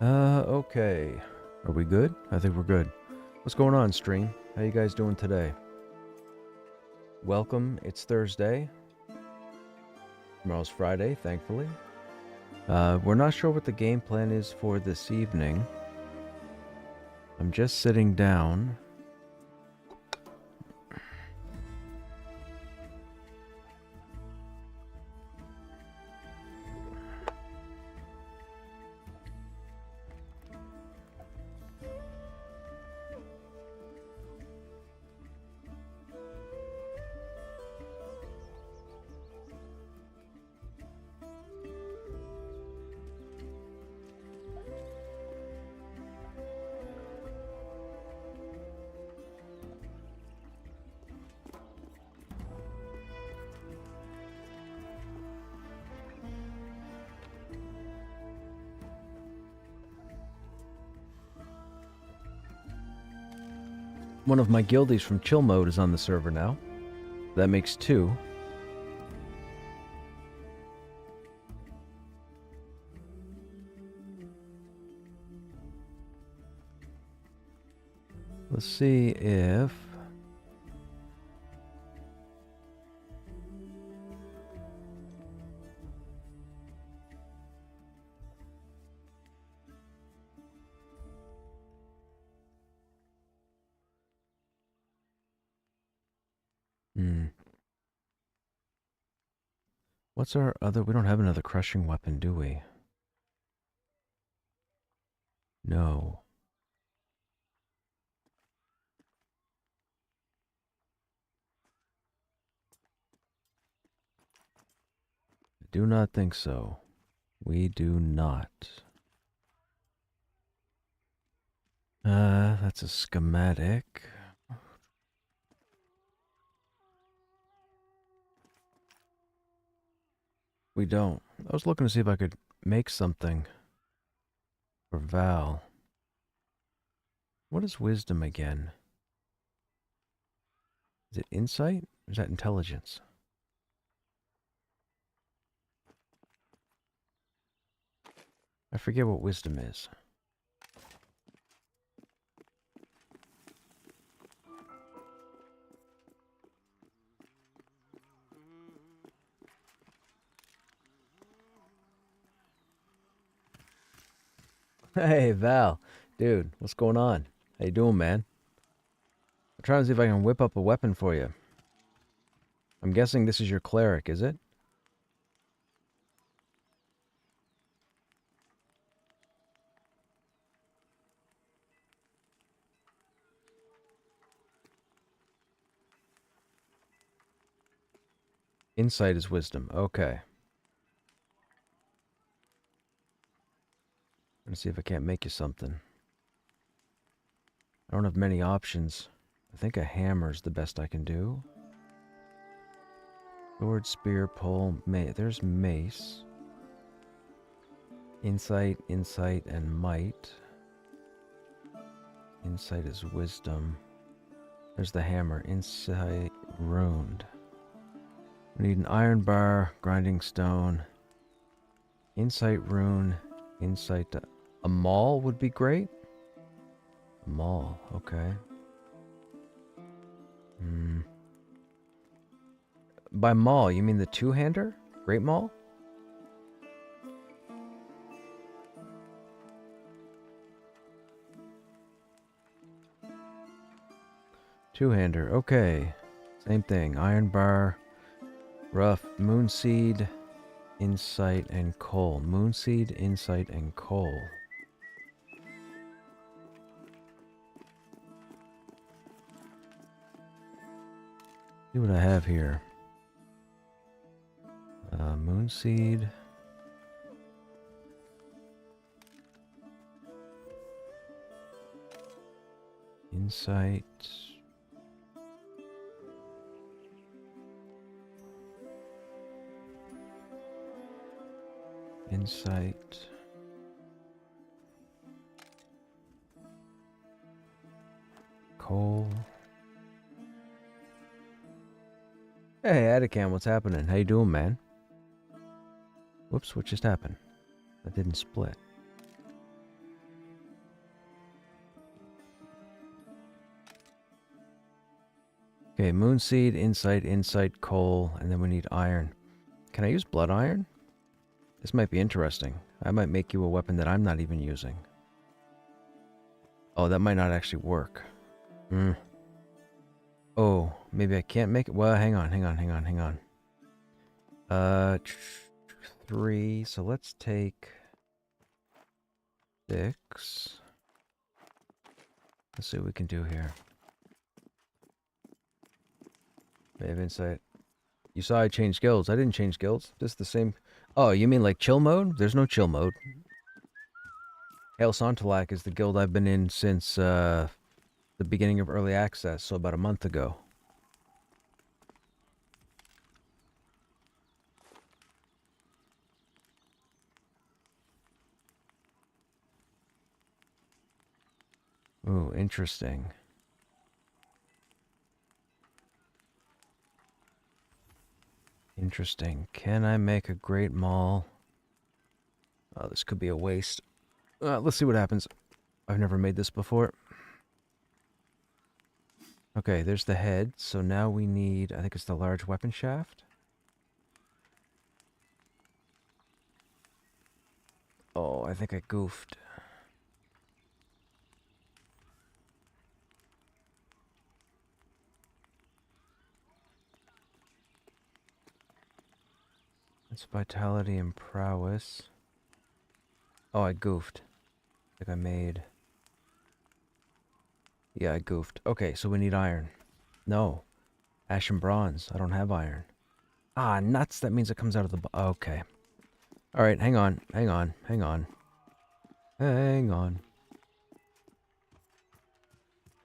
Okay. Are we good? I think we're good. What's going on, stream? How you guys doing today? Welcome. It's Thursday. Tomorrow's Friday, thankfully. We're not sure what the game plan is for this evening. I'm just sitting down. One of my guildies from chill mode is on the server now. That makes two. Let's see if... What's our other... We don't have another crushing weapon, do we? No. I do not think so. We do not. That's a schematic. We don't. I was looking to see if I could make something for Val. What is wisdom again? Is it insight? Or is that intelligence? I forget what wisdom is. Hey, Val. Dude, what's going on? How you doing, man? I'm trying to see if I can whip up a weapon for you. I'm guessing this is your cleric, is it? Insight is wisdom. Okay. Let's see if I can't make you something. I don't have many options. I think a hammer's the best I can do. Sword, spear, pole, there's mace. Insight, and might. Insight is wisdom. There's the hammer. Insight, runed. We need an iron bar, grinding stone. Insight rune. Insight. A maul would be great. A maul, okay. By maul, you mean the two-hander? Great maul? Two-hander, okay. Same thing. Iron bar, rough, moonseed, insight, and coal. Moonseed, insight, and coal. See what I have here. Moonseed. Insight. Insight. Coal. Hey, Atticam, what's happening? How you doing, man? Whoops, what just happened? That didn't split. Okay, moonseed, insight, coal, and then we need iron. Can I use blood iron? This might be interesting. I might make you a weapon that I'm not even using. Oh, that might not actually work. Hmm. Oh, maybe I can't make it. Well, hang on. 3. So let's take 6. Let's see what we can do here. Maybe insight. You saw I changed guilds. I didn't change guilds. Just the same. Oh, you mean like chill mode? There's no chill mode. Hail Sontalak is the guild I've been in since the beginning of early access, so about a month ago. Ooh, interesting. Interesting. Can I make a great mall? Oh, this could be a waste. Let's see what happens. I've never made this before. Okay, there's the head. So now we need, I think it's the large weapon shaft. Oh, I think I goofed. It's vitality and prowess. Oh, I goofed. I think I made... Yeah, I goofed. Okay, so we need iron. No. Ash and bronze. I don't have iron. Ah, nuts. That means it comes out of the... Okay. Alright, hang on. Hang on.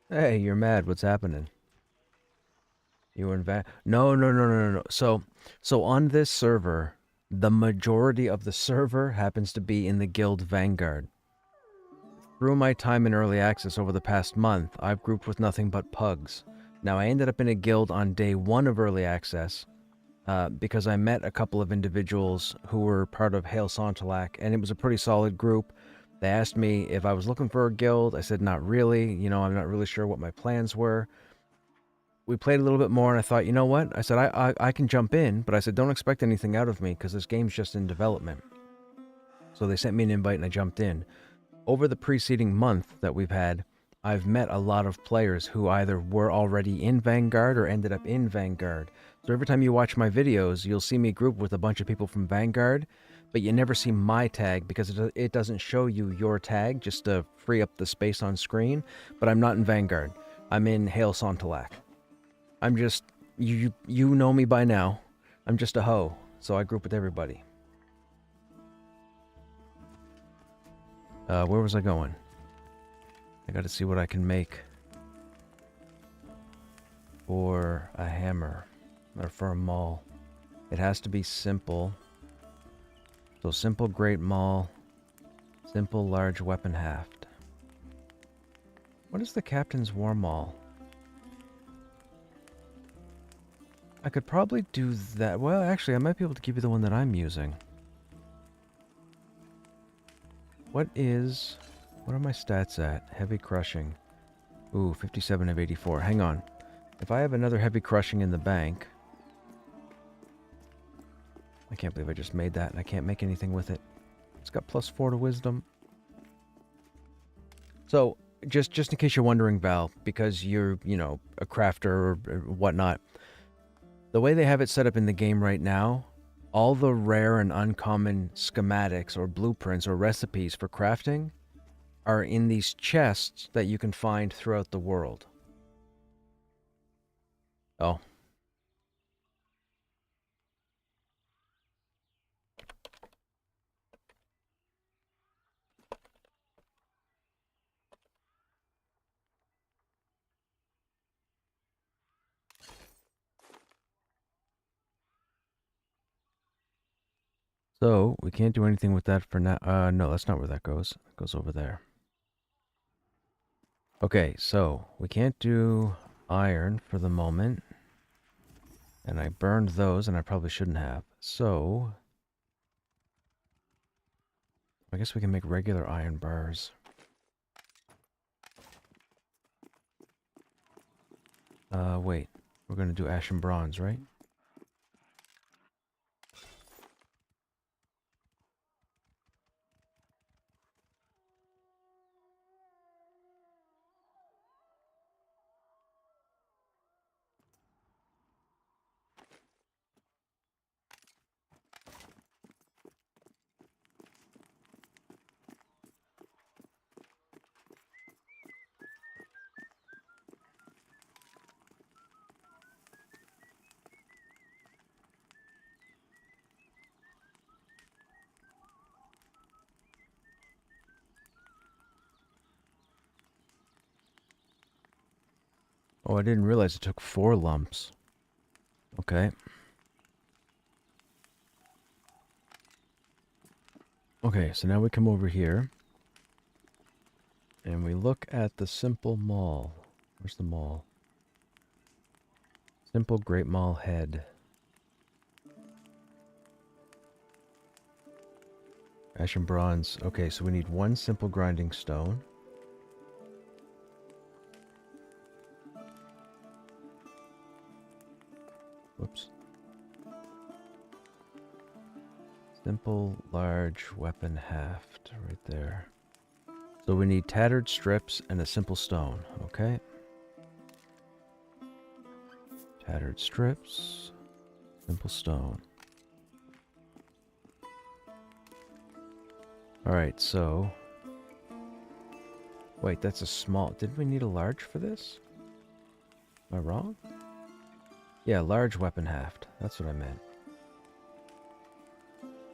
Hey, you're mad. What's happening? You were in No. So on this server, the majority of the server happens to be in the guild Vanguard. Through my time in early access over the past month, I've grouped with nothing but pugs. Now, I ended up in a guild on day 1 of early access because I met a couple of individuals who were part of Hail Sontalak, and it was a pretty solid group. They asked me if I was looking for a guild. I said, not really. You know, I'm not really sure what my plans were. We played a little bit more, and I thought, you know what? I said, I can jump in, but I said, don't expect anything out of me because this game's just in development. So they sent me an invite, and I jumped in. Over the preceding month that we've had, I've met a lot of players who either were already in Vanguard or ended up in Vanguard. So every time you watch my videos, you'll see me group with a bunch of people from Vanguard, but you never see my tag because it doesn't show you your tag just to free up the space on screen. But I'm not in Vanguard. I'm in Hail Sontalak. I'm just... You know me by now. I'm just a hoe, so I group with everybody. Where was I going? I gotta see what I can make for a hammer or for a maul. It has to be simple. So simple great maul, simple large weapon haft. What is the captain's war maul? I could probably do that. Well, actually, I might be able to give you the one that I'm using. What are my stats at? Heavy crushing. Ooh, 57 of 84. Hang on. If I have another heavy crushing in the bank... I can't believe I just made that and I can't make anything with it. It's got +4 to wisdom. So, just in case you're wondering, Val, because you're, you know, a crafter or whatnot, the way they have it set up in the game right now, all the rare and uncommon schematics or blueprints or recipes for crafting are in these chests that you can find throughout the world. Oh. So, we can't do anything with that for now. No, that's not where that goes. It goes over there. Okay, so we can't do iron for the moment. And I burned those, and I probably shouldn't have. So, I guess we can make regular iron bars. Wait. We're going to do ash and bronze, right? Oh, I didn't realize it took 4 lumps. Okay. Okay, so now we come over here. And we look at the Simple Mall. Where's the mall? Simple Great Mall Head. Ash and bronze. Okay, so we need 1 simple grinding stone. Whoops. Simple large weapon haft right there. So we need tattered strips and a simple stone, okay? Tattered strips, simple stone. Alright, so... Wait, that's a small... Didn't we need a large for this? Am I wrong? Yeah, large weapon haft. That's what I meant.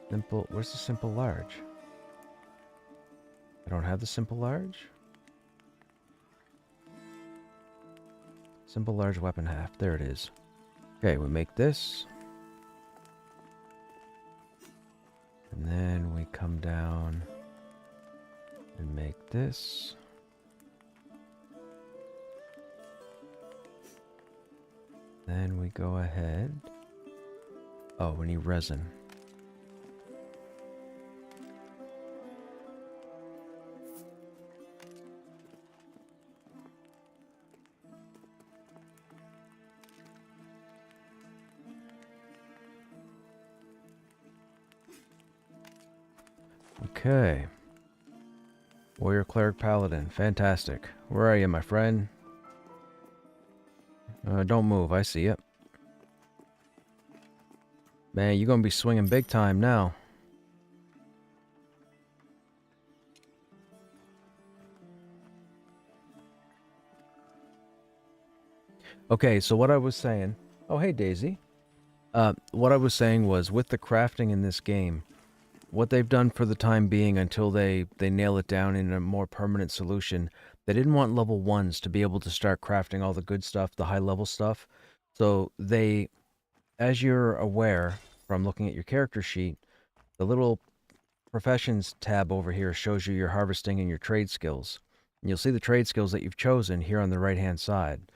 Simple... Where's the simple large? I don't have the simple large? Simple large weapon haft. There it is. Okay, we make this. And then we come down and make this. Then we go ahead. Oh, we need resin. Okay. Warrior, Cleric, Paladin. Fantastic. Where are you, my friend? Don't move. I see it. Man, you're gonna be swinging big time now. Okay, so what I was saying... Oh, hey, Daisy. What I was saying was, with the crafting in this game, what they've done for the time being until they nail it down in a more permanent solution, they didn't want level 1s to be able to start crafting all the good stuff, the high-level stuff. So they, as you're aware from looking at your character sheet, the little professions tab over here shows you your harvesting and your trade skills. And you'll see the trade skills that you've chosen here on the right-hand side.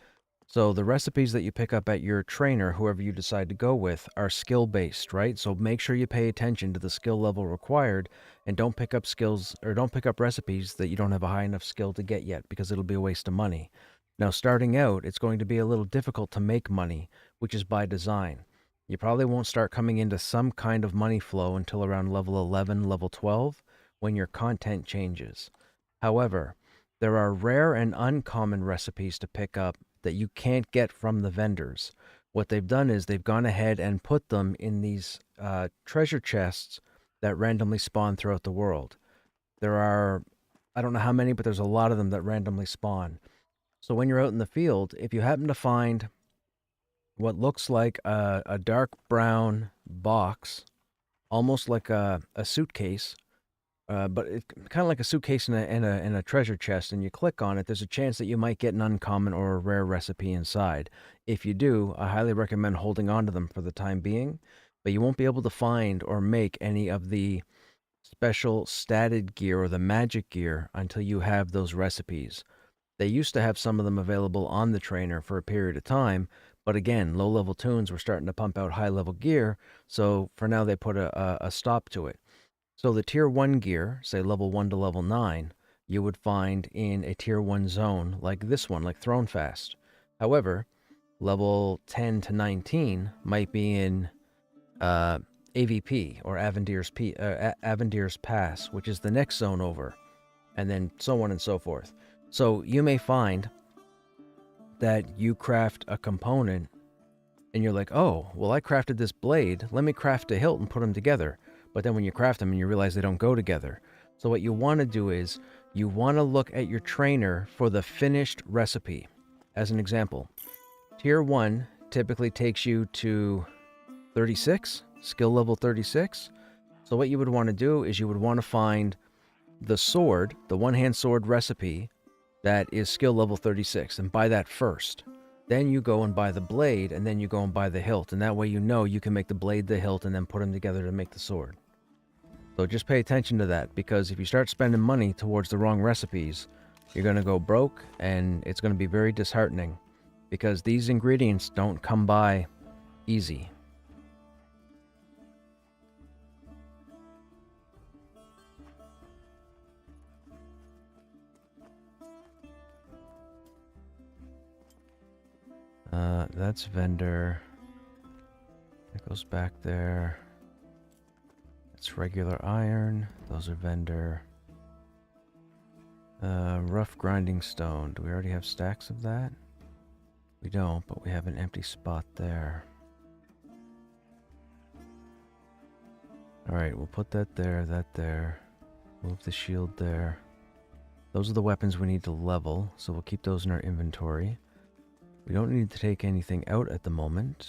So the recipes that you pick up at your trainer, whoever you decide to go with, are skill-based, right? So make sure you pay attention to the skill level required and don't pick up skills or don't pick up recipes that you don't have a high enough skill to get yet because it'll be a waste of money. Now, starting out, it's going to be a little difficult to make money, which is by design. You probably won't start coming into some kind of money flow until around level 11, level 12, when your content changes. However, there are rare and uncommon recipes to pick up that you can't get from the vendors. What they've done is they've gone ahead and put them in these treasure chests that randomly spawn throughout the world. There are, I don't know how many, but there's a lot of them that randomly spawn. So when you're out in the field, if you happen to find what looks like a dark brown box, almost like a suitcase, but it's kind of like a suitcase in a treasure chest, and you click on it, there's a chance that you might get an uncommon or a rare recipe inside. If you do, I highly recommend holding on to them for the time being, but you won't be able to find or make any of the special statted gear or the magic gear until you have those recipes. They used to have some of them available on the trainer for a period of time, but again, low-level toons were starting to pump out high-level gear, so for now they put a stop to it. So the tier 1 gear, say level 1 to level 9, you would find in a tier 1 zone like this one, like Thronefast. However, level 10 to 19 might be in AVP or Avendir's Pass, which is the next zone over, and then so on and so forth. So you may find that you craft a component and you're like, oh, well, I crafted this blade. Let me craft a hilt and put them together. But then when you craft them and you realize they don't go together. So what you want to do is you want to look at your trainer for the finished recipe. As an example, tier 1 typically takes you to 36, skill level 36. So what you would want to do is you would want to find the sword, the one-hand sword recipe that is skill level 36, and buy that first. Then you go and buy the blade, and then you go and buy the hilt, and that way you know you can make the blade the hilt and then put them together to make the sword. So just pay attention to that, because if you start spending money towards the wrong recipes, you're going to go broke, and it's going to be very disheartening, because these ingredients don't come by easy. That's vendor. It goes back there. It's regular iron. Those are vendor. Rough grinding stone. Do we already have stacks of that? We don't, but we have an empty spot there. Alright, we'll put that there. Move the shield there. Those are the weapons we need to level, so we'll keep those in our inventory. We don't need to take anything out at the moment.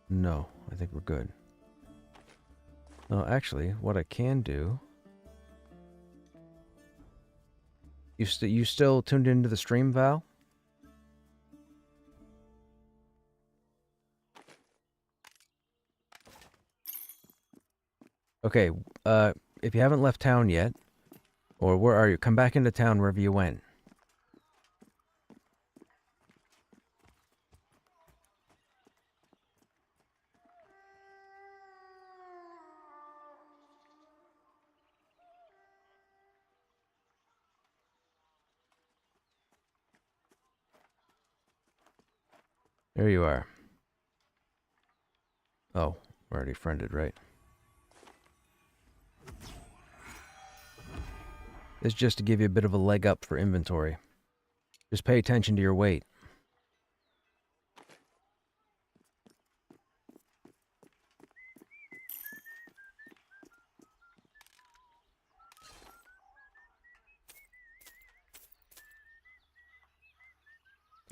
No, I think we're good. No, actually, what I can do... You still tuned into the stream, Val? Okay, if you haven't left town yet, or where are you? Come back into town wherever you went. There you are. Oh, we're already friended, right? It's just to give you a bit of a leg up for inventory. Just pay attention to your weight.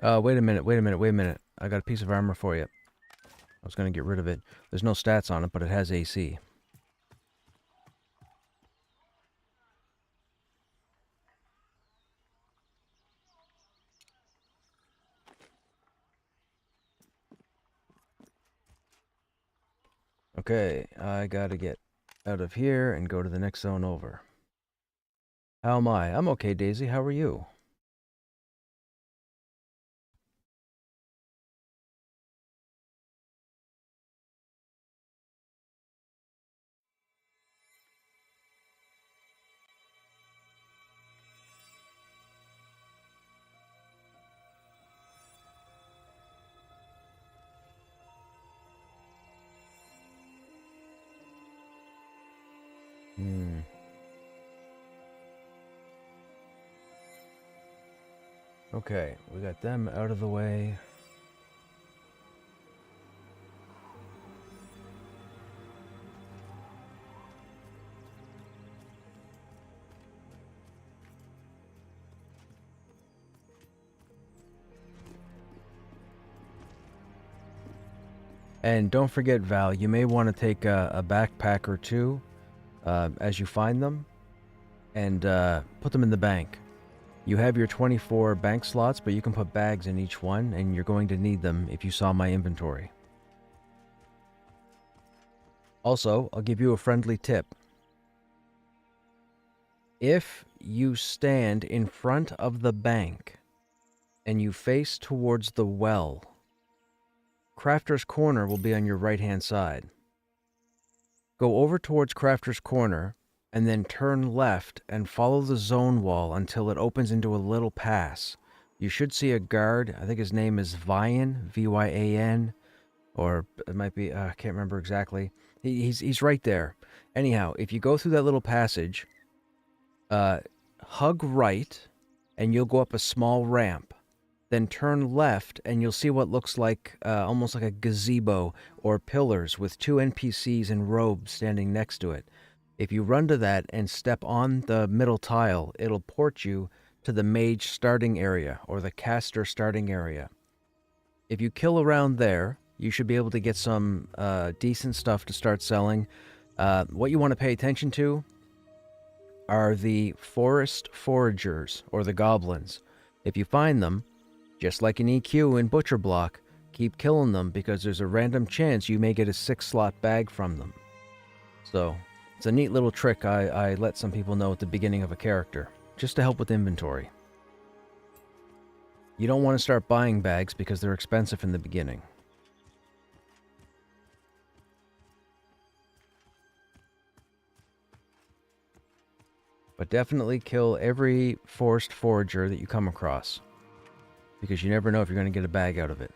Wait a minute. I got a piece of armor for you. I was going to get rid of it. There's no stats on it, but it has AC. Okay, I gotta get out of here and go to the next zone over. How am I? I'm okay, Daisy. How are you? Okay, we got them out of the way. And don't forget, Val, you may want to take a backpack or two as you find them and put them in the bank. You have your 24 bank slots, but you can put bags in each one, and you're going to need them if you saw my inventory. Also, I'll give you a friendly tip. If you stand in front of the bank and you face towards the well, Crafter's Corner will be on your right-hand side. Go over towards Crafter's Corner and then turn left and follow the zone wall until it opens into a little pass. You should see a guard. I think his name is Vyan, V-Y-A-N, or it might be, I can't remember exactly. He's right there. Anyhow, if you go through that little passage, hug right, and you'll go up a small ramp. Then turn left, and you'll see what looks like almost like a gazebo or pillars with two NPCs in robes standing next to it. If you run to that and step on the middle tile, it'll port you to the mage starting area or the caster starting area. If you kill around there, you should be able to get some decent stuff to start selling. What you want to pay attention to are the forest foragers, or the goblins. If you find them, just like an EQ in Butcher Block, keep killing them because there's a random chance you may get a 6-slot bag from them. So, it's a neat little trick I let some people know at the beginning of a character, just to help with inventory. You don't want to start buying bags because they're expensive in the beginning. But definitely kill every forest forager that you come across, because you never know if you're going to get a bag out of it.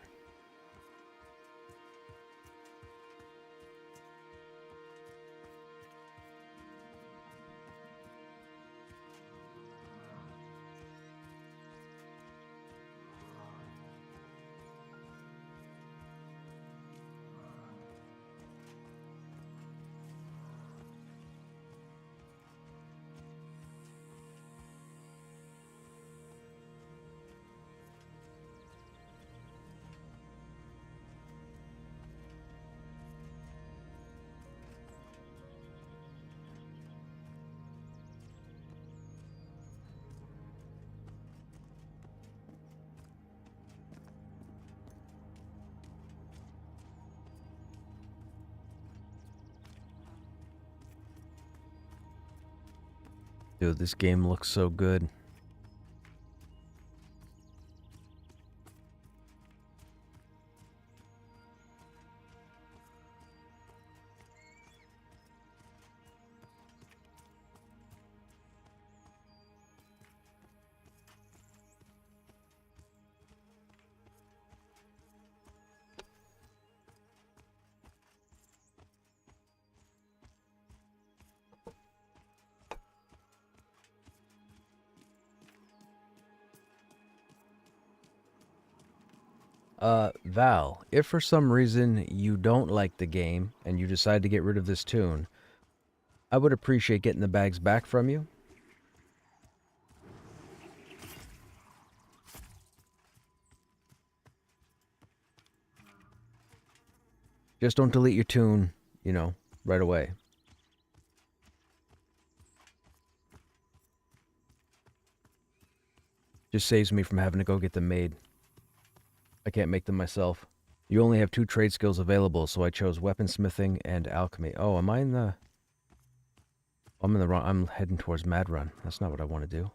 Dude, this game looks so good. Val, if for some reason you don't like the game and you decide to get rid of this tune, I would appreciate getting the bags back from you. Just don't delete your tune, right away. Just saves me from having to go get them made. I can't make them myself. You only have 2 trade skills available, so I chose weaponsmithing and alchemy. Oh, am I in the... I'm in the wrong... I'm heading towards Mad Run. That's not what I want to do.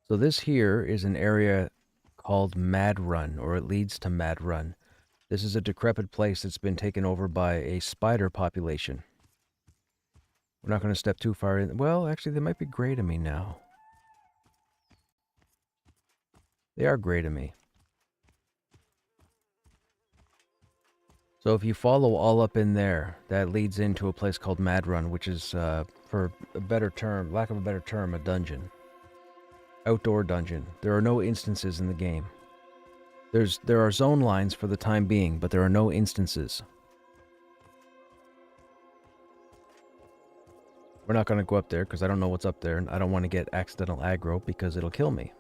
So this here is an area called Mad Run, or it leads to Mad Run. This is a decrepit place that's been taken over by a spider population. We're not going to step too far in. Well, actually, they might be gray to me now. They are gray to me. So if you follow all up in there, that leads into a place called Mad Run, which is, for a better term, lack of a better term, a dungeon. Outdoor dungeon. There are no instances in the game. There are zone lines for the time being, but there are no instances. We're not going to go up there because I don't know what's up there, and I don't want to get accidental aggro because it'll kill me.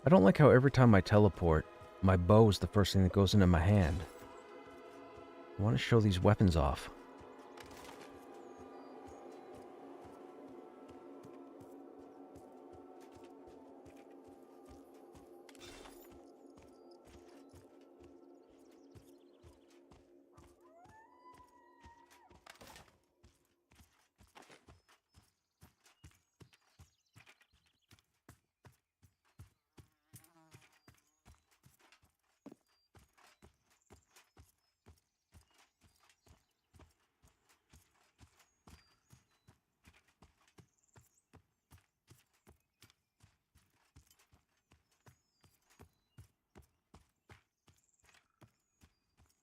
I don't like how every time I teleport, my bow is the first thing that goes into my hand. I want to show these weapons off.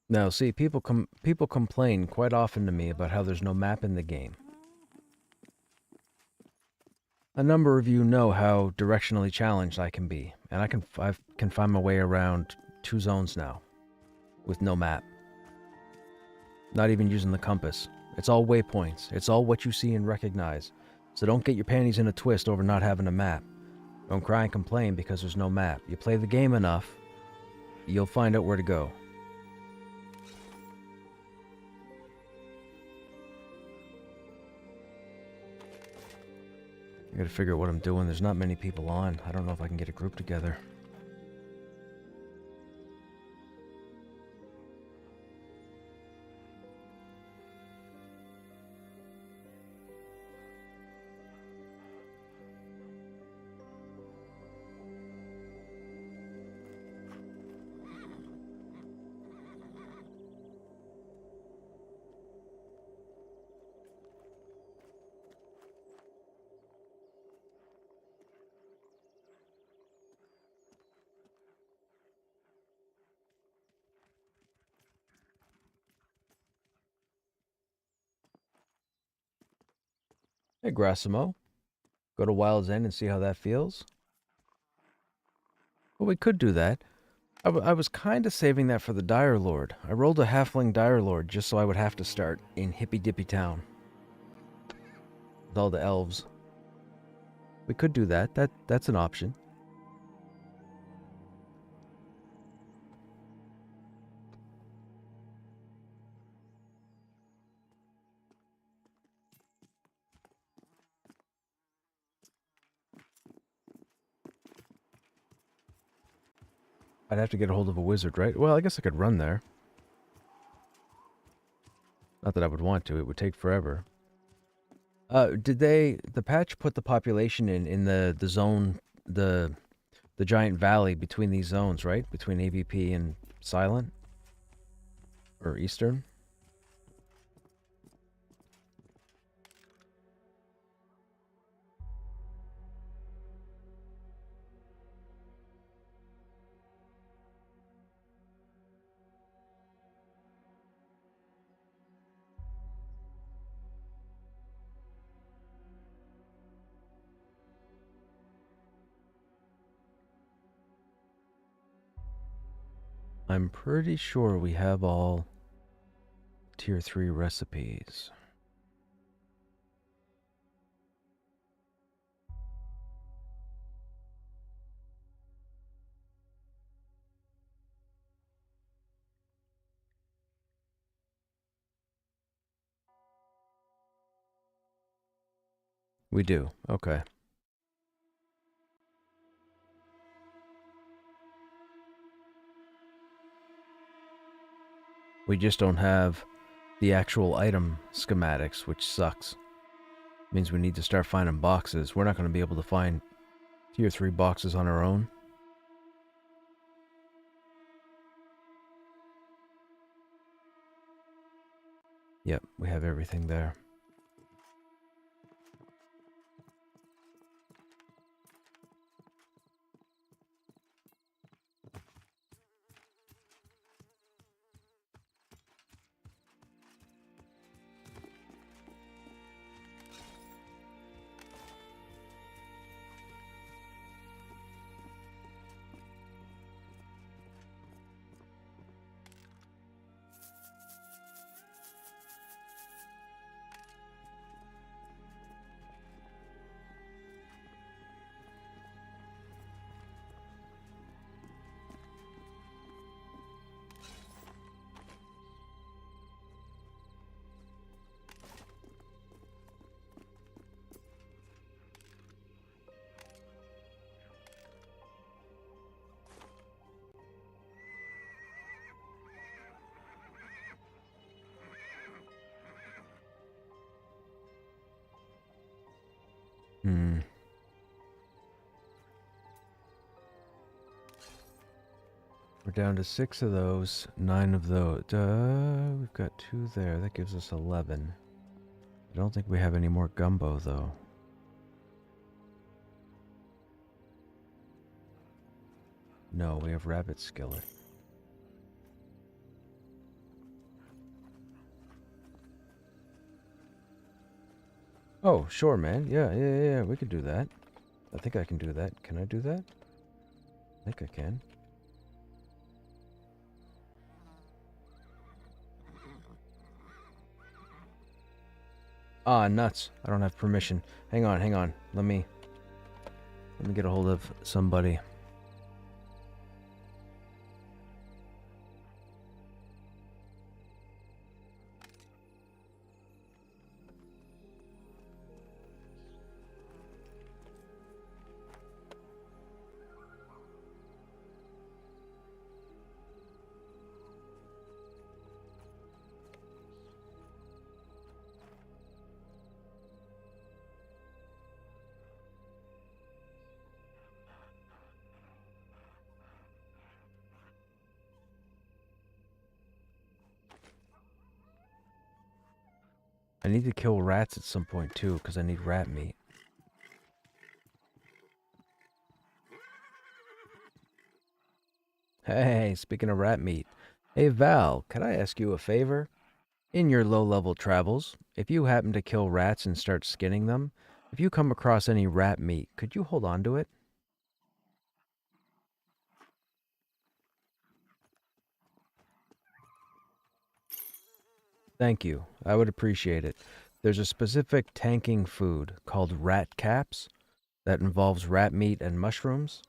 Now, see, people complain quite often to me about how there's no map in the game. A number of you know how directionally challenged I can be, and I can find my way around 2 zones now with no map. Not even using the compass. It's all waypoints. It's all what you see and recognize. So don't get your panties in a twist over not having a map. Don't cry and complain because there's no map. You play the game enough, you'll find out where to go. I gotta figure out what I'm doing. There's not many people on. I don't know if I can get a group together. Hey, Grassimo. Go to Wild's End and see how that feels? Well, we could do that. I was kind of saving that for the Dire Lord. I rolled a Halfling Dire Lord just so I would have to start in Hippy Dippy Town. With all the elves. We could do that. That's an option. I'd have to get a hold of a wizard, right? Well, I guess I could run there. Not that I would want to. It would take forever. Did the patch put the population in the zone, the giant valley between these zones, right? Between AVP and Silent? Or Eastern? I'm pretty sure we have all tier 3 recipes. We do. Okay. We just don't have the actual item schematics, which sucks. Means we need to start finding boxes. We're not going to be able to find tier 3 boxes on our own. Yep, we have everything there. Hmm. We're down to 6 of those, 9 of those. We've got 2 there. That gives us 11. I don't think we have any more gumbo, though. No, we have rabbit skillet. Oh, sure, man. Yeah. We could do that. I think I can do that. Can I do that? I think I can. Ah, nuts. I don't have permission. Hang on. Let me get a hold of somebody. I need to kill rats at some point too, because I need rat meat. Hey, speaking of rat meat. Hey Val, could I ask you a favor? In your low-level travels, if you happen to kill rats and start skinning them, if you come across any rat meat, could you hold on to it? Thank you. I would appreciate it. There's a specific tanking food called rat caps that involves rat meat and mushrooms,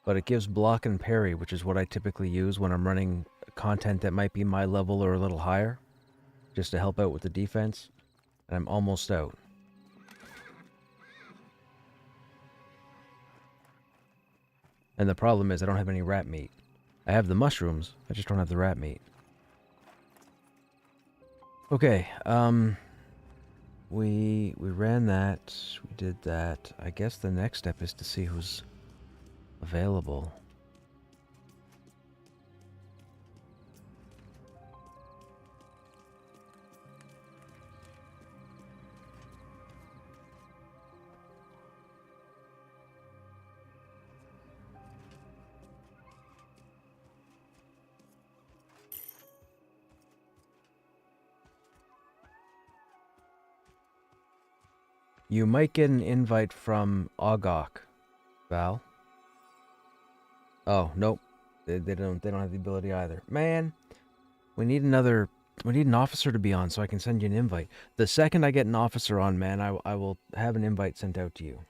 but it gives block and parry, which is what I typically use when I'm running content that might be my level or a little higher, just to help out with the defense, and I'm almost out. And the problem is I don't have any rat meat. I have the mushrooms, I just don't have the rat meat. Okay, we ran that, we did that. I guess the next step is to see who's available. You might get an invite from Ogok, Val. Oh, nope. They don't have the ability either. Man, we need an officer to be on so I can send you an invite. The second I get an officer on, man, I will have an invite sent out to you.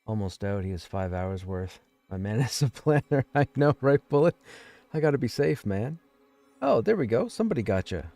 Almost out. He has 5 hours worth. My man is a planner. I know, right, Bullet? I gotta be safe, man. Oh, there we go. Somebody gotcha.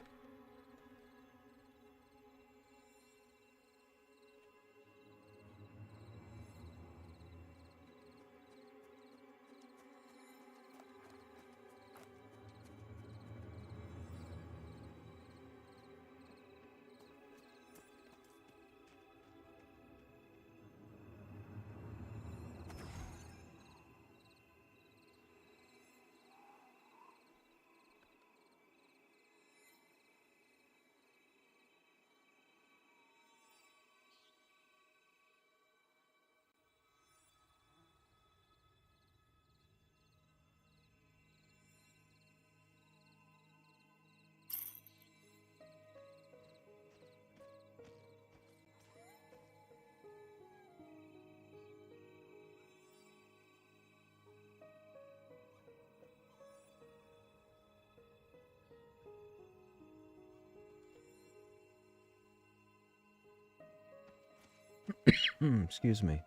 Excuse me.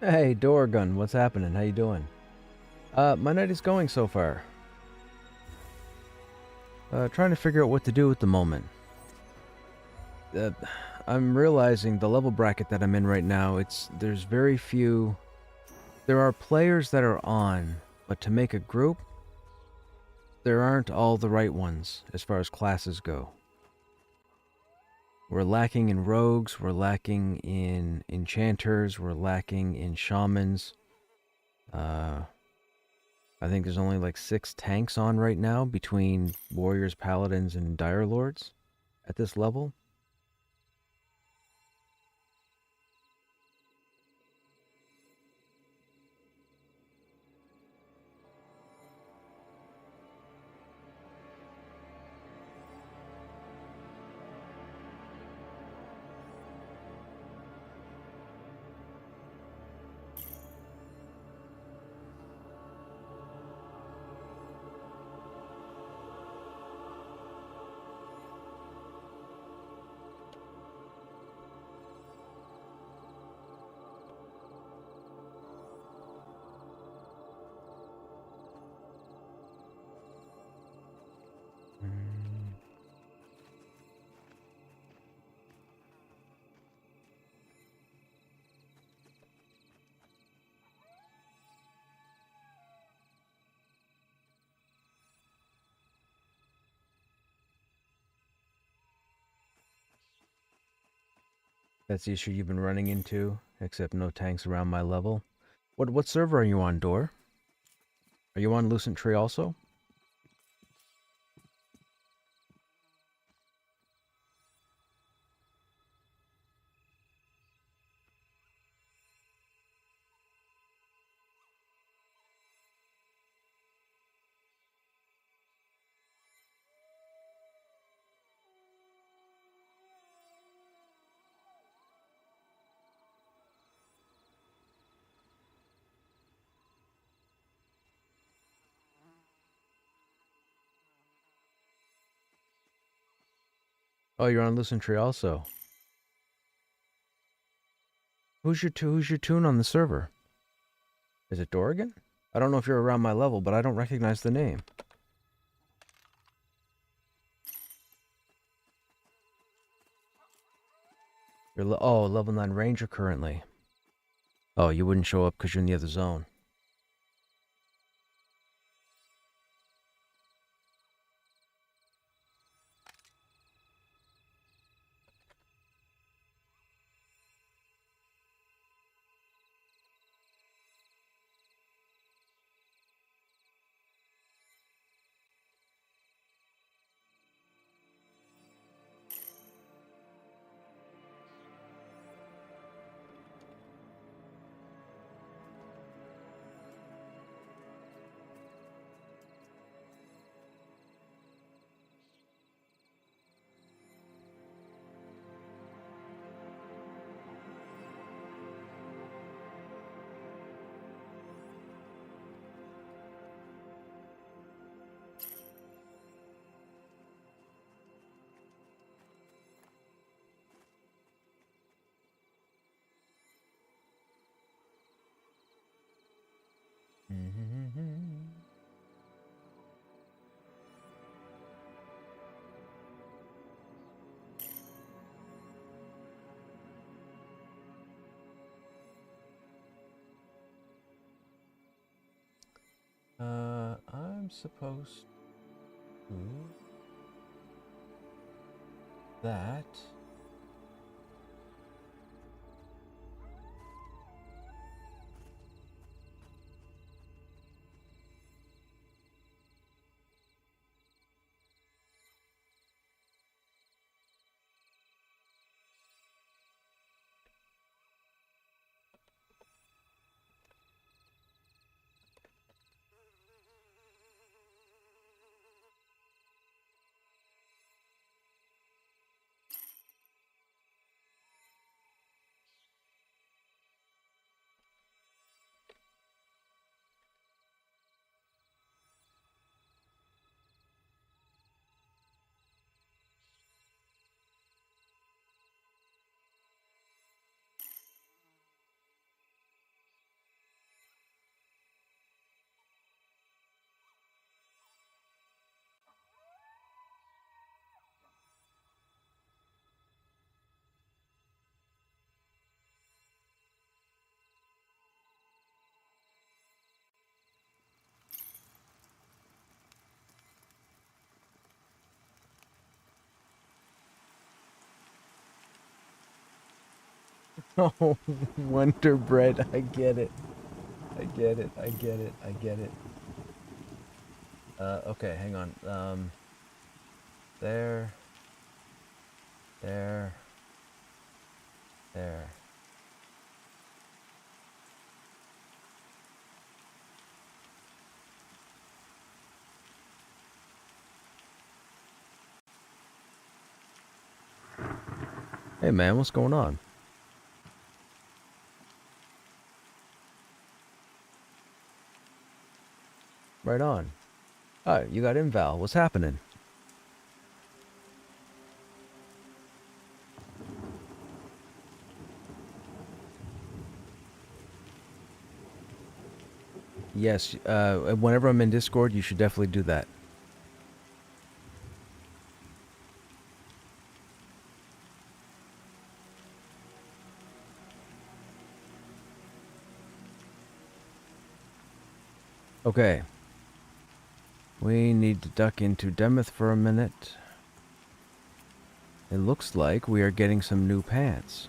Hey, Dorgun, what's happening? How you doing? My night is going so far. Trying to figure out what to do at the moment. Uh, I'm realizing the level bracket that I'm in right now, there's very few... There are players that are on, but to make a group, there aren't all the right ones as far as classes go. We're lacking in rogues, we're lacking in enchanters, we're lacking in shamans. I think there's only like 6 tanks on right now between warriors, paladins, and dire lords at this level. That's the issue you've been running into, except no tanks around my level. What server are you on, Door? Are you on Lucent Tree also? Oh, you're on Lucent Tree also. Who's your tune on the server? Is it Dorrigan? I don't know if you're around my level, but I don't recognize the name. You're level 9 ranger currently. Oh, you wouldn't show up because you're in the other zone. I'm supposed to... that... Oh, Wonder Bread. I get it. I get it. I get it. I get it. Okay, hang on. There, there, there. Hey man, what's going on? Right on. Alright, you got inval. What's happening? Yes, whenever I'm in Discord, you should definitely do that. Okay. We need to duck into Demeth for a minute. It looks like we are getting some new pants.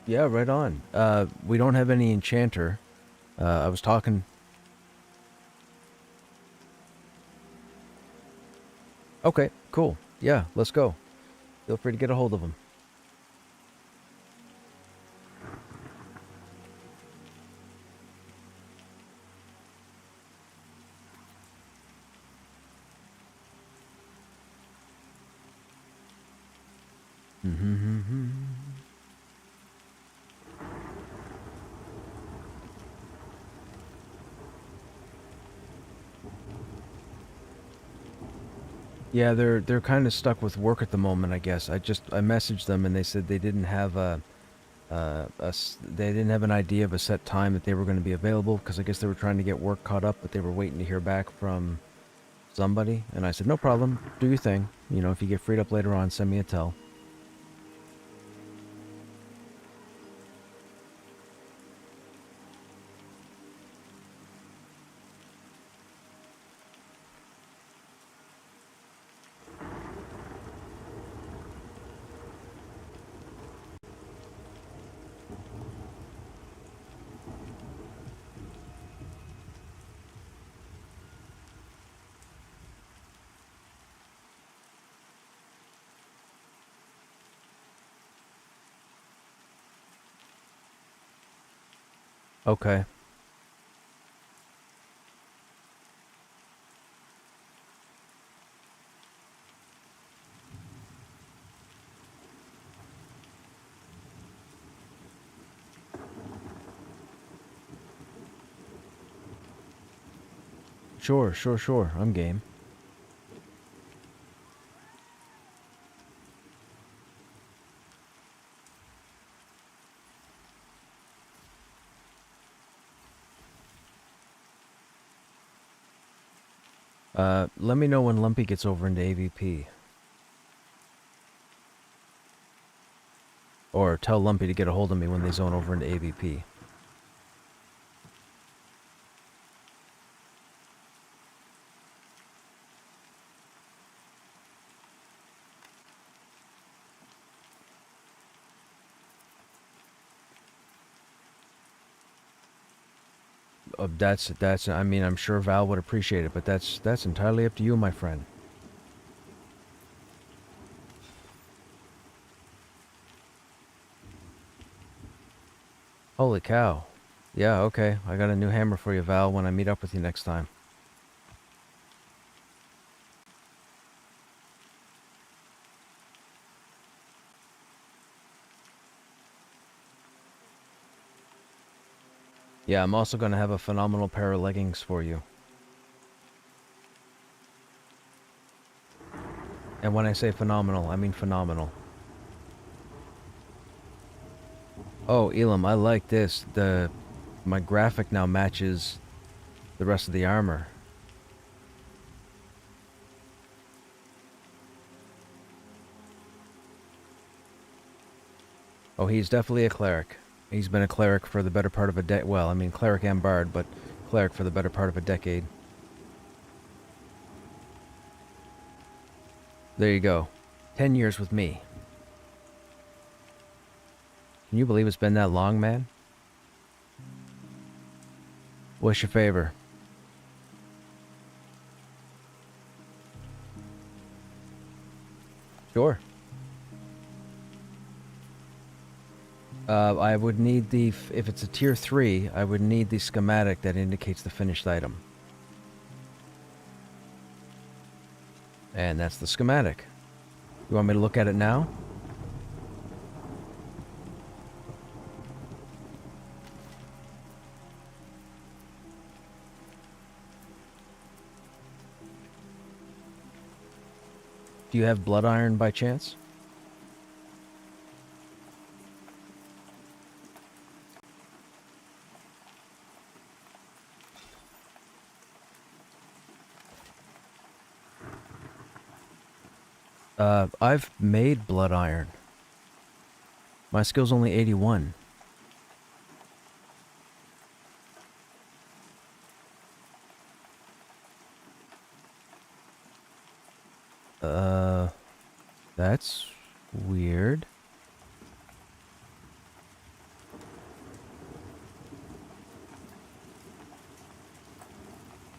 Yeah, right on. We don't have any enchanter. I was talking... Okay, cool. Yeah, let's go. Feel free to get a hold of him. Yeah, they're kind of stuck with work at the moment, I guess. I messaged them and they said they didn't have they didn't have an idea of a set time that they were going to be available because I guess they were trying to get work caught up, but they were waiting to hear back from somebody. And I said, no problem, do your thing. You know, if you get freed up later on, send me a tell. Okay. Sure, sure, sure. I'm game. Let me know when Lumpy gets over into AVP. Or tell Lumpy to get a hold of me when they zone over into AVP. I mean, I'm sure Val would appreciate it, but that's entirely up to you, my friend. Holy cow. Yeah, okay. I got a new hammer for you, Val, when I meet up with you next time. Yeah, I'm also gonna have a phenomenal pair of leggings for you. And when I say phenomenal, I mean phenomenal. Oh, Elam, I like this. The My graphic now matches the rest of the armor. Oh, he's definitely a cleric. He's been a cleric for the better part of a well, I mean, cleric and bard, but cleric for the better part of a decade. There you go. 10 years with me. Can you believe it's been that long, man? What's your favor? Sure. I would need the... If it's a tier 3, I would need the schematic that indicates the finished item. And that's the schematic. You want me to look at it now? Do you have blood iron by chance? I've made blood iron. My skill's only 81. That's weird.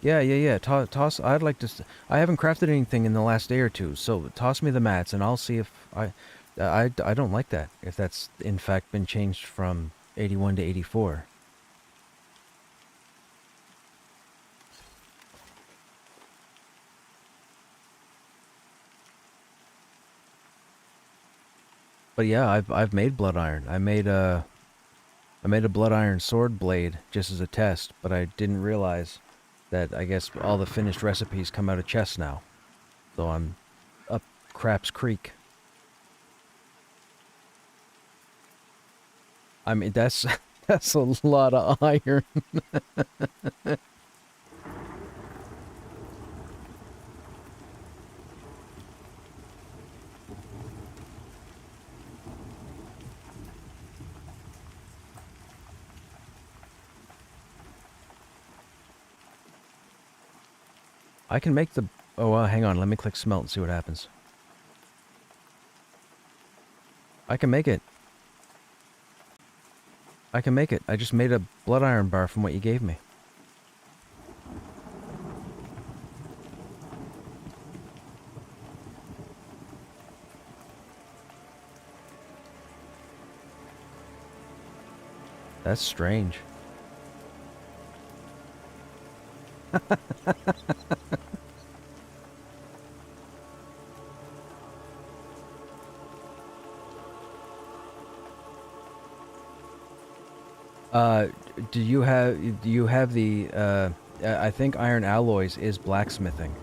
Yeah. Toss. I'd like to. I haven't crafted anything in the last day or two, so toss me the mats, and I'll see if I don't like that. If that's in fact been changed from 81 to 84. But yeah, I've made blood iron. I made a blood iron sword blade just as a test, but I didn't realize that I guess all the finished recipes come out of chests now. So I'm up Craps Creek. I mean, that's that's a lot of iron. I can make the... Oh, hang on. Let me click smelt and see what happens. I can make it. I can make it. I just made a blood iron bar from what you gave me. That's strange. Do you have the I think iron alloys is blacksmithing.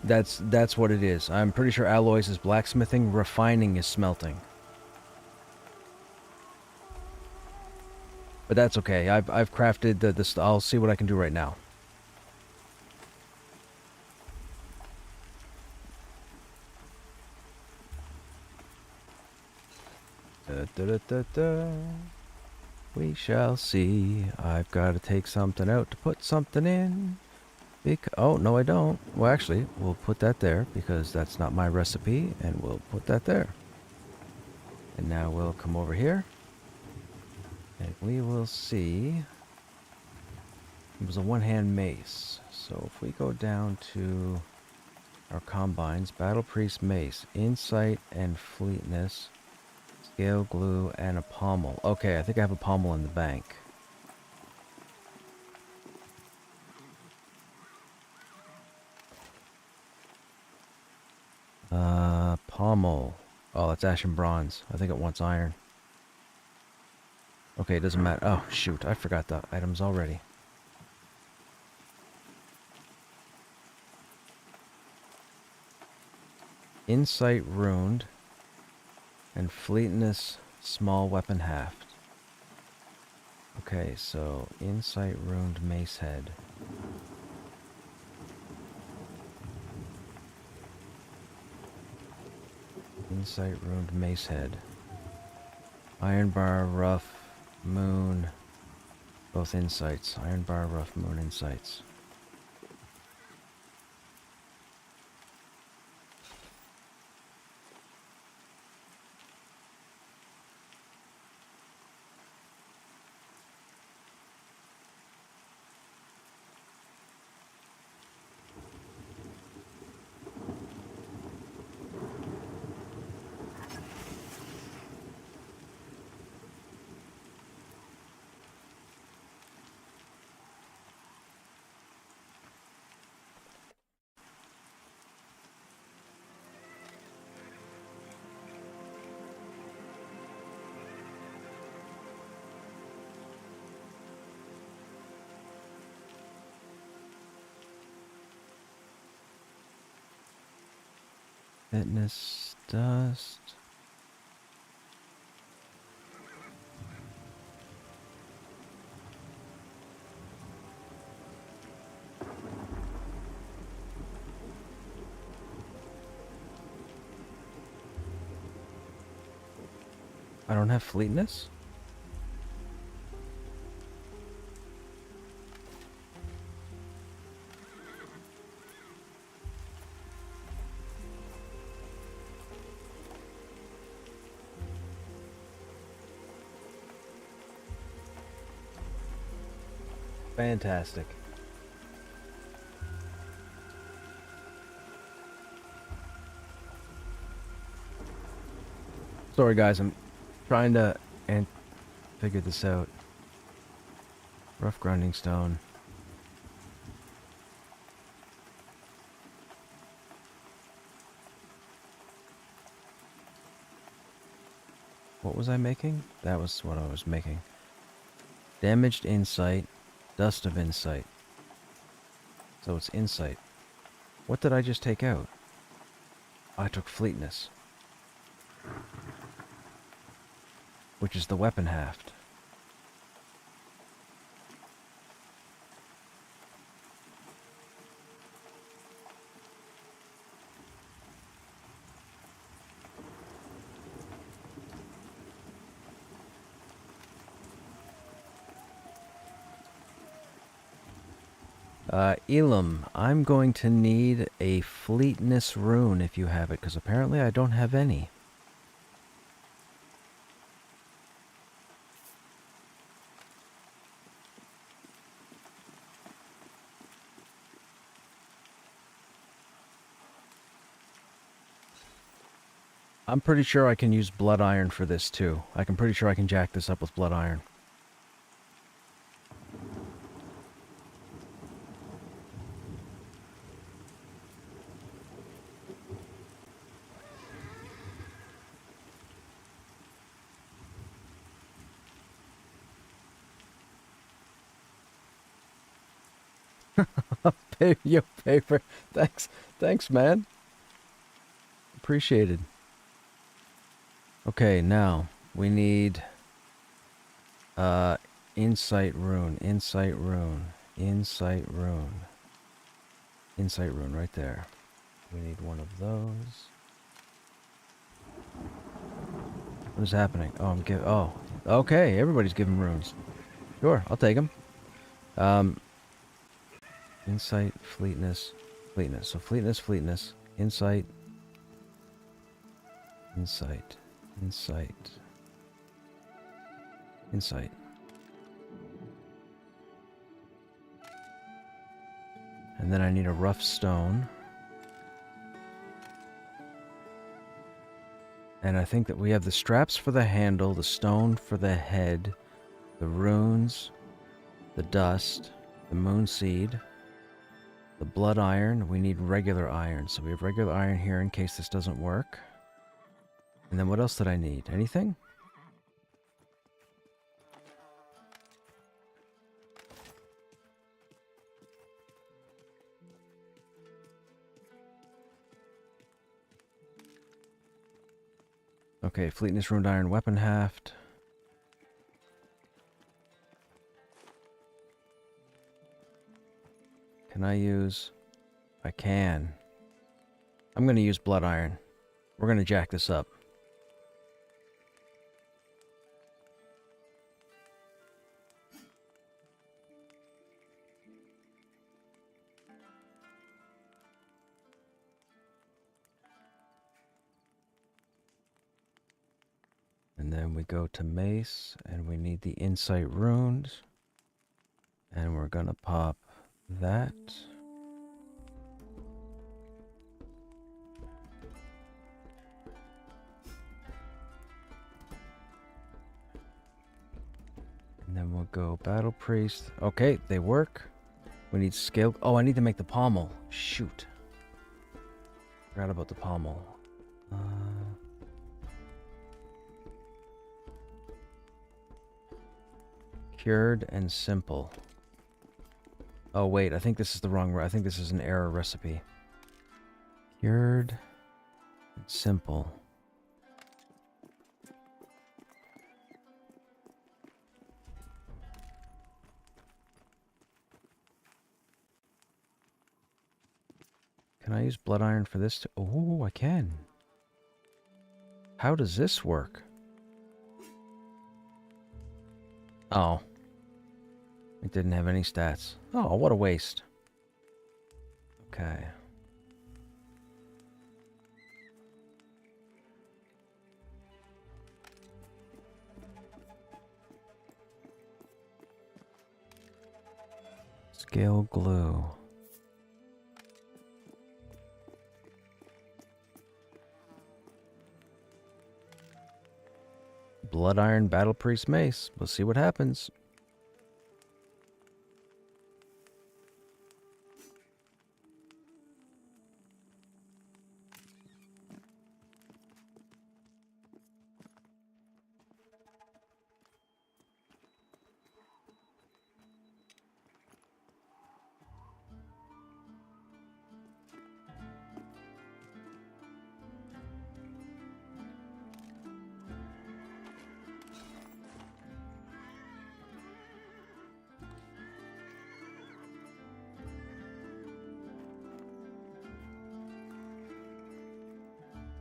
That's what it is. I'm pretty sure alloys is blacksmithing, refining is smelting. But that's okay. I've crafted this. I'll see what I can do right now. We shall see. I've got to take something out to put something in. Oh, no I don't. Well, actually, we'll put that there because that's not my recipe, and we'll put that there. And now we'll come over here. And we will see. It was a one-hand mace. So if we go down to our combines, Battle Priest Mace, Insight and Fleetness, Scale Glue, and a pommel. Okay, I think I have a pommel in the bank. Pommel. Oh, that's ash and bronze. I think it wants iron. Okay, it doesn't matter. Oh, shoot. I forgot the items already. Insight runed. And fleetness, small weapon haft. Okay, so insight ruined mace head. Insight ruined mace head. Iron bar, rough, moon. Both insights. Iron bar, rough, moon, insights. Fitness, dust. I don't have fleetness? Fantastic. Sorry guys, I'm trying to figure this out. Rough grinding stone. What was I making? That was what I was making. Damaged insight, dust of insight. So it's insight. What did I just take out? I took fleetness, which is the weapon haft. Elam, I'm going to need a fleetness rune if you have it, because apparently I don't have any. I'm pretty sure I can use blood iron for this too. I'm pretty sure I can jack this up with blood iron. Yo, paper. Thanks, man. Appreciated. Okay, now we need insight rune, insight rune, insight rune, insight rune right there. We need one of those. What is happening? Oh, oh, okay. Everybody's giving runes. Sure, I'll take them. Insight, fleetness, fleetness. So fleetness, fleetness, insight, insight, insight, insight. And then I need a rough stone. And I think that we have the straps for the handle, the stone for the head, the runes, the dust, the moon seed, the blood iron. We need regular iron. So we have regular iron here in case this doesn't work. And then what else did I need? Anything? Okay, Fleetness Ruined Iron Weapon Haft. Can I use... I can. I'm going to use Blood Iron. We're going to jack this up. And then we go to Mace, and we need the Insight Runes. And we're going to pop that. And then we'll go Battle Priest. Okay, they work. We need scale. Oh, I need to make the pommel. Shoot. Forgot about the pommel. Cured and simple. Oh, wait. I think this is the wrong... I think this is an error recipe. Cured and simple. Can I use Blood Iron for this? Oh, I can. How does this work? Oh. It didn't have any stats. Oh, what a waste. Okay. Scale glue. Blood Iron Battle Priest Mace. We'll see what happens.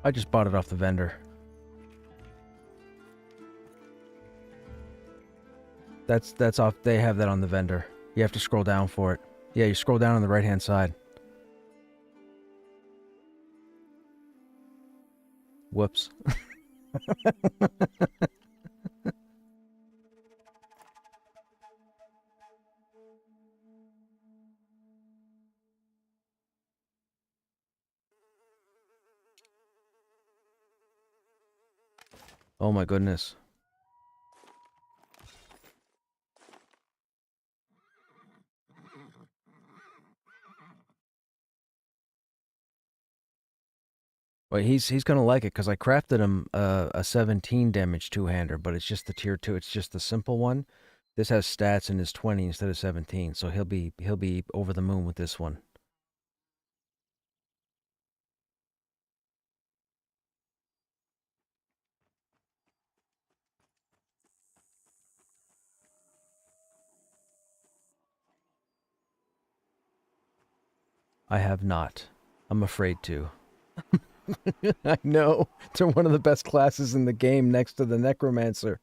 I just bought it off the vendor. That's off. They have that on the vendor. You have to scroll down for it. Yeah, you scroll down on the right-hand side. Whoops. Oh my goodness. Well, he's gonna like it because I crafted him a 17 damage two-hander, but it's just the tier 2. It's just the simple one. This has stats in his 20 instead of 17, so he'll be over the moon with this one. I have not. I'm afraid to. I know. They're one of the best classes in the game next to the Necromancer.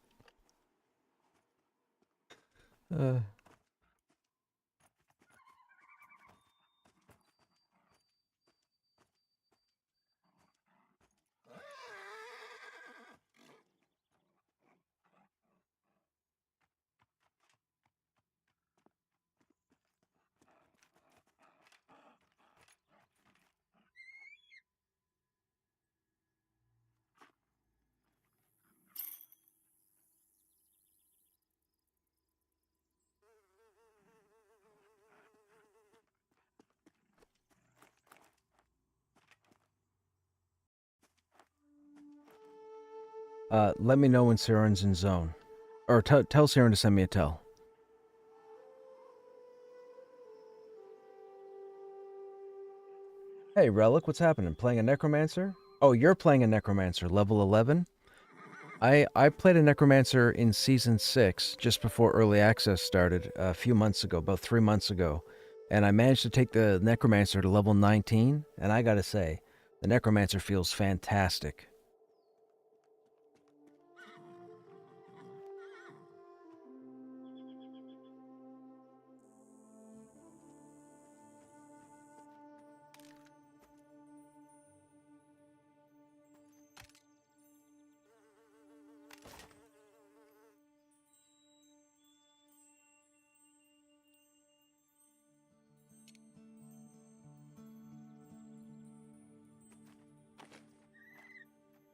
Uh, let me know when Siren's in zone. Or tell Siren to send me a tell. Hey, Relic, what's happening? Playing a Necromancer? Oh, you're playing a Necromancer, level 11? I played a necromancer in season 6 just before early access started a few months ago, about 3 months ago, and I managed to take the necromancer to level 19, and I gotta say, the necromancer feels fantastic.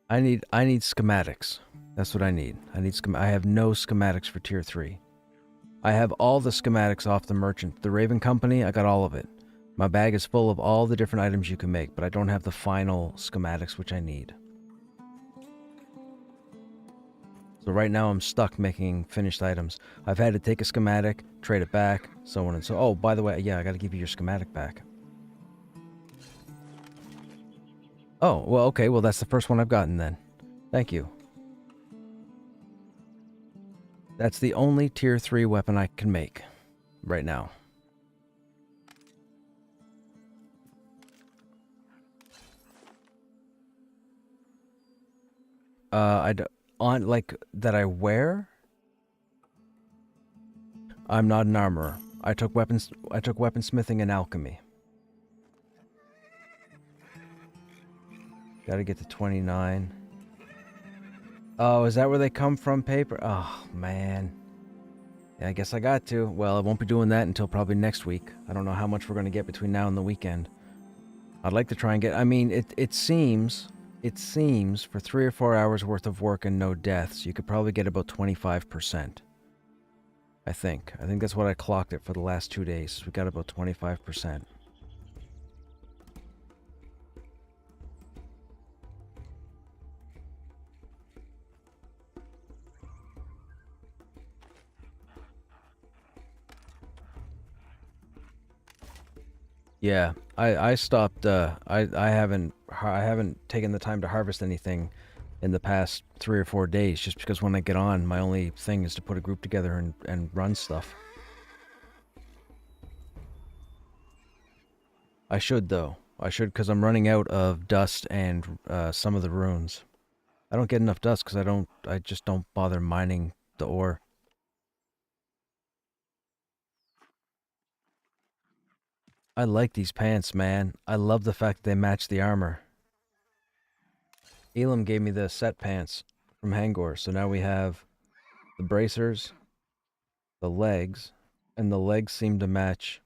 I need schematics. That's what I need. I have no schematics for tier 3. I have all the schematics off the merchant. The Raven Company, I got all of it. My bag is full of all the different items you can make, but I don't have the final schematics which I need. So right now I'm stuck making finished items. I've had to take a schematic, trade it back, so on and so. Oh, by the way, yeah, I gotta give you your schematic back. Oh, well, okay, well that's the first one I've gotten then. Thank you. That's the only tier 3 weapon I can make right now. On like that I wear. I'm not an armorer. I took weaponsmithing and alchemy. Gotta get to 29. Oh, is that where they come from, paper? Oh, man. Yeah, I guess I got to. Well, I won't be doing that until probably next week. I don't know how much we're going to get between now and the weekend. I'd like to try and get... I mean, it seems for 3 or 4 hours worth of work and no deaths, you could probably get about 25%. I think that's what I clocked it for the last 2 days. We got about 25%. Yeah, I stopped. I haven't taken the time to harvest anything in the past 3 or 4 days, just because when I get on, my only thing is to put a group together and run stuff. I should though. I should, because I'm running out of dust and some of the runes. I don't get enough dust because I just don't bother mining the ore. I like these pants, man. I love the fact that they match the armor. Elam gave me the set pants from Hangor, so now we have the bracers, the legs, and the legs seem to match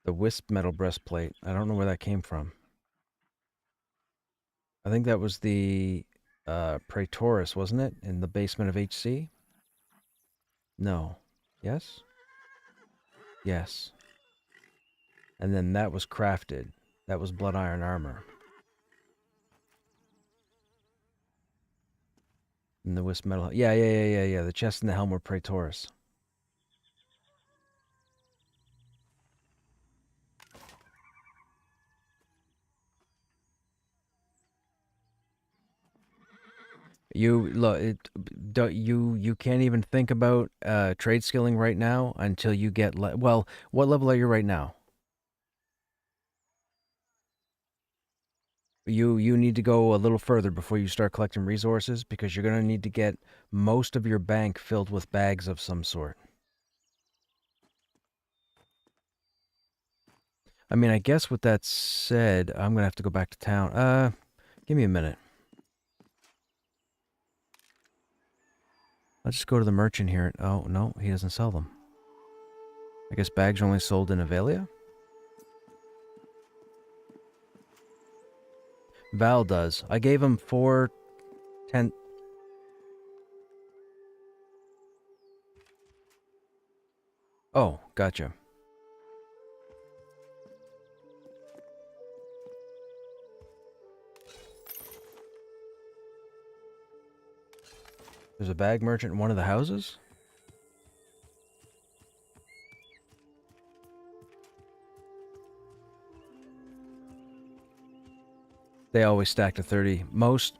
the wisp metal breastplate. I don't know where that came from. I think that was the Praetorus, wasn't it? In the basement of HC? No. Yes? Yes. And then that was crafted. That was blood iron armor. And the wisp metal. Yeah. The chest and the helm were Praetorus. You look. You can't even think about trade skilling right now until you get. Well, what level are you right now? You need to go a little further before you start collecting resources, because you're gonna need to get most of your bank filled with bags of some sort. I mean, I guess with that said, I'm gonna have to go back to town. Give me a minute. Let's just go to the merchant here. Oh, no, he doesn't sell them. I guess bags are only sold in Avelia? Val does. I gave him 410. Oh, gotcha. There's a bag merchant in one of the houses? They always stack to 30. Most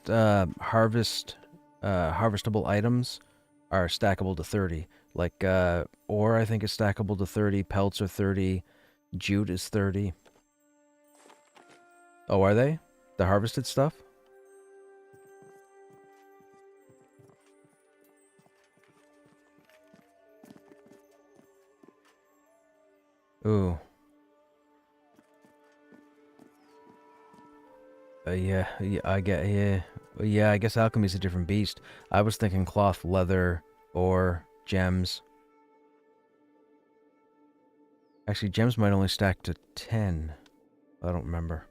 harvest harvestable items are stackable to 30. Like, ore, I think, is stackable to 30. Pelts are 30. Jute is 30. Oh, are they? The harvested stuff? Ooh. Yeah, I get, yeah, I guess alchemy's a different beast. I was thinking cloth, leather, ore, gems. Actually, gems might only stack to 10. I don't remember.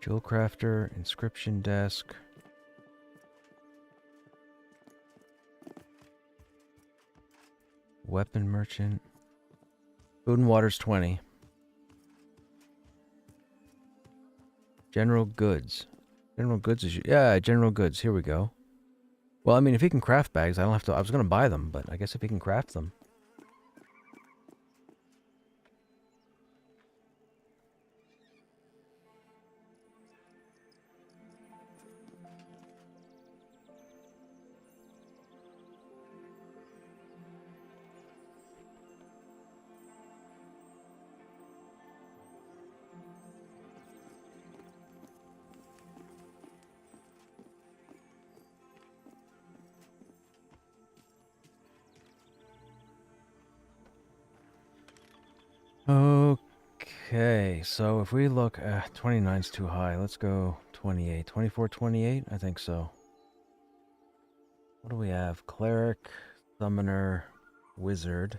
Jewel crafter, inscription desk. Weapon merchant. Food and water's 20. General goods. General goods is... Yeah, general goods. Here we go. Well, I mean, if he can craft bags, I don't have to... I was going to buy them, but I guess if he can craft them. Okay, so if we look... 29's too high. Let's go 28. 24, 28? I think so. What do we have? Cleric, Summoner, Wizard.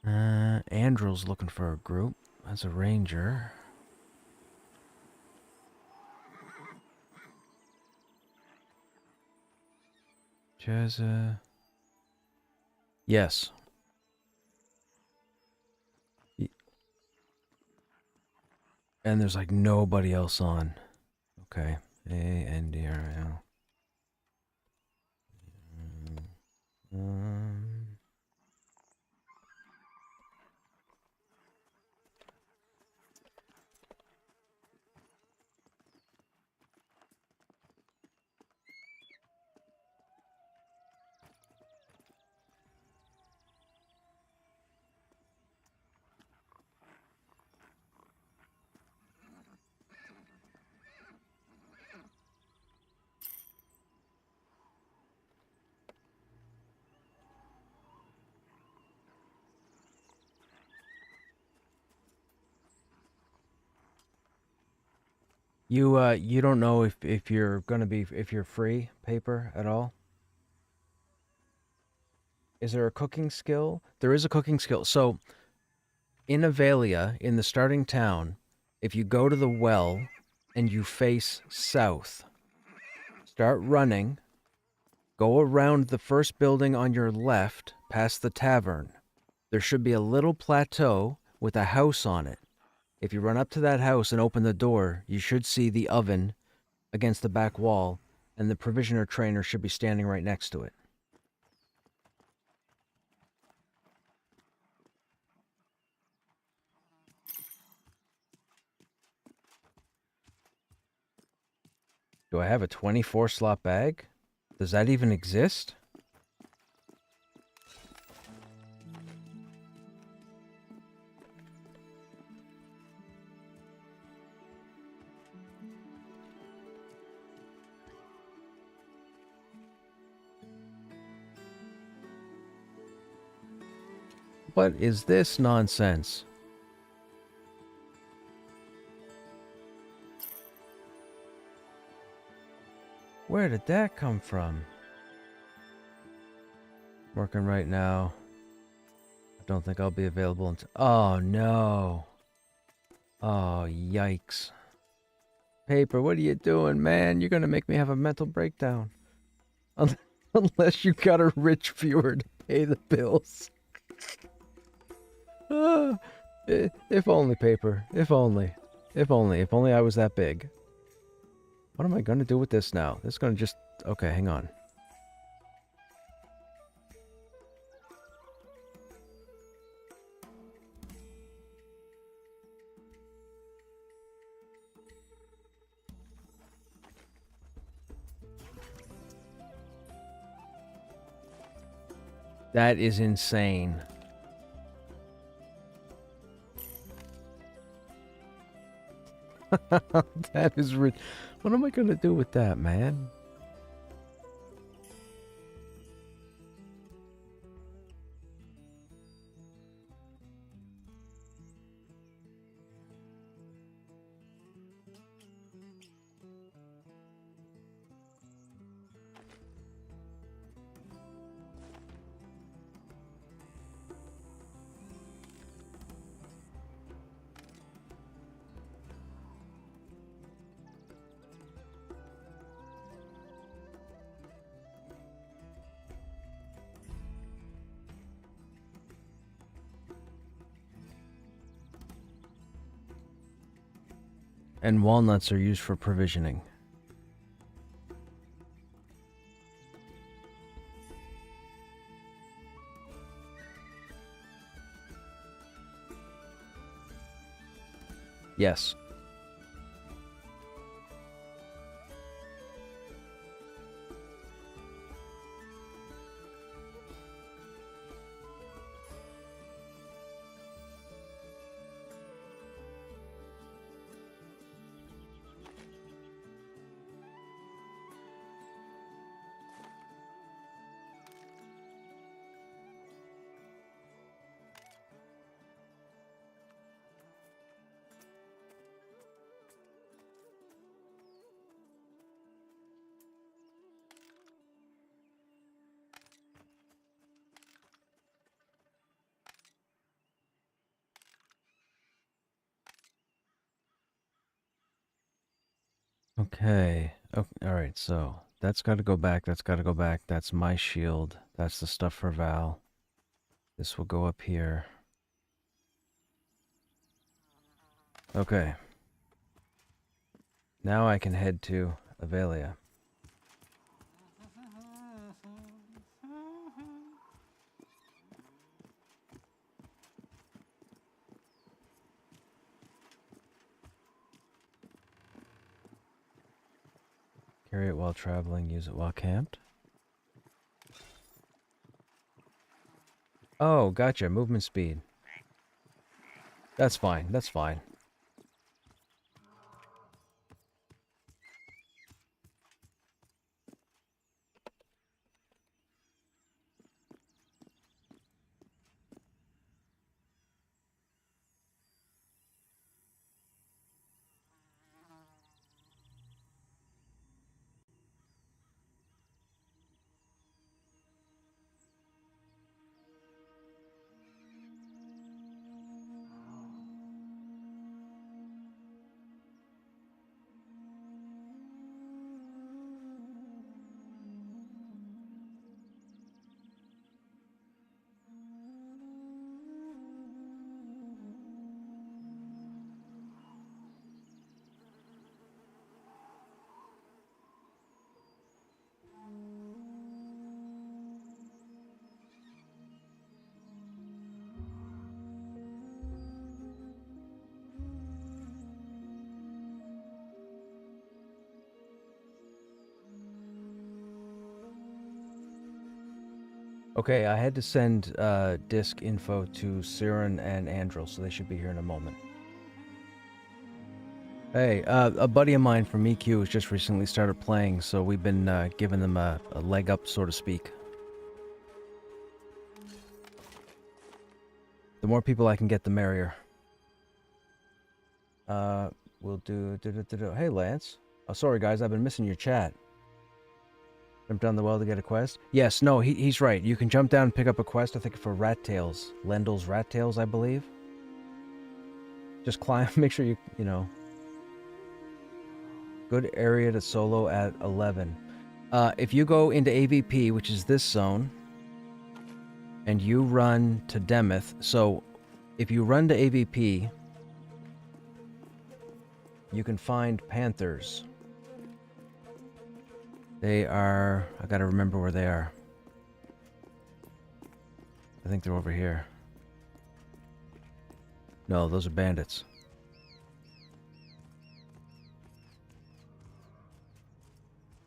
Andrew's looking for a group. That's a Ranger. Jezza. Yes. And there's like nobody else on. Okay. A-N-D-R-L. You don't know if you're gonna be if you're free paper at all? Is there a cooking skill? There is a cooking skill. So in Avelia, in the starting town, if you go to the well and you face south, start running, go around the first building on your left, past the tavern. There should be a little plateau with a house on it. If you run up to that house and open the door, you should see the oven against the back wall, and the provisioner trainer should be standing right next to it. Do I have a 24 slot bag? Does that even exist? What is this nonsense? Where did that come from? Working right now. I don't think I'll be available until... Oh, no. Oh, yikes. Paper, what are you doing, man? You're gonna make me have a mental breakdown. Unless you got a rich viewer to pay the bills. If only, paper. If only. If only. If only I was that big. What am I gonna do with this now? This is gonna just... Okay, hang on. That is insane. That is what am I gonna do with that, man? And walnuts are used for provisioning. Yes. Okay. Oh, all right. So that's got to go back. That's got to go back. That's my shield. That's the stuff for Val. This will go up here. Okay. Now I can head to Avelia. Carry it while traveling, use it while camped. Oh, gotcha. Movement speed. That's fine. That's fine. Okay, I had to send disk info to Siren and Andril, so they should be here in a moment. Hey, a buddy of mine from EQ has just recently started playing, so we've been giving them a leg up, so to speak. The more people I can get, the merrier. We'll do... Hey, Lance. Oh, sorry, guys, I've been missing your chat. Jump down the well to get a quest? Yes, no, he's right. You can jump down and pick up a quest, I think, for rat tails. Lendel's rat tails, I believe. Just climb, make sure you know. Good area to solo at 11. If you go into AVP, which is this zone, and you run to Demeth, so if you run to AVP, you can find panthers. They are... I gotta remember where they are. I think they're over here. No, those are bandits.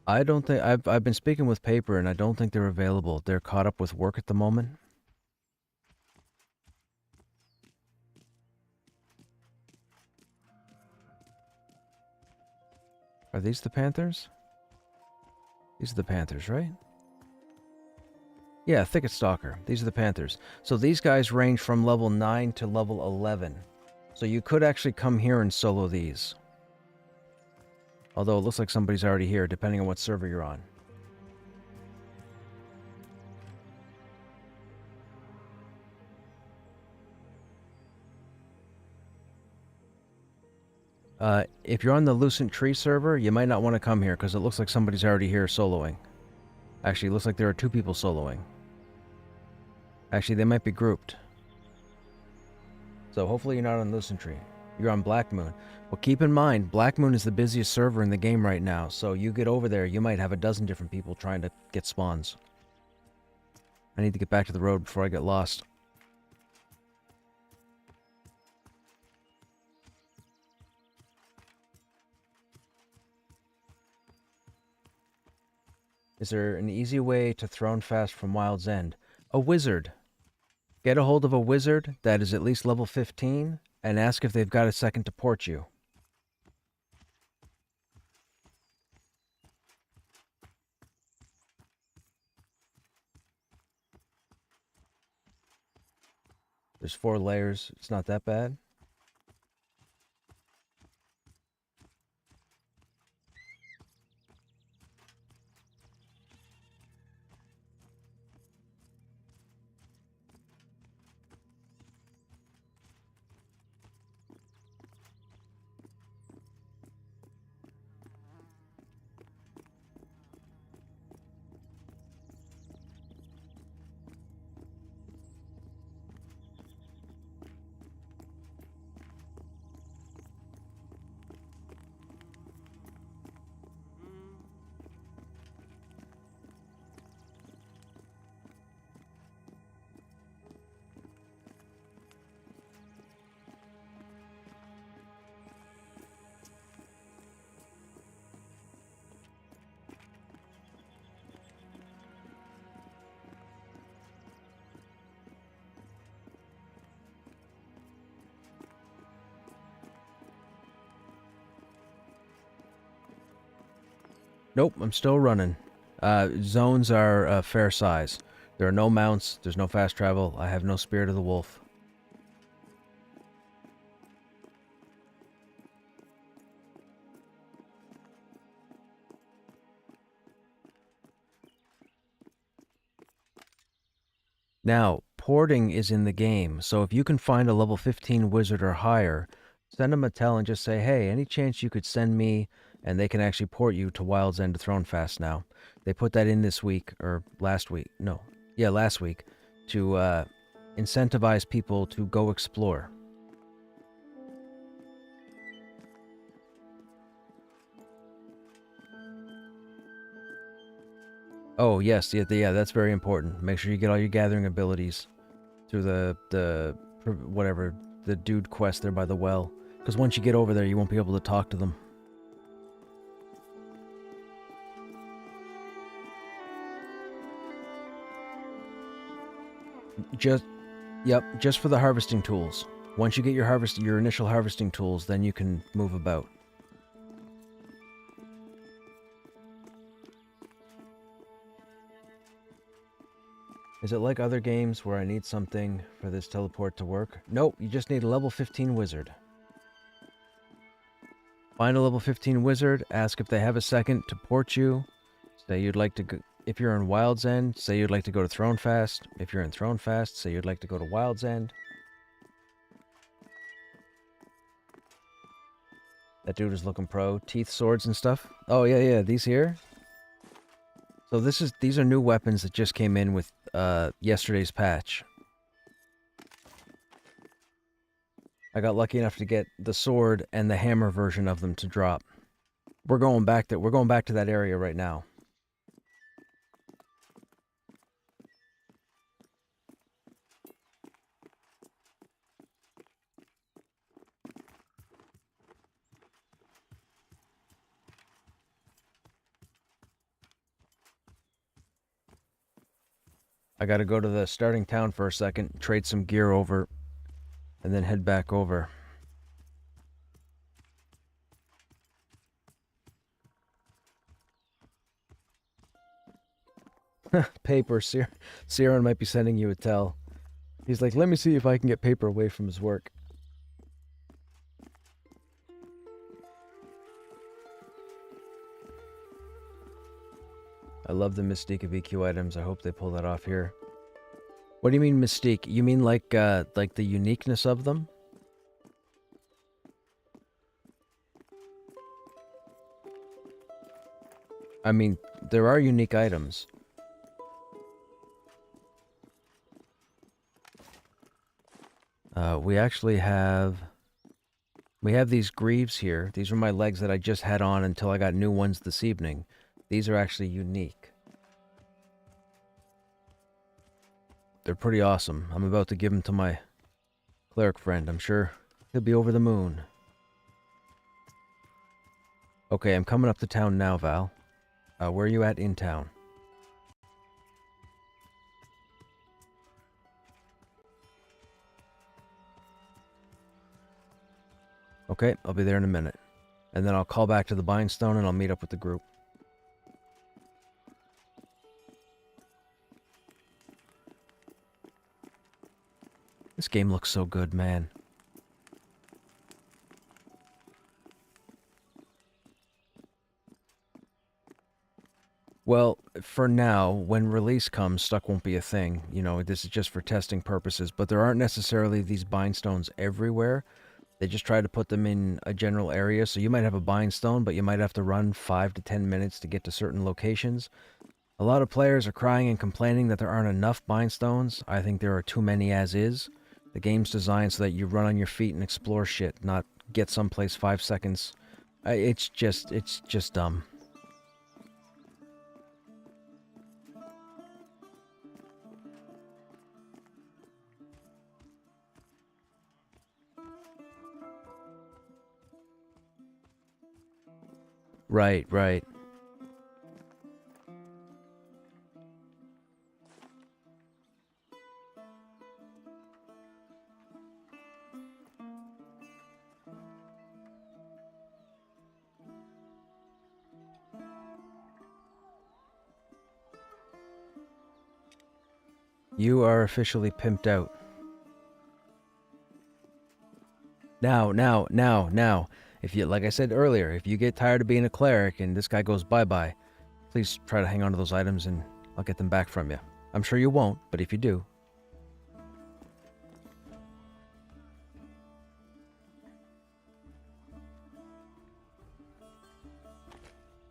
I don't think I've been speaking with Paper, and I don't think they're available. They're caught up with work at the moment. Are these the Panthers? These are the Panthers, right? Yeah, Thicket Stalker. These are the Panthers. So these guys range from level 9 to level 11. So you could actually come here and solo these. Although it looks like somebody's already here, depending on what server you're on. If you're on the Lucent Tree server, you might not want to come here because it looks like somebody's already here soloing. Actually, it looks like there are 2 people soloing. Actually, they might be grouped. So hopefully you're not on Lucent Tree. You're on Black Moon. Well, keep in mind, Black Moon is the busiest server in the game right now, so you get over there, you might have a dozen different people trying to get spawns. I need to get back to the road before I get lost. Is there an easy way to Throne Fast from Wild's End? A wizard. Get a hold of a wizard that is at least level 15 and ask if they've got a second to port you. There's 4 layers. It's not that bad. Nope, I'm still running. Zones are fair size. There are no mounts, there's no fast travel, I have no Spirit of the Wolf. Now, porting is in the game, so if you can find a level 15 wizard or higher, send them a tell and just say, hey, any chance you could send me, and they can actually port you to Wild's End to Throne Fast now. They put that in this week, or last week, no, yeah, last week, to incentivize people to go explore. Oh, yes, yeah, that's very important. Make sure you get all your gathering abilities through the whatever, the dude quest there by the well. Because once you get over there, you won't be able to talk to them. Just for the harvesting tools. Once you get your initial harvesting tools, then you can move about. Is it like other games where I need something for this teleport to work? Nope, you just need a level 15 wizard. Find a level 15 wizard, ask if they have a second to port you. Say you'd like to go, if you're in Wild's End, say you'd like to go to Throne Fast. If you're in Throne Fast, say you'd like to go to Wild's End. That dude is looking pro. Teeth, swords, and stuff. Oh, yeah, these here. So these are new weapons that just came in with yesterday's patch. I got lucky enough to get the sword and the hammer version of them to drop. We're going back to that area right now. I gotta go to the starting town for a second, trade some gear over, and then head back over. Paper. Siren might be sending you a tell. He's like, let me see if I can get paper away from his work. I love the mystique of EQ items. I hope they pull that off here. What do you mean mystique? You mean like the uniqueness of them? I mean, there are unique items. We actually have... We have these greaves here. These are my legs that I just had on until I got new ones this evening. These are actually unique. They're pretty awesome. I'm about to give them to my cleric friend. I'm sure he'll be over the moon. Okay, I'm coming up to town now, Val. Where are you at in town? Okay, I'll be there in a minute. And then I'll call back to the Bindstone and I'll meet up with the group. This game looks so good, man. Well, for now, when release comes, stuck won't be a thing. You know, this is just for testing purposes, but there aren't necessarily these bindstones everywhere. They just try to put them in a general area, so you might have a bindstone, but you might have to run 5 to 10 minutes to get to certain locations. A lot of players are crying and complaining that there aren't enough bindstones. I think there are too many as is. The game's designed so that you run on your feet and explore shit, not get someplace 5 seconds. It's just dumb. Right, right. You are officially pimped out. Now. If you, like I said earlier, if you get tired of being a cleric and this guy goes bye-bye, please try to hang on to those items and I'll get them back from you. I'm sure you won't, but if you do.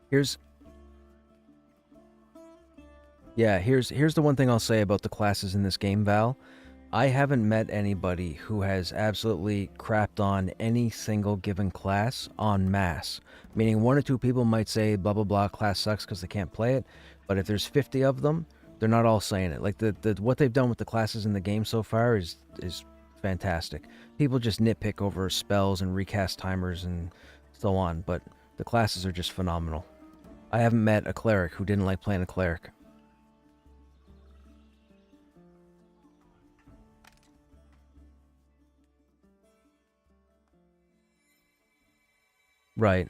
Here's the one thing I'll say about the classes in this game, Val. I haven't met anybody who has absolutely crapped on any single given class en masse. Meaning 1 or 2 people might say blah blah blah class sucks because they can't play it, but if there's 50 of them, they're not all saying it. Like what they've done with the classes in the game so far is fantastic. People just nitpick over spells and recast timers and so on, but the classes are just phenomenal. I haven't met a cleric who didn't like playing a cleric. Right.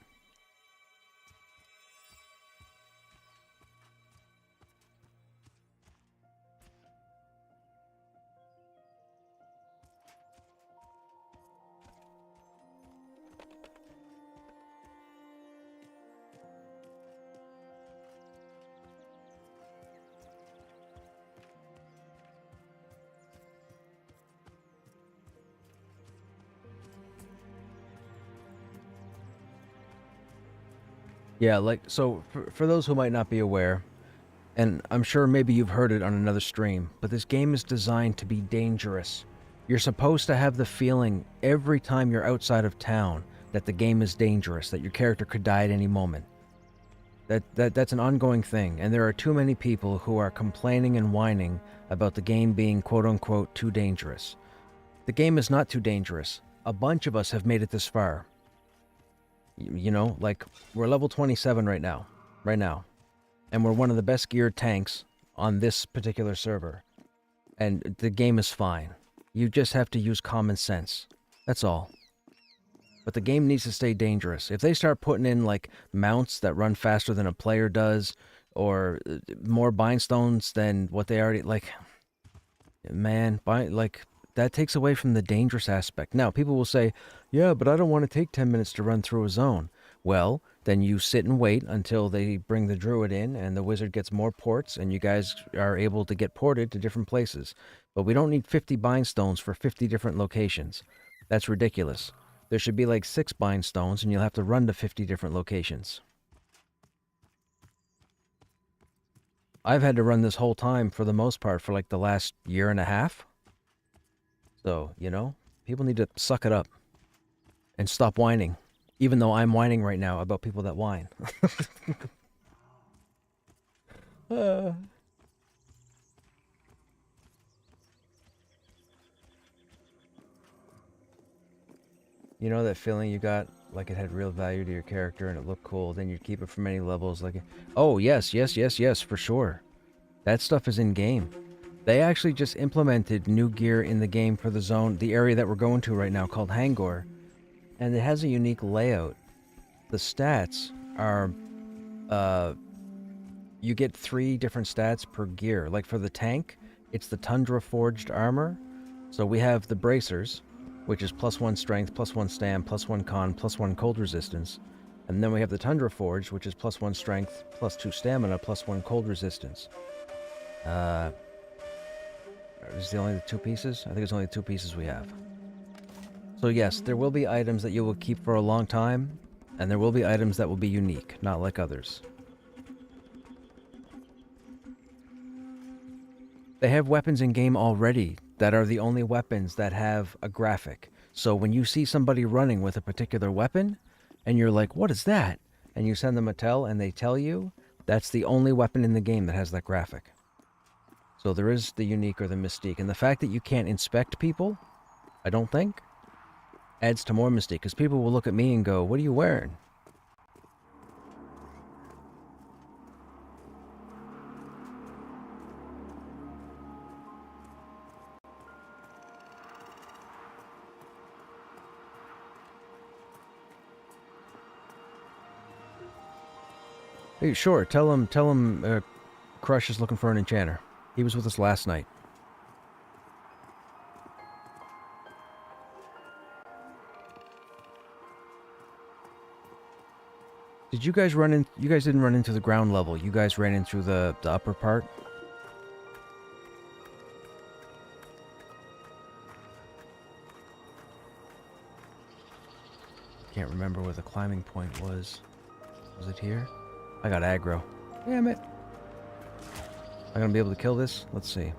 Yeah, like, so for those who might not be aware, and I'm sure maybe you've heard it on another stream, but this game is designed to be dangerous. You're supposed to have the feeling every time you're outside of town that the game is dangerous, that your character could die at any moment. That's an ongoing thing, and there are too many people who are complaining and whining about the game being quote-unquote too dangerous. The game is not too dangerous. A bunch of us have made it this far. You know, like, we're level 27 right now. And we're one of the best geared tanks on this particular server. And the game is fine. You just have to use common sense. That's all. But the game needs to stay dangerous. If they start putting in, like, mounts that run faster than a player does, or more bindstones than what they already, like, man, that takes away from the dangerous aspect. Now, people will say, yeah, but I don't want to take 10 minutes to run through a zone. Well, then you sit and wait until they bring the druid in and the wizard gets more ports and you guys are able to get ported to different places. But we don't need 50 bindstones for 50 different locations. That's ridiculous. There should be like 6 bindstones and you'll have to run to 50 different locations. I've had to run this whole time for the most part for like the last year and a half. So, you know, people need to suck it up and stop whining. Even though I'm whining right now about people that whine. You know that feeling you got, like it had real value to your character and it looked cool, then you'd keep it for many levels, like, oh, yes, for sure. That stuff is in game. They actually just implemented new gear in the game for the zone, the area that we're going to right now, called Hangor. And it has a unique layout. The stats are, you get 3 different stats per gear. Like for the tank, it's the Tundra Forged Armor. So we have the Bracers, which is +1 strength, +1 stam, +1 con, +1 cold resistance. And then we have the Tundra Forge, which is +1 strength, +2 stamina, +1 cold resistance. Is the only the 2 pieces? I think it's only the 2 pieces we have. So yes, there will be items that you will keep for a long time, and there will be items that will be unique, not like others. They have weapons in game already that are the only weapons that have a graphic. So when you see somebody running with a particular weapon, and you're like, what is that? And you send them a tell and they tell you, that's the only weapon in the game that has that graphic. So there is the unique or the mystique. And the fact that you can't inspect people, I don't think, adds to more mystique. Because people will look at me and go, what are you wearing? Hey, sure, tell him Krush is looking for an enchanter. He was with us last night. Did you guys run in? You guys didn't run into the ground level. You guys ran in through the upper part. Can't remember where the climbing point was. Was it here? I got aggro. Damn it. Am I gonna be able to kill this? Let's see.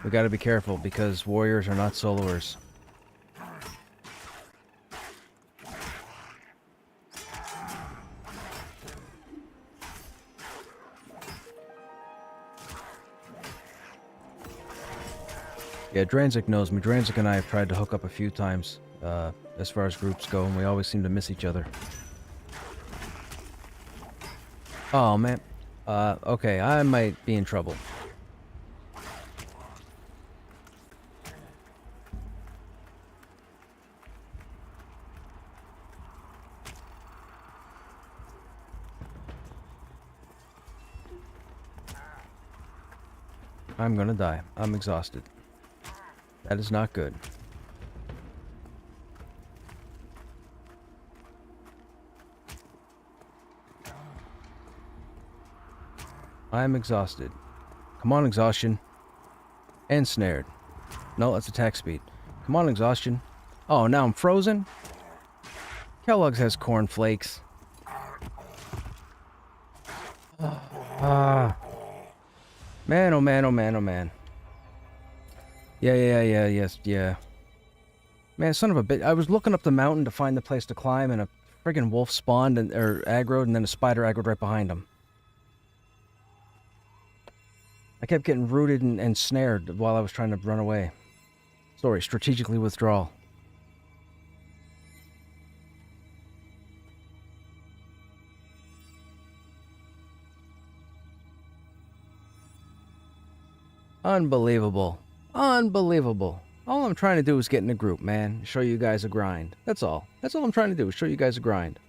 We gotta be careful because warriors are not soloers. Yeah, Dranzik knows me. Dranzik and I have tried to hook up a few times, as far as groups go, and we always seem to miss each other. Oh, man. Okay, I might be in trouble. I'm gonna die. I'm exhausted. That is not good. I'm exhausted. Come on, exhaustion. And snared. No, that's attack speed. Come on, exhaustion. Oh, now I'm frozen? Kellogg's has cornflakes. Man, oh man, oh man, oh man. Yeah. Man, son of a bitch. I was looking up the mountain to find the place to climb, and a friggin' wolf spawned, or aggroed, and then a spider aggroed right behind him. I kept getting rooted and snared while I was trying to run away. Sorry, strategically withdrawal. Unbelievable. Unbelievable. All I'm trying to do is get in a group, man. Show you guys a grind. That's all. That's all I'm trying to do is show you guys a grind.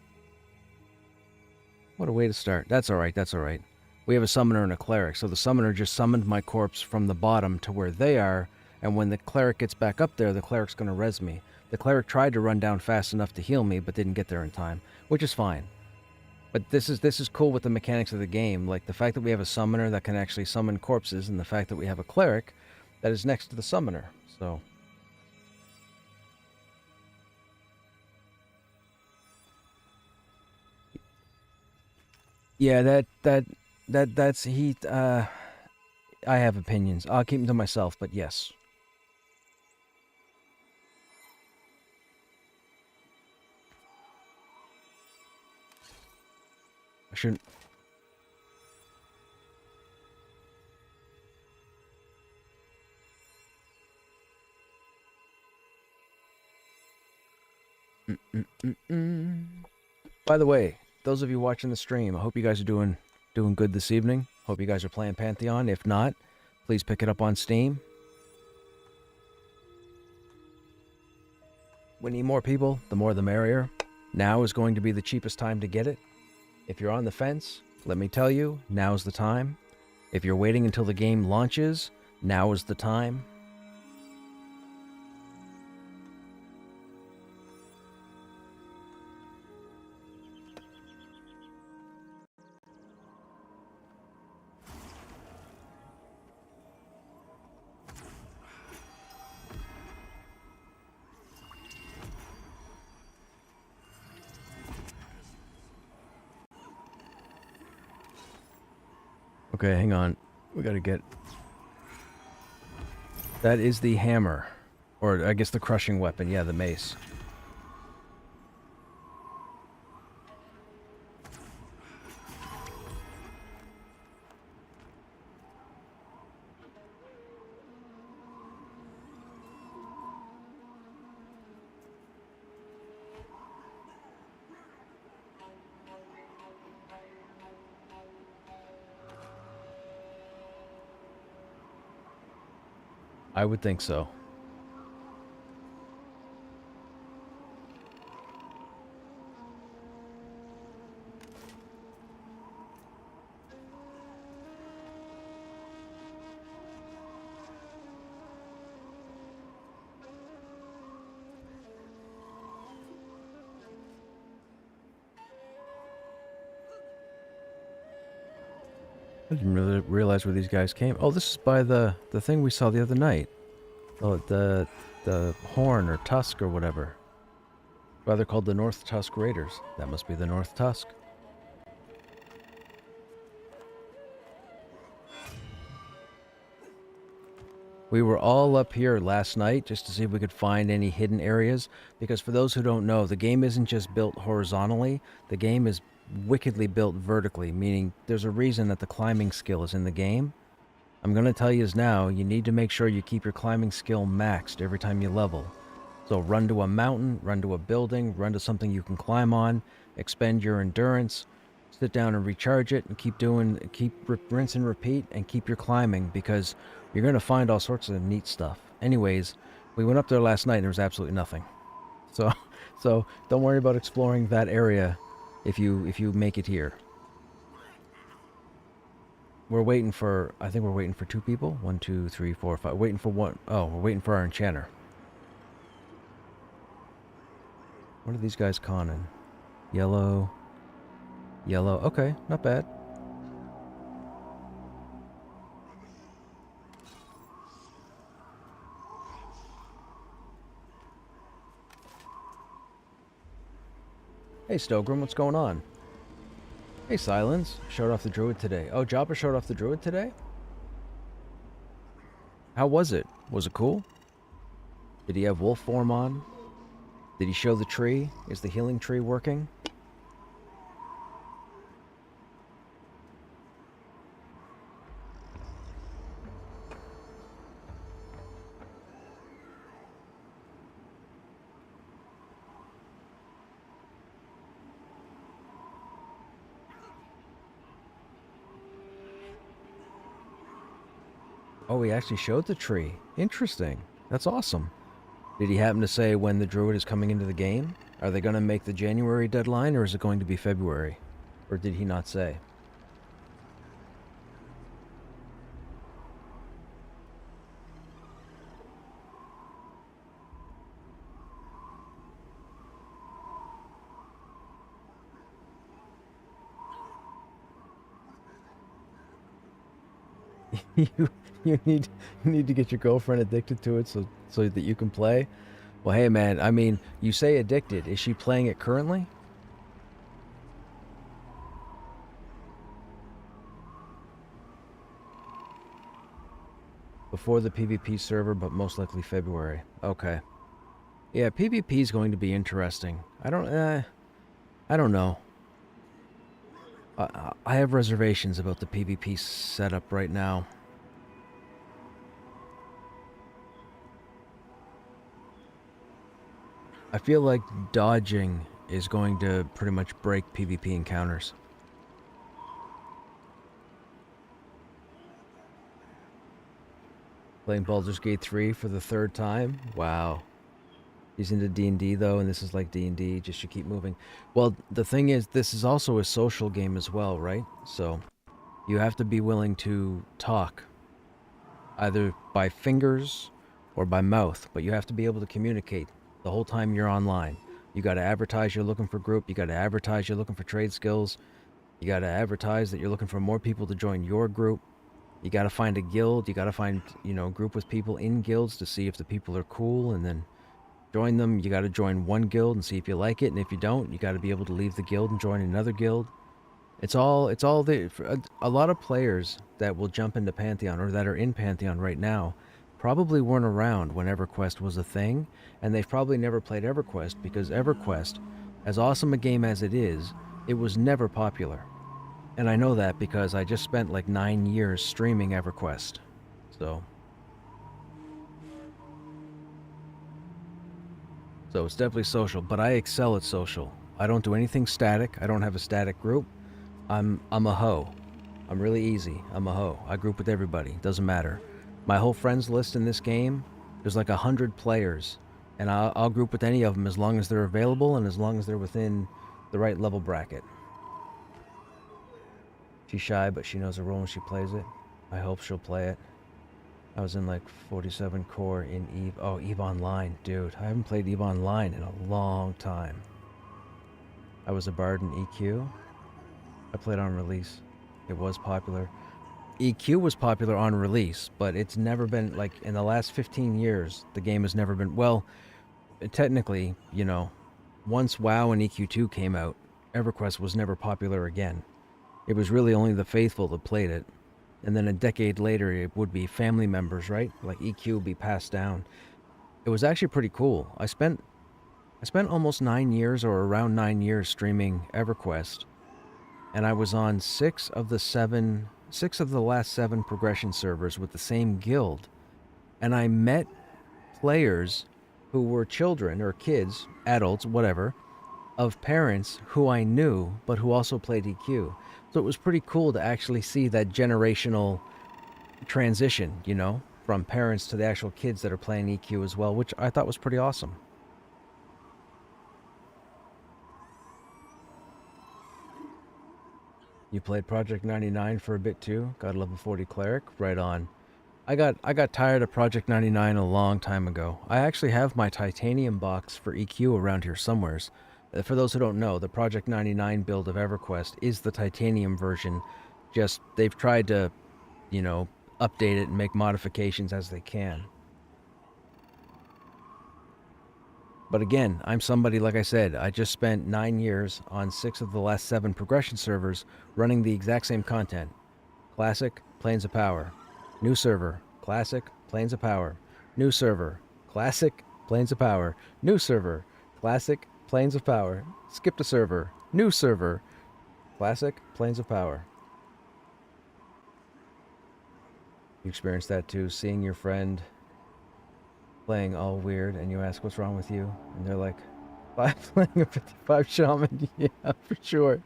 What a way to start. That's alright, that's alright. We have a summoner and a cleric, so the summoner just summoned my corpse from the bottom to where they are, and when the cleric gets back up there, the cleric's going to res me. The cleric tried to run down fast enough to heal me, but didn't get there in time, which is fine. But this is cool with the mechanics of the game, like the fact that we have a summoner that can actually summon corpses, and the fact that we have a cleric that is next to the summoner. So yeah, that's he. I have opinions. I'll keep them to myself, but yes. I shouldn't. By the way, those of you watching the stream, I hope you guys are doing good this evening. Hope you guys are playing Pantheon. If not, please pick it up on Steam. We need more people. The more the merrier. Now is going to be the cheapest time to get it. If you're on the fence, let me tell you, now's the time. If you're waiting until the game launches, now is the time. Okay, hang on. We gotta get... That is the hammer. Or, I guess the crushing weapon. Yeah, the mace. I would think so. I didn't really realize where these guys came. Oh, this is by the thing we saw the other night. Oh, the horn or tusk or whatever. Why they're called the North Tusk Raiders. That must be the North Tusk. We were all up here last night just to see if we could find any hidden areas, because for those who don't know, the game isn't just built horizontally, the game is wickedly built vertically, meaning there's a reason that the climbing skill is in the game. I'm going to tell you now, you need to make sure you keep your climbing skill maxed every time you level. So run to a mountain, run to a building, run to something you can climb on, expend your endurance, sit down and recharge it, and keep rinse and repeat, and keep your climbing, because you're going to find all sorts of neat stuff. Anyways, we went up there last night and there was absolutely nothing. So don't worry about exploring that area if you make it here. We're waiting for, I think we're waiting for 2 people. 1, 2, 3, 4, 5. Waiting for one. Oh, we're waiting for our enchanter. What are these guys conning? Yellow. Yellow. Okay, not bad. Hey, Stogrim, what's going on? Hey, Silence. Showed off the druid today. Oh, Joppa showed off the druid today? How was it? Was it cool? Did he have wolf form on? Did he show the tree? Is the healing tree working? Oh, he actually showed the tree. Interesting. That's awesome. Did he happen to say when the druid is coming into the game? Are they going to make the January deadline, or is it going to be February? Or did he not say? you you need to get your girlfriend addicted to it so that you can play. Well, hey man, I mean, you say addicted. Is she playing it currently? Before the PvP server, but most likely February. Okay. Yeah, PvP is going to be interesting. I don't know. I have reservations about the PvP setup right now. I feel like dodging is going to pretty much break PvP encounters. Playing Baldur's Gate 3 for the third time? Wow. He's into D&D though, and this is like D&D, just you keep moving. Well, the thing is, this is also a social game as well, right? So, you have to be willing to talk, either by fingers or by mouth, but you have to be able to communicate the whole time you're online. You gotta advertise you're looking for group, you gotta advertise you're looking for trade skills, you gotta advertise that you're looking for more people to join your group. You gotta find a guild, you gotta find, group with people in guilds to see if the people are cool, and then join them. You gotta join one guild and see if you like it, and if you don't, you gotta be able to leave the guild and join another guild. A lot of players that will jump into Pantheon or that are in Pantheon right now probably weren't around when EverQuest was a thing, and they've probably never played EverQuest because EverQuest, as awesome a game as it is, it was never popular. And I know that because I just spent like 9 years streaming EverQuest. So it's definitely social, but I excel at social. I don't do anything static. I don't have a static group. I'm a hoe. I'm really easy. I'm a hoe. I group with everybody. Doesn't matter. My whole friends list in this game, there's like 100 players, and I'll group with any of them as long as they're available and as long as they're within the right level bracket. She's shy, but she knows the role when she plays it. I hope she'll play it. I was in like 47 core in EVE. Oh, EVE Online. Dude, I haven't played EVE Online in a long time. I was a bard in EQ. I played on release. It was popular. EQ was popular on release, but it's never been, like, in the last 15 years, the game has never been, well, technically, once WoW and EQ2 came out, EverQuest was never popular again. It was really only the faithful that played it. And then a decade later, it would be family members, right? Like EQ would be passed down. It was actually pretty cool. I spent almost 9 years or around 9 years streaming EverQuest, and I was on six of the last 7 progression servers with the same guild. And I met players who were children or kids, adults, whatever, of parents who I knew, but who also played EQ. So it was pretty cool to actually see that generational transition, from parents to the actual kids that are playing EQ as well, which I thought was pretty awesome. You played Project 99 for a bit too? Got a level 40 cleric? Right on. I got tired of Project 99 a long time ago. I actually have my titanium box for EQ around here somewheres. For those who don't know, the Project 99 build of EverQuest is the titanium version. Just, they've tried to, update it and make modifications as they can. But again, I'm somebody, like I said, I just spent 9 years on 6 of the last 7 progression servers running the exact same content. Classic, Planes of Power. New server, Classic, Planes of Power. New server, Classic, Planes of Power. New server, Classic, Planes of Power. Skipped a server. New server. Classic, Planes of Power. You experienced that too, seeing your friend playing all weird and you ask what's wrong with you, and they're like, I'm playing a 55 shaman. Yeah, for sure.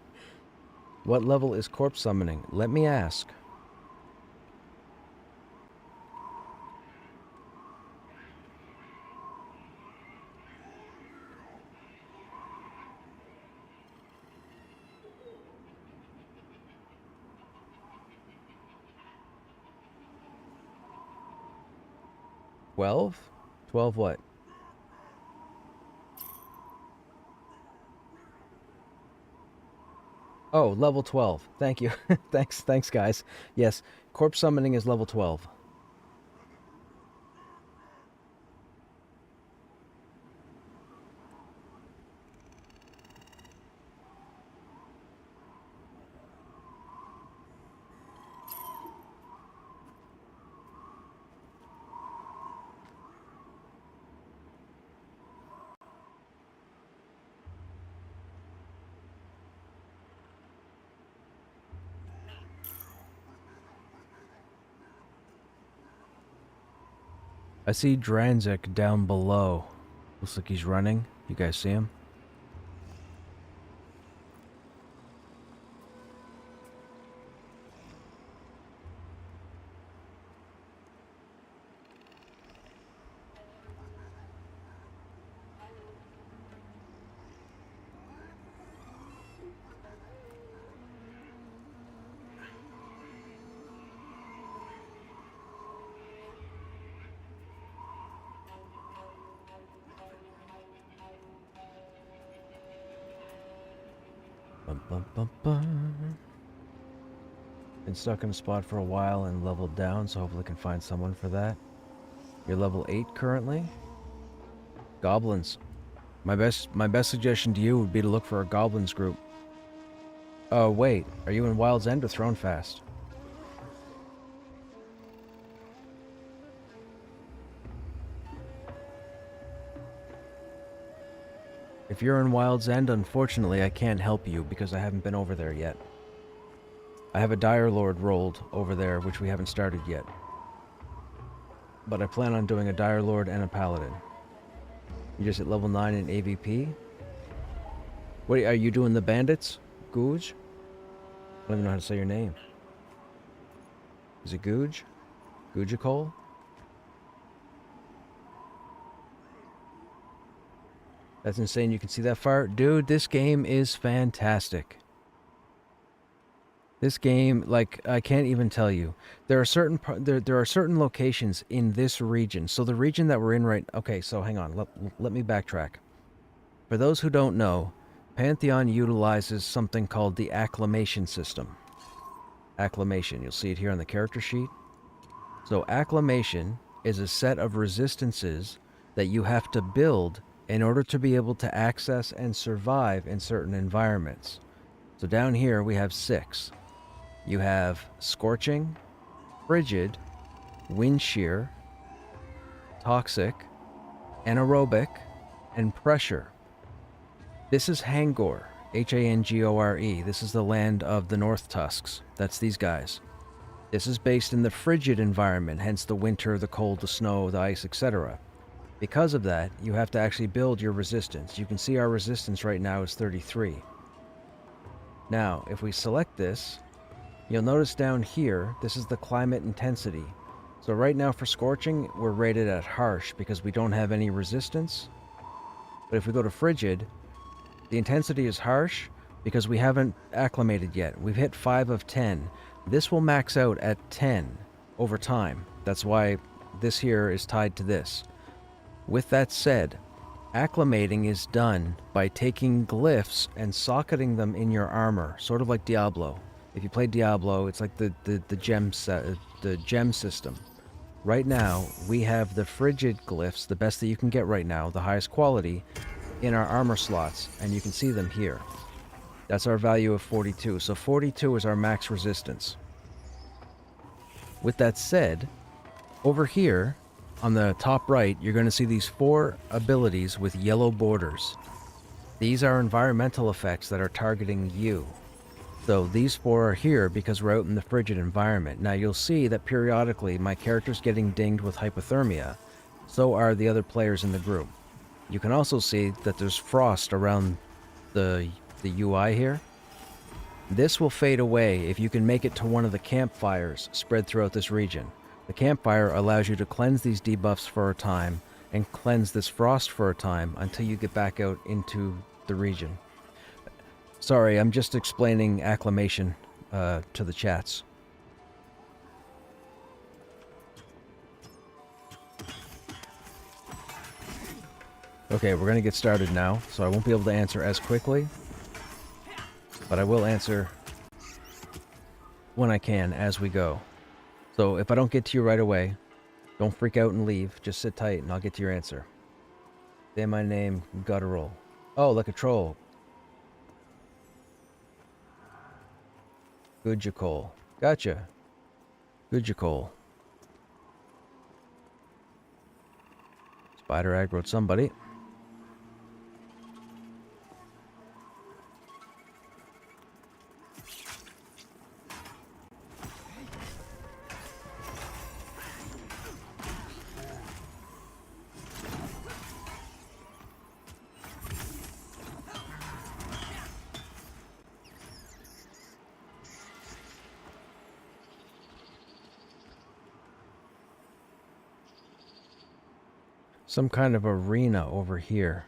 What level is corpse summoning? Let me ask. 12? 12 what? Oh, level 12. Thank you. Thanks, guys. Yes, corpse summoning is level 12. I see Dranzik down below. Looks like he's running. You guys see him? Bum, bum, bum, bum. Been stuck in a spot for a while and leveled down, so hopefully I can find someone for that. You're level 8 currently? Goblins. My best suggestion to you would be to look for a goblins group. Oh, wait. Are you in Wild's End or Throne Fast? If you're in Wild's End, unfortunately, I can't help you because I haven't been over there yet. I have a Dire Lord rolled over there, which we haven't started yet. But I plan on doing a Dire Lord and a Paladin. You just at level 9 in AVP? What are you doing, the bandits? Googe? I don't even know how to say your name. Is it Googe? Goojacole? That's insane, you can see that far. Dude, this game is fantastic. This game, like, I can't even tell you. There are certain locations in this region. So the region that we're in right... Okay, so hang on. Let me backtrack. For those who don't know, Pantheon utilizes something called the acclamation system. Acclamation. You'll see it here on the character sheet. So acclamation is a set of resistances that you have to build in order to be able to access and survive in certain environments. So down here we have 6. You have Scorching, Frigid, Wind Shear, Toxic, Anaerobic, and Pressure. This is Hangor, Hangore. This is the land of the North Tusks. That's these guys. This is based in the frigid environment, hence the winter, the cold, the snow, the ice, etc. Because of that, you have to actually build your resistance. You can see our resistance right now is 33. Now, if we select this, you'll notice down here, this is the climate intensity. So right now for Scorching, we're rated at Harsh because we don't have any resistance. But if we go to Frigid, the intensity is Harsh because we haven't acclimated yet. We've hit 5 of 10. This will max out at 10 over time. That's why this here is tied to this. With that said, acclimating is done by taking glyphs and socketing them in your armor, sort of like Diablo. If you play Diablo, it's like the gem system. Right now, we have the frigid glyphs, the best that you can get right now, the highest quality, in our armor slots, and you can see them here. That's our value of 42. So 42 is our max resistance. With that said, over here, on the top right, you're going to see these 4 abilities with yellow borders. These are environmental effects that are targeting you. So these 4 are here because we're out in the frigid environment. Now you'll see that periodically my character's getting dinged with hypothermia. So are the other players in the group. You can also see that there's frost around the UI here. This will fade away if you can make it to one of the campfires spread throughout this region. The campfire allows you to cleanse these debuffs for a time and cleanse this frost for a time until you get back out into the region. Sorry, I'm just explaining acclamation to the chats. Okay, we're gonna get started now, so I won't be able to answer as quickly, but I will answer when I can as we go. So if I don't get to you right away, don't freak out and leave. Just sit tight and I'll get to your answer. Say my name, guttural. Oh, like a troll. Gudjacol. Gotcha. Gudjacol. Spider aggroed somebody. Some kind of arena over here.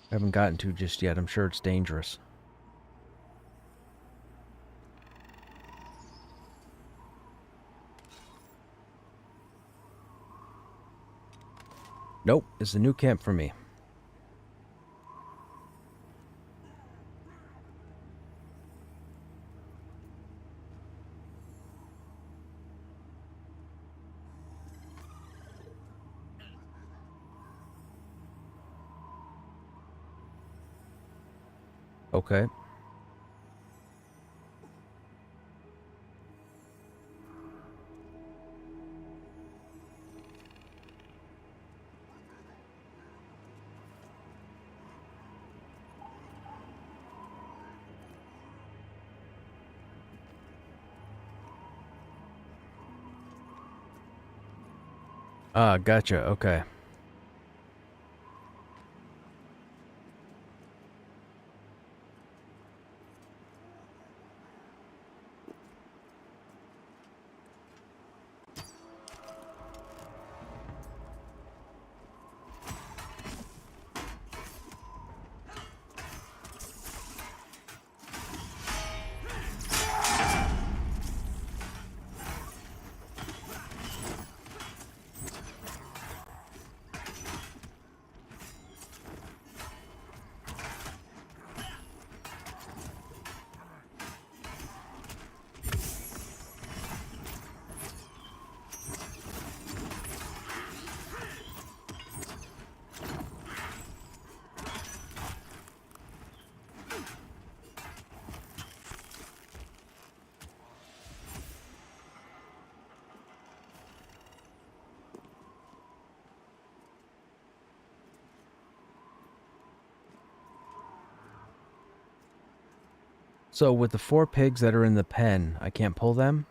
I haven't gotten to just yet. I'm sure it's dangerous. Nope, it's a new camp for me. Okay. Ah, gotcha. Okay. So with the 4 pigs that are in the pen, I can't pull them?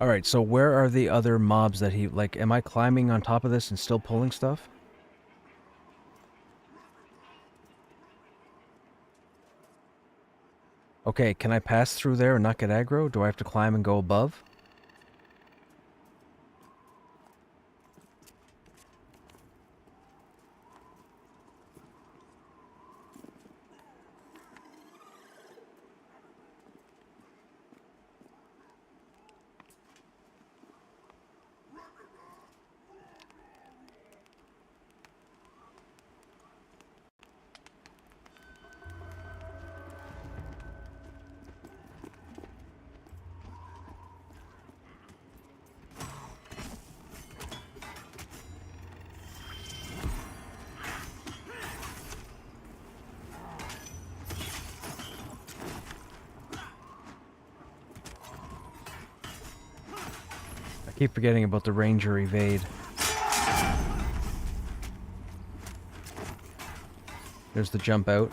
Alright, so where are the other mobs that he... Like, am I climbing on top of this and still pulling stuff? Okay, can I pass through there and not get aggro? Do I have to climb and go above? I keep forgetting about the ranger evade. There's the jump out.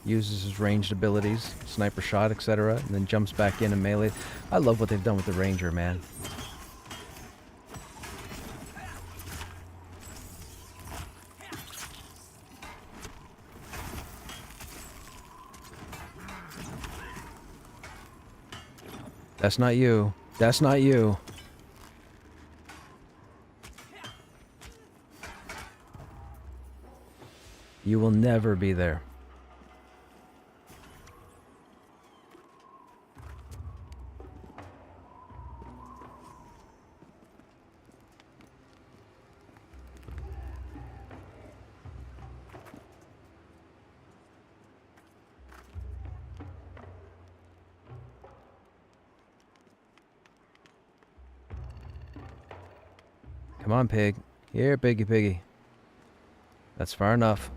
Uses his ranged abilities, sniper shot, etc., and then jumps back in and melee. I love what they've done with the ranger, man. That's not you. That's not you. You will never be there. Come on, pig. Here, piggy piggy. That's far enough.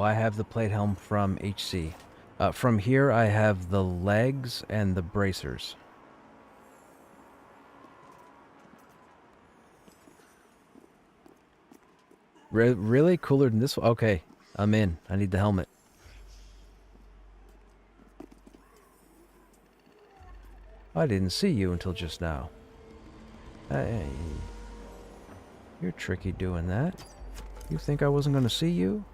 I have the plate helm from HC. From here, I have the legs and the bracers. Really? Cooler than this one? Okay, I'm in. I need the helmet. I didn't see you until just now. Hey, you're tricky doing that. You think I wasn't gonna see you?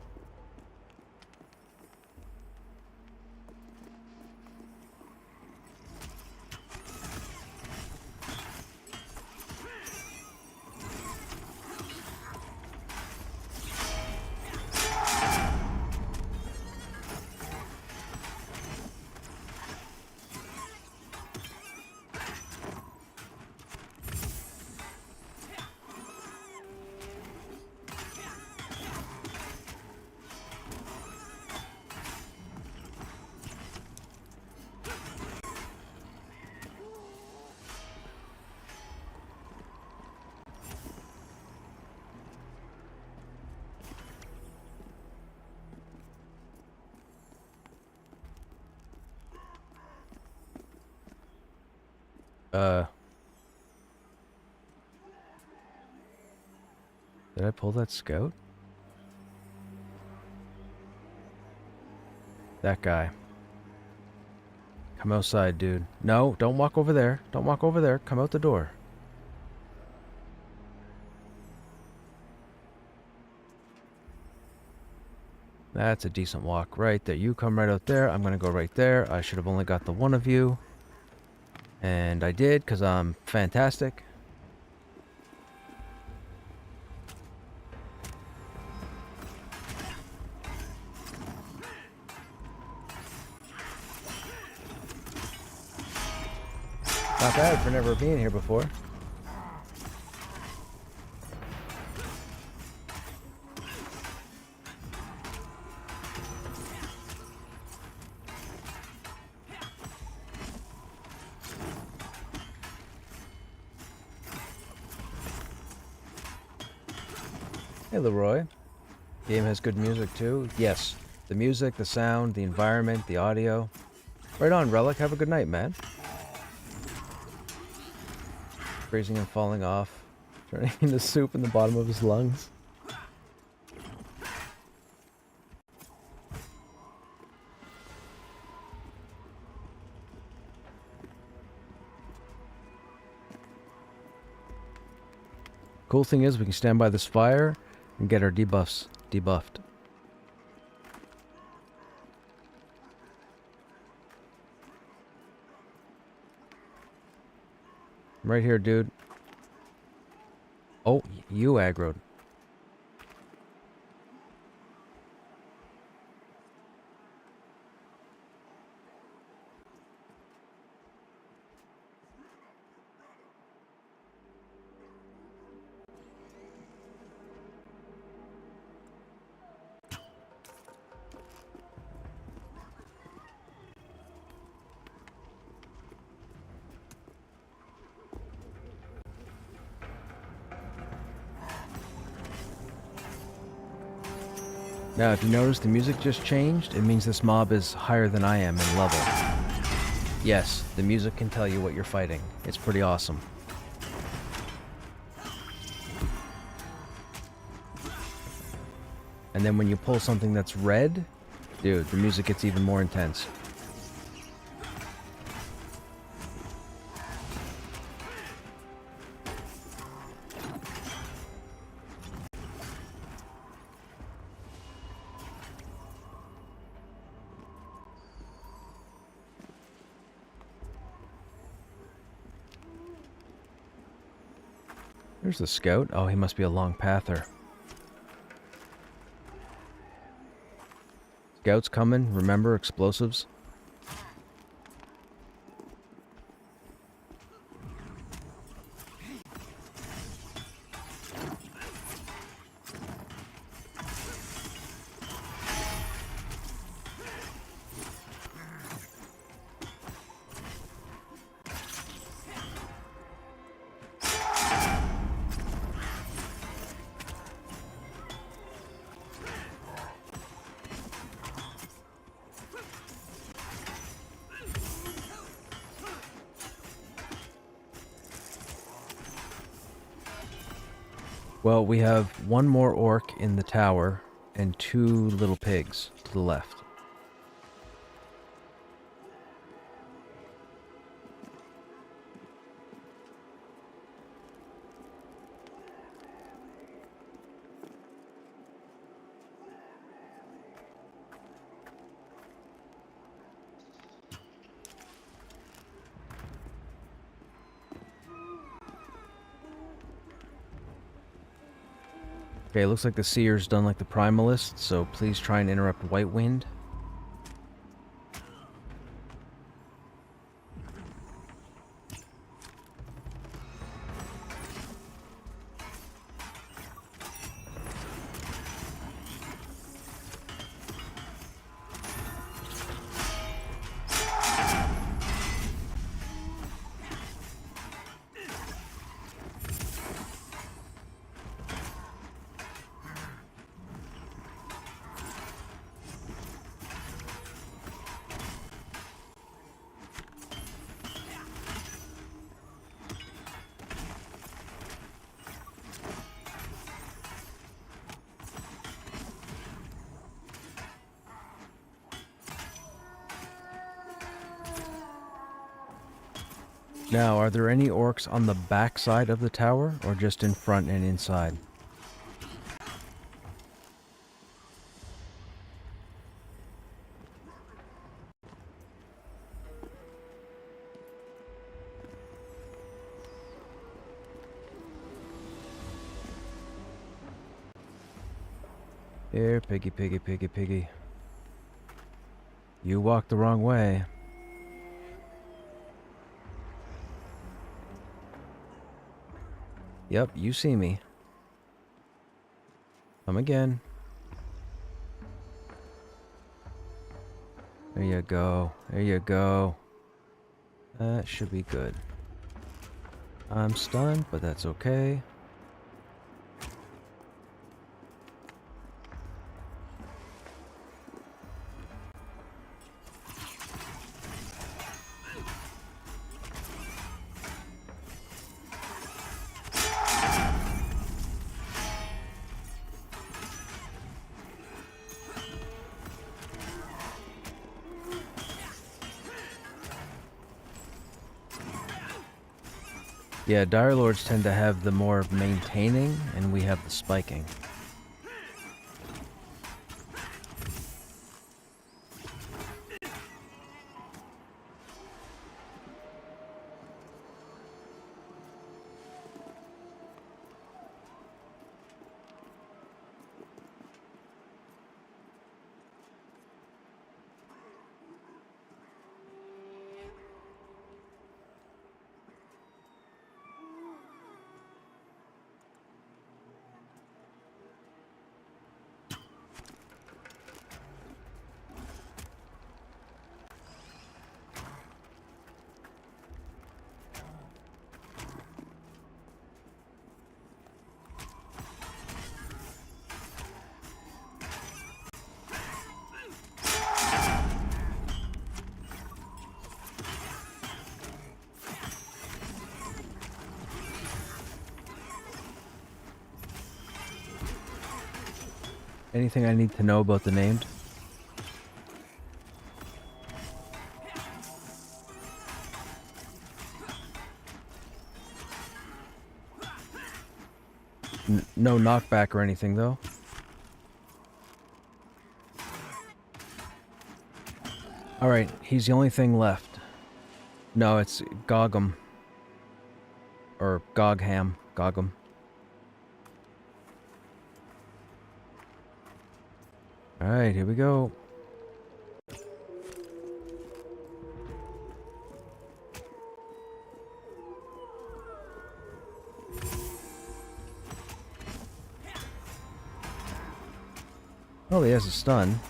Did I pull that scout? That guy. Come outside, dude. No, don't walk over there. Don't walk over there. Come out the door. That's a decent walk right there. You come right out there. I'm gonna go right there. I should have only got the one of you. And I did, because I'm fantastic. Not bad for never being here before. Hey, Leroy. Game has good music too. Yes, the music, the sound, the environment, the audio. Right on, Relic. Have a good night, man. Freezing and falling off, turning into soup in the bottom of his lungs. Cool thing is we can stand by this fire and get our debuffs debuffed. I'm right here, dude. Oh, you aggroed. Now, if you notice the music just changed, it means this mob is higher than I am in level. Yes, the music can tell you what you're fighting. It's pretty awesome. And then when you pull something that's red, dude, the music gets even more intense. There's the scout. Oh, he must be a long pather. Scouts coming. Remember, explosives. Well, we have one more orc in the tower and 2 little pigs to the left. Okay, looks like the Seer's done like the Primalist, so please try and interrupt White Wind. Now, are there any orcs on the back side of the tower, or just in front and inside? Here, piggy, piggy, piggy, piggy. You walked the wrong way. Yep, you see me. Come again. There you go. There you go. That should be good. I'm stunned, but that's okay. Yeah, Dire Lords tend to have the more maintaining, and we have the spiking. Anything I need to know about the named? No knockback or anything, though. Alright, he's the only thing left. No, it's Gogham. Or Gogham. Gogham. Alright, here we go. Oh, he has a stun.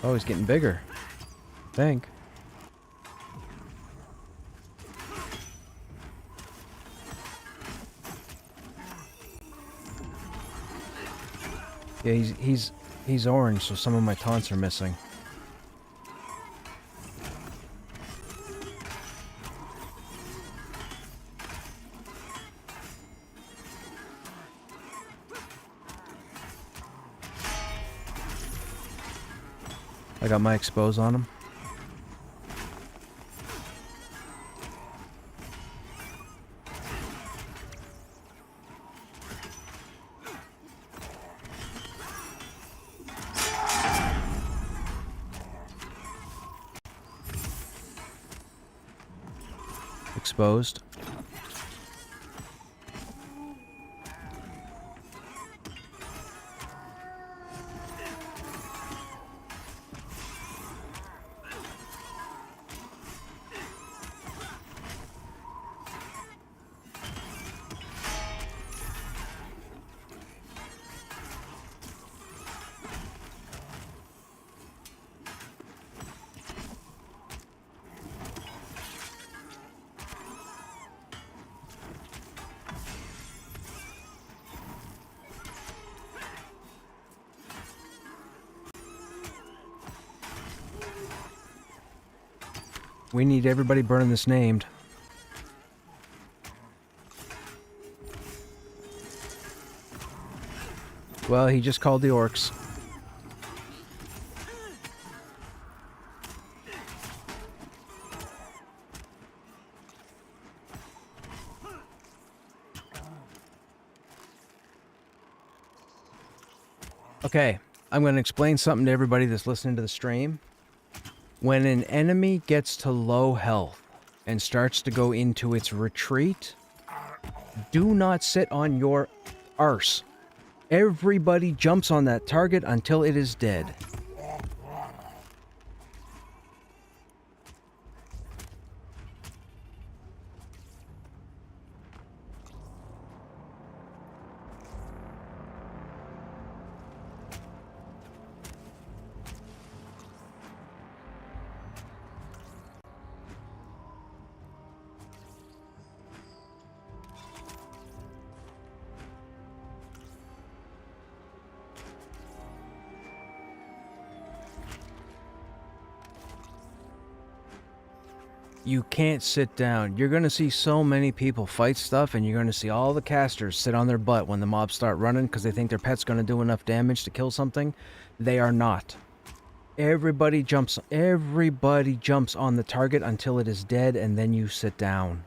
Oh, he's getting bigger. I think. Yeah, he's orange, so some of my taunts are missing. I got my expose on him. Exposed. We need everybody burning this named. Well, he just called the orcs. Okay, I'm going to explain something to everybody that's listening to the stream. When an enemy gets to low health and starts to go into its retreat, do not sit on your arse. Everybody jumps on that target until it is dead. You can't sit down. You're going to see so many people fight stuff, and you're going to see all the casters sit on their butt when the mobs start running because they think their pet's going to do enough damage to kill something. They are not. Everybody jumps on the target until it is dead, and then you sit down.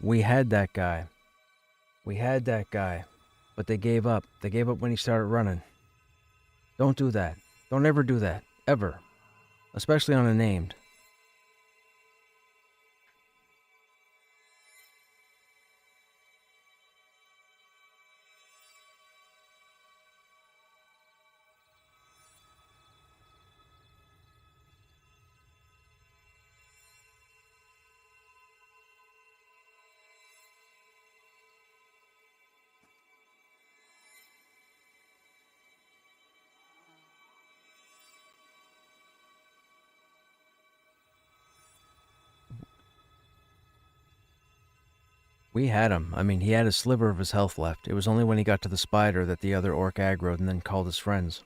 We had that guy. But they gave up. They gave up when he started running. Don't do that. Don't ever do that. Ever. Especially on a named. We had him. I mean, he had a sliver of his health left. It was only when he got to the spider that the other orc aggroed and then called his friends.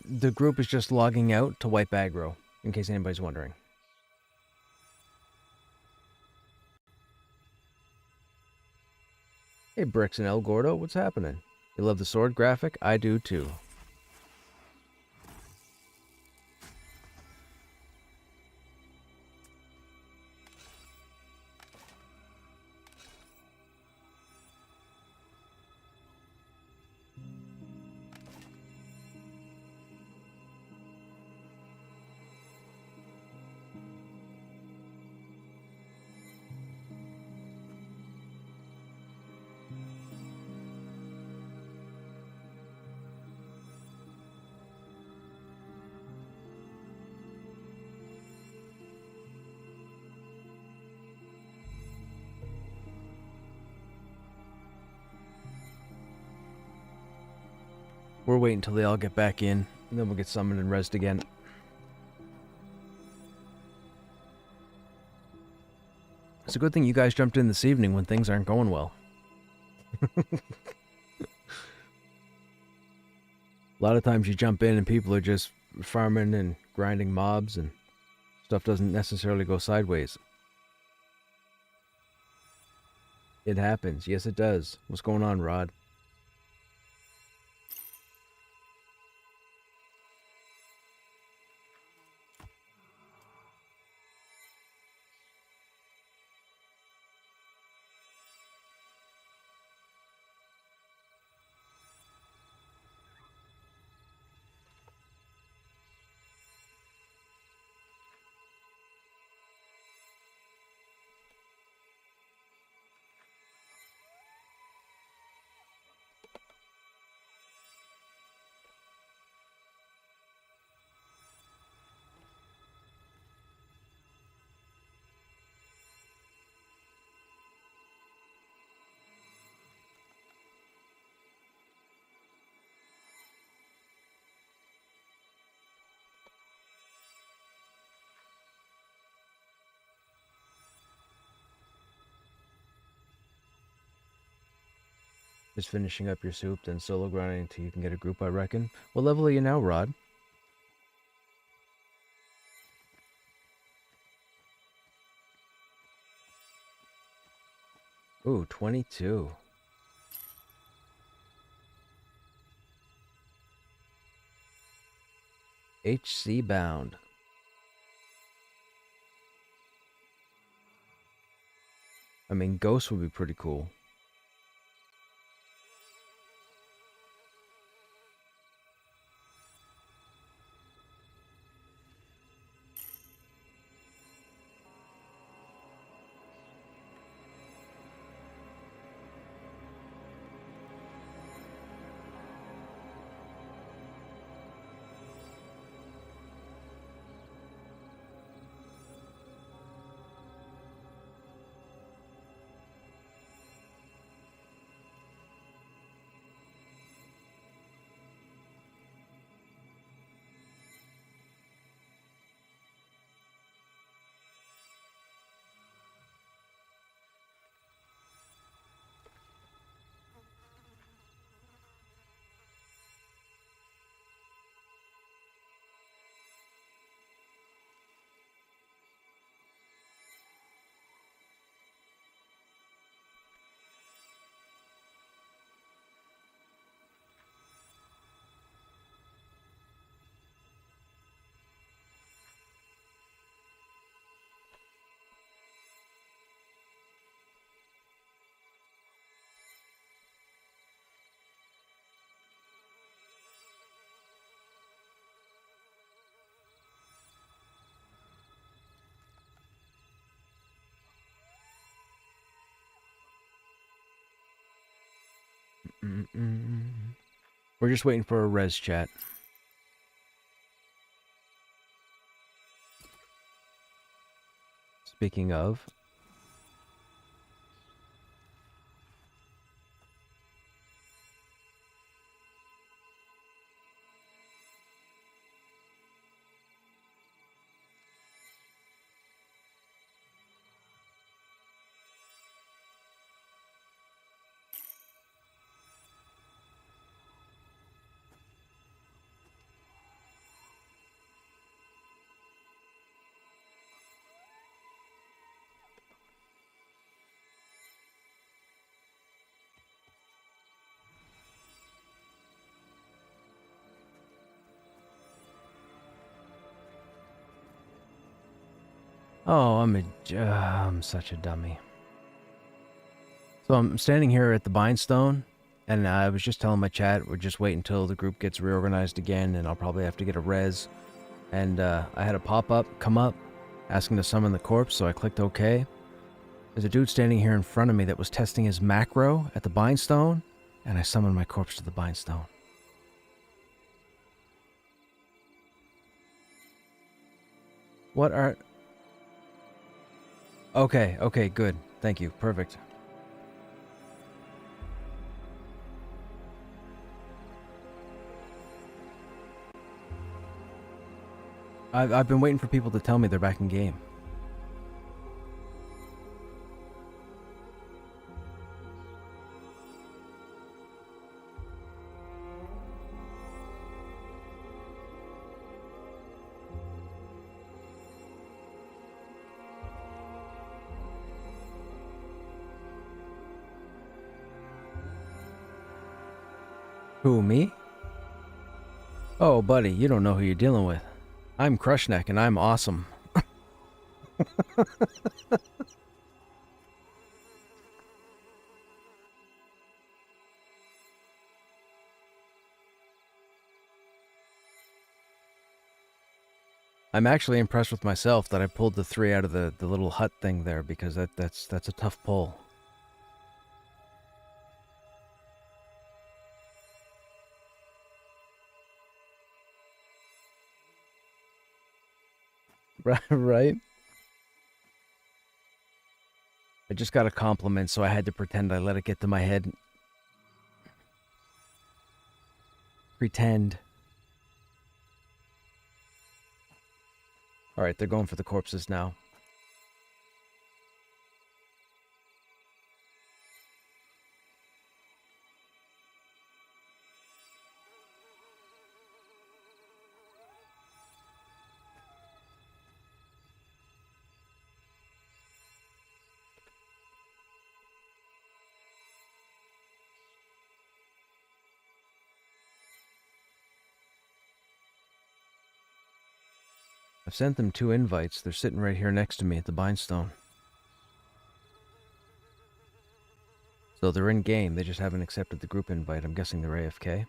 The group is just logging out to wipe aggro, in case anybody's wondering. Hey, Bricks and El Gordo, what's happening? You love the sword graphic? I do too. We're waiting until they all get back in, and then we'll get summoned and rezzed again. It's a good thing you guys jumped in this evening when things aren't going well. A lot of times you jump in and people are just farming and grinding mobs and stuff doesn't necessarily go sideways. It happens. Yes, it does. What's going on, Rod? Just finishing up your soup, then solo grinding until you can get a group, I reckon. What level are you now, Rod? Ooh, 22. HC bound. I mean, Ghost would be pretty cool. We're just waiting for a res chat. speaking of. Oh, I'm such a dummy. So I'm standing here at the Bindstone, and I was just telling my chat, we'll just wait until the group gets reorganized again, and I'll probably have to get a res. And I had a pop-up come up, asking to summon the corpse, so I clicked OK. There's a dude standing here in front of me that was testing his macro at the Bindstone, and I summoned my corpse to the Bindstone. What are... Okay, good. Thank you. Perfect. I've been waiting for people to tell me they're back in game. Who, me? Oh, buddy, you don't know who you're dealing with. I'm Krushnek, and I'm awesome. I'm actually impressed with myself that I pulled the 3 out of the little hut thing there, because that's a tough pull. Right? I just got a compliment, so I had to pretend I let it get to my head. Pretend. Alright, they're going for the corpses now. I've sent them 2 invites. They're sitting right here next to me at the Bindstone. So they're in game. They just haven't accepted the group invite. I'm guessing they're AFK.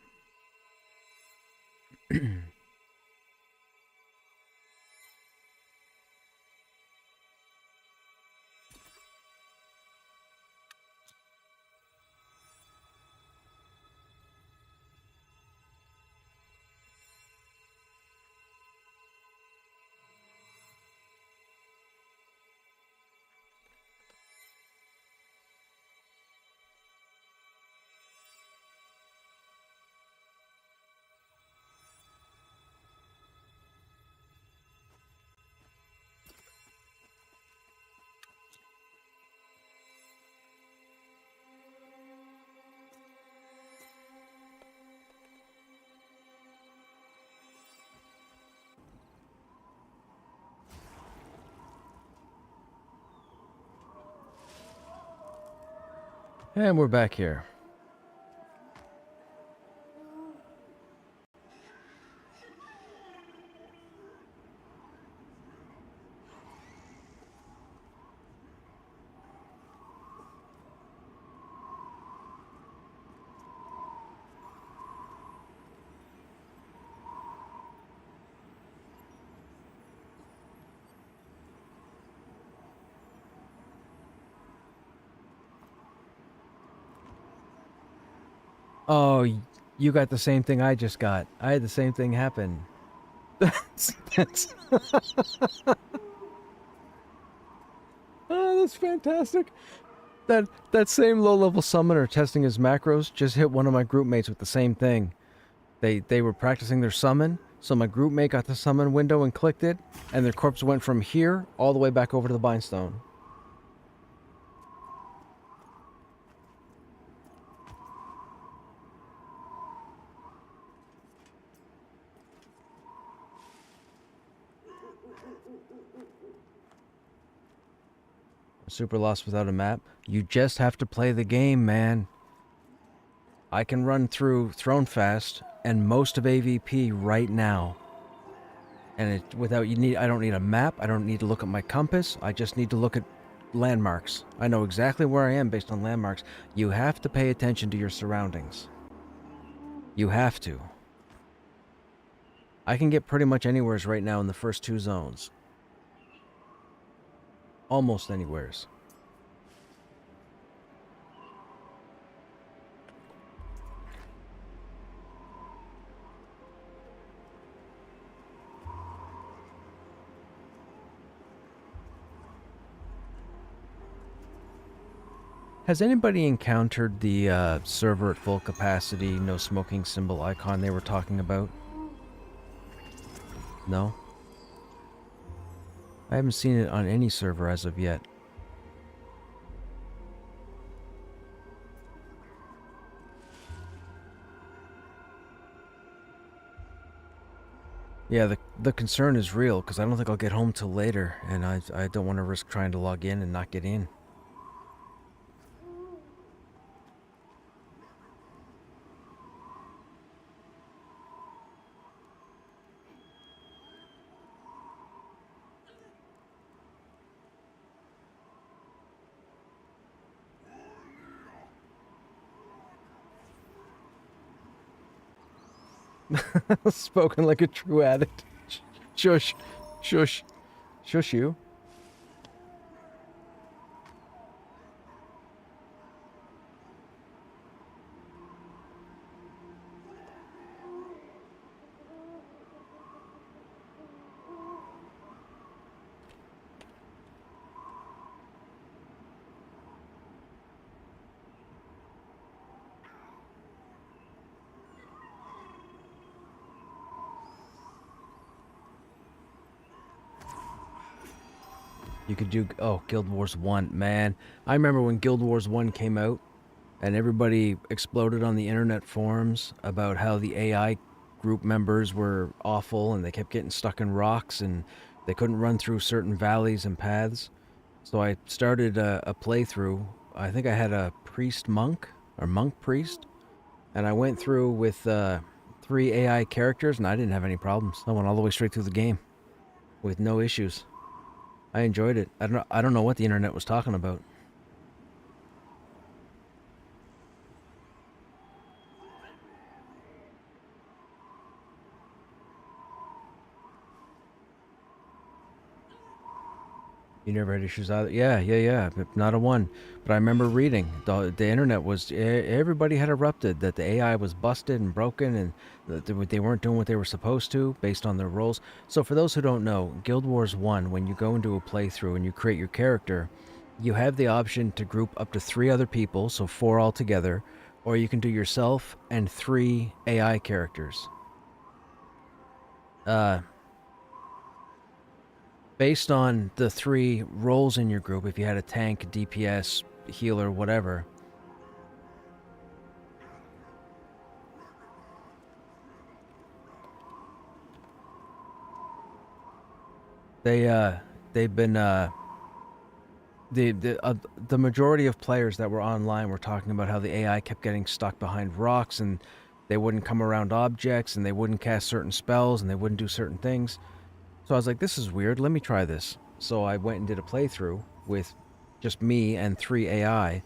And we're back here. Oh, you got the same thing I just got. I had the same thing happen. that's That's fantastic. That same low-level summoner testing his macros just hit one of my group mates with the same thing. They were practicing their summon, so my group mate got the summon window and clicked it, and their corpse went from here all the way back over to the bindstone. Super lost without a map. You just have to play the game, man. I can run through Throne Fast and most of AVP right now. And I don't need a map, I don't need to look at my compass, I just need to look at landmarks. I know exactly where I am based on landmarks. You have to pay attention to your surroundings. You have to. I can get pretty much anywheres right now in the first 2 zones. Almost anywheres. Has anybody encountered the server at full capacity, no smoking symbol icon they were talking about? No? I haven't seen it on any server as of yet. Yeah, the concern is real, because I don't think I'll get home till later, and I don't want to risk trying to log in and not get in. Spoken like a true addict. Shush. Shush. Shush you. You could do... Oh, Guild Wars 1. Man, I remember when Guild Wars 1 came out, and everybody exploded on the internet forums about how the AI group members were awful, and they kept getting stuck in rocks, and they couldn't run through certain valleys and paths. So I started a playthrough. I think I had a priest-monk, or monk-priest, and I went through with 3 AI characters, and I didn't have any problems. I went all the way straight through the game with no issues. I enjoyed it. I don't know what the internet was talking about. You never had issues either? Yeah. Not a one. But I remember reading the internet was... Everybody had erupted that the AI was busted and broken, and that they weren't doing what they were supposed to based on their roles. So for those who don't know, Guild Wars 1, when you go into a playthrough and you create your character, you have the option to group up to 3 other people, so 4 altogether, or you can do yourself and 3 AI characters. Based on the 3 roles in your group, if you had a tank, DPS, healer, whatever. They've been the majority of players that were online were talking about how the AI kept getting stuck behind rocks, and they wouldn't come around objects, and they wouldn't cast certain spells, and they wouldn't do certain things. So I was like, this is weird, let me try this. So I went and did a playthrough with just me and 3 AI.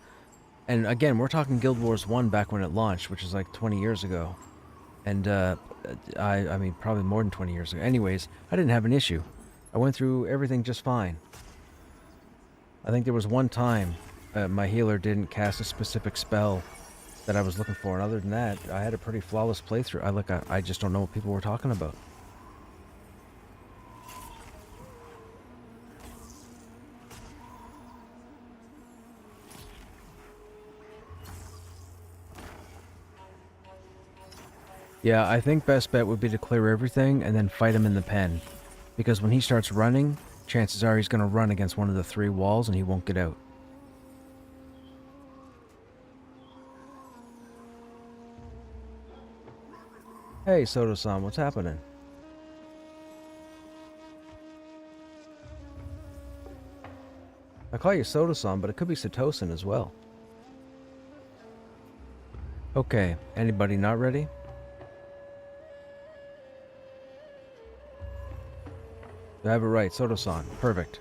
And again, we're talking Guild Wars 1 back when it launched, which is like 20 years ago. And I mean, probably more than 20 years ago. Anyways, I didn't have an issue. I went through everything just fine. I think there was one time my healer didn't cast a specific spell that I was looking for. And other than that, I had a pretty flawless playthrough. I just don't know what people were talking about. Yeah, I think best bet would be to clear everything and then fight him in the pen. Because when he starts running, chances are he's going to run against one of the 3 walls and he won't get out. Hey, Soto-san, what's happening? I call you Soto-san, but it could be Satosan as well. Okay, anybody not ready? I have it right, Soto-san. Perfect.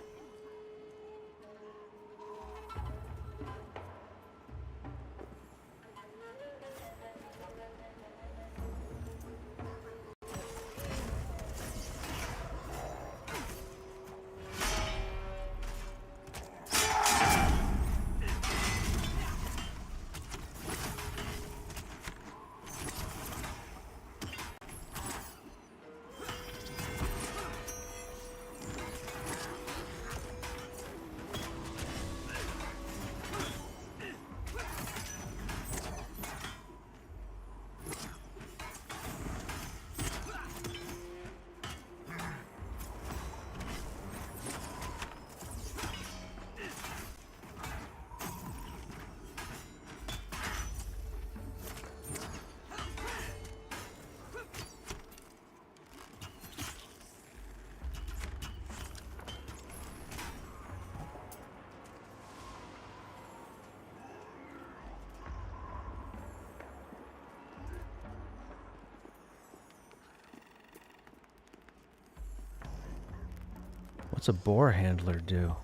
What's a boar handler do?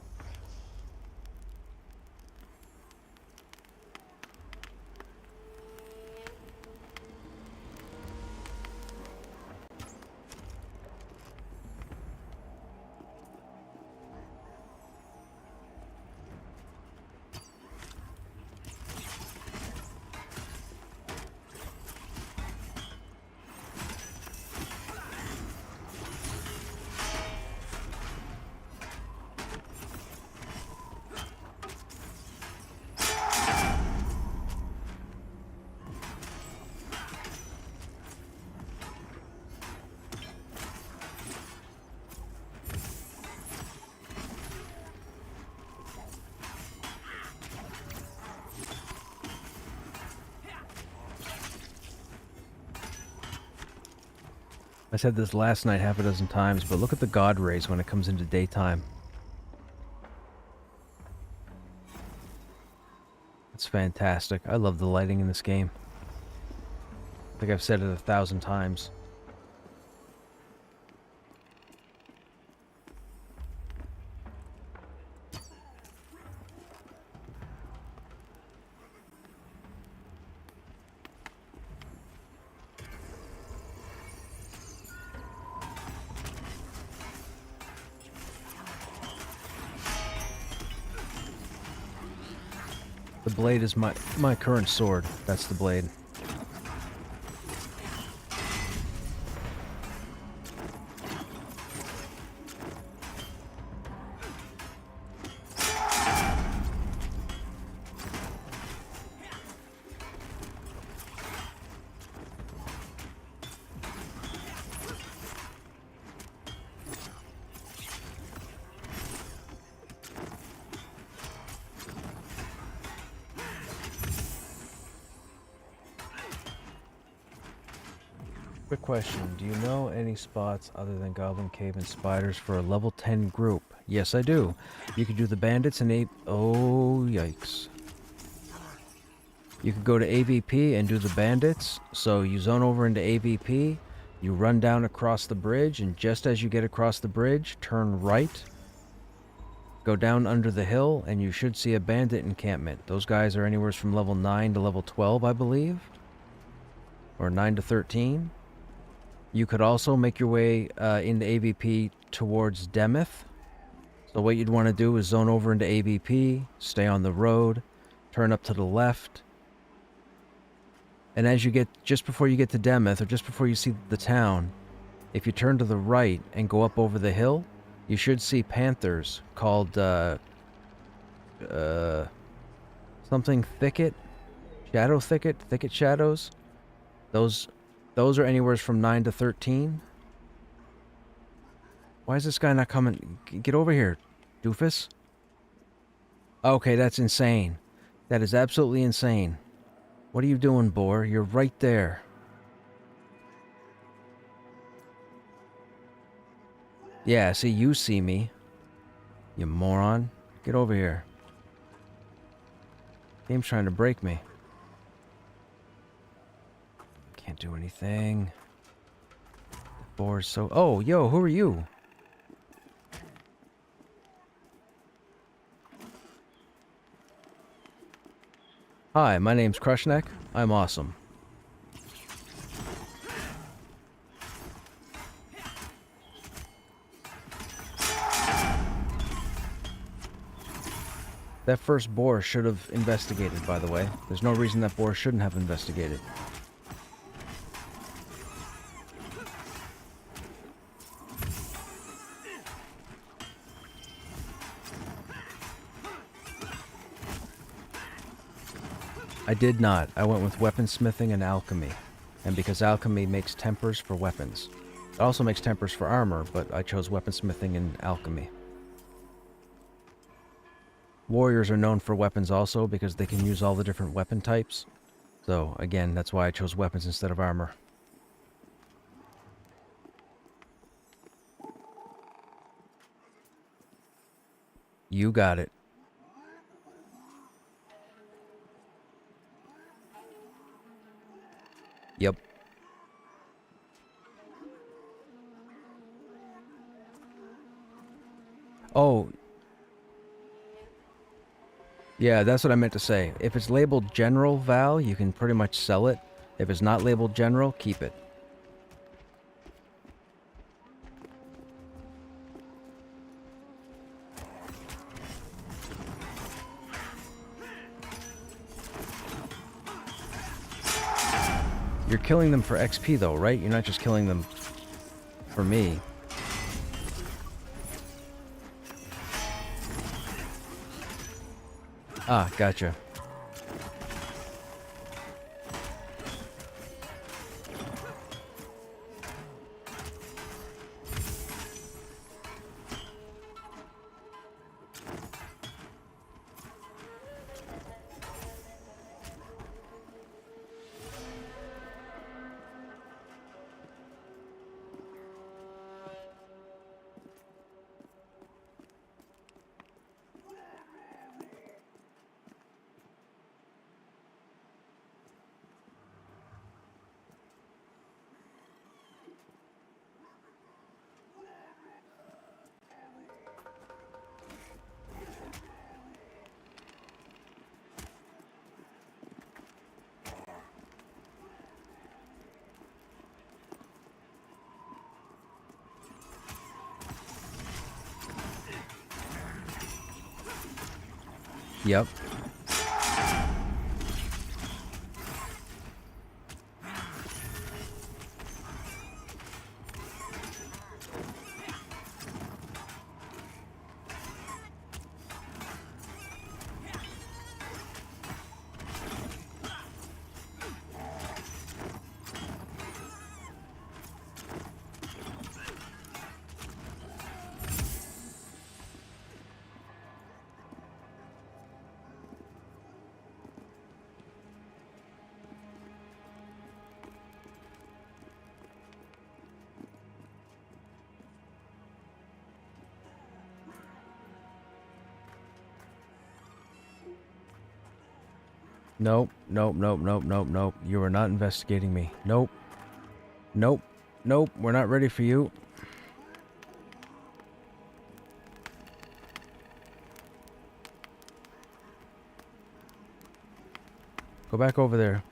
I said this last night half a dozen times, but look at the god rays when it comes into daytime. It's fantastic. I love the lighting in this game. I think I've said it 1,000 times. The blade is my current sword. That's the blade. Quick question, do you know any spots other than Goblin Cave and Spiders for a level 10 group? Yes, I do. You could do the bandits and oh, yikes. You could go to AVP and do the bandits. So you zone over into AVP, you run down across the bridge, and just as you get across the bridge, turn right, go down under the hill, and you should see a bandit encampment. Those guys are anywhere from level 9 to level 12, I believe. Or 9 to 13. You could also make your way into AVP towards Demeth. So what you'd want to do is zone over into AVP, stay on the road, turn up to the left. And as you get, just before you get to Demeth, or just before you see the town, if you turn to the right and go up over the hill, you should see panthers called, something thicket? Shadow thicket? Thicket shadows? Those Those are anywhere from 9 to 13. Why is this guy not coming? Get over here, doofus. Okay, that's insane. That is absolutely insane. What are you doing, boar? You're right there. Yeah, see, you see me. You moron. Get over here. Game's trying to break me. Can't do anything. The boar's so... Oh, yo, who are you? Hi, my name's Krushnek. I'm awesome. That first boar should have investigated, by the way. There's no reason that boar shouldn't have investigated. I did not. I went with weaponsmithing and alchemy. And because alchemy makes tempers for weapons. It also makes tempers for armor, but I chose weaponsmithing and alchemy. Warriors are known for weapons also because they can use all the different weapon types. So, again, that's why I chose weapons instead of armor. You got it. Yep. Oh. Yeah, that's what I meant to say. If it's labeled General Val, you can pretty much sell it. If it's not labeled General, keep it. You're killing them for XP though, right? You're not just killing them for me. Ah, gotcha. Yep. Nope, nope, nope, nope, nope, nope. You are not investigating me. Nope. Nope. Nope, we're not ready for you. Go back over there.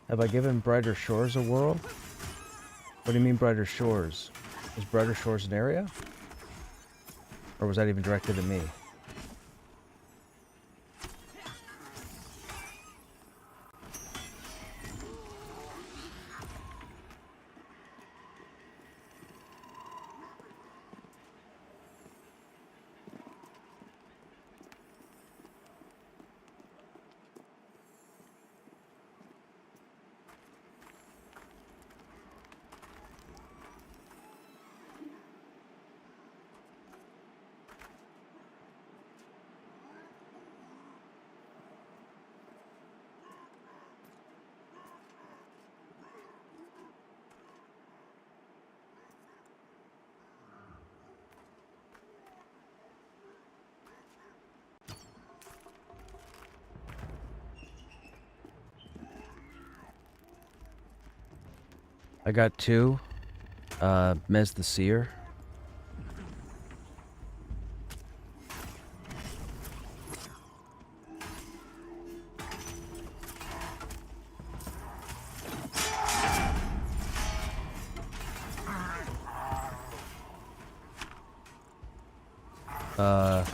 Have I given Brighter Shores a whirl? What do you mean Brighter Shores? Is Brighter Shores an area? Or was that even directed at me? I got 2. Mez the Seer. Uh...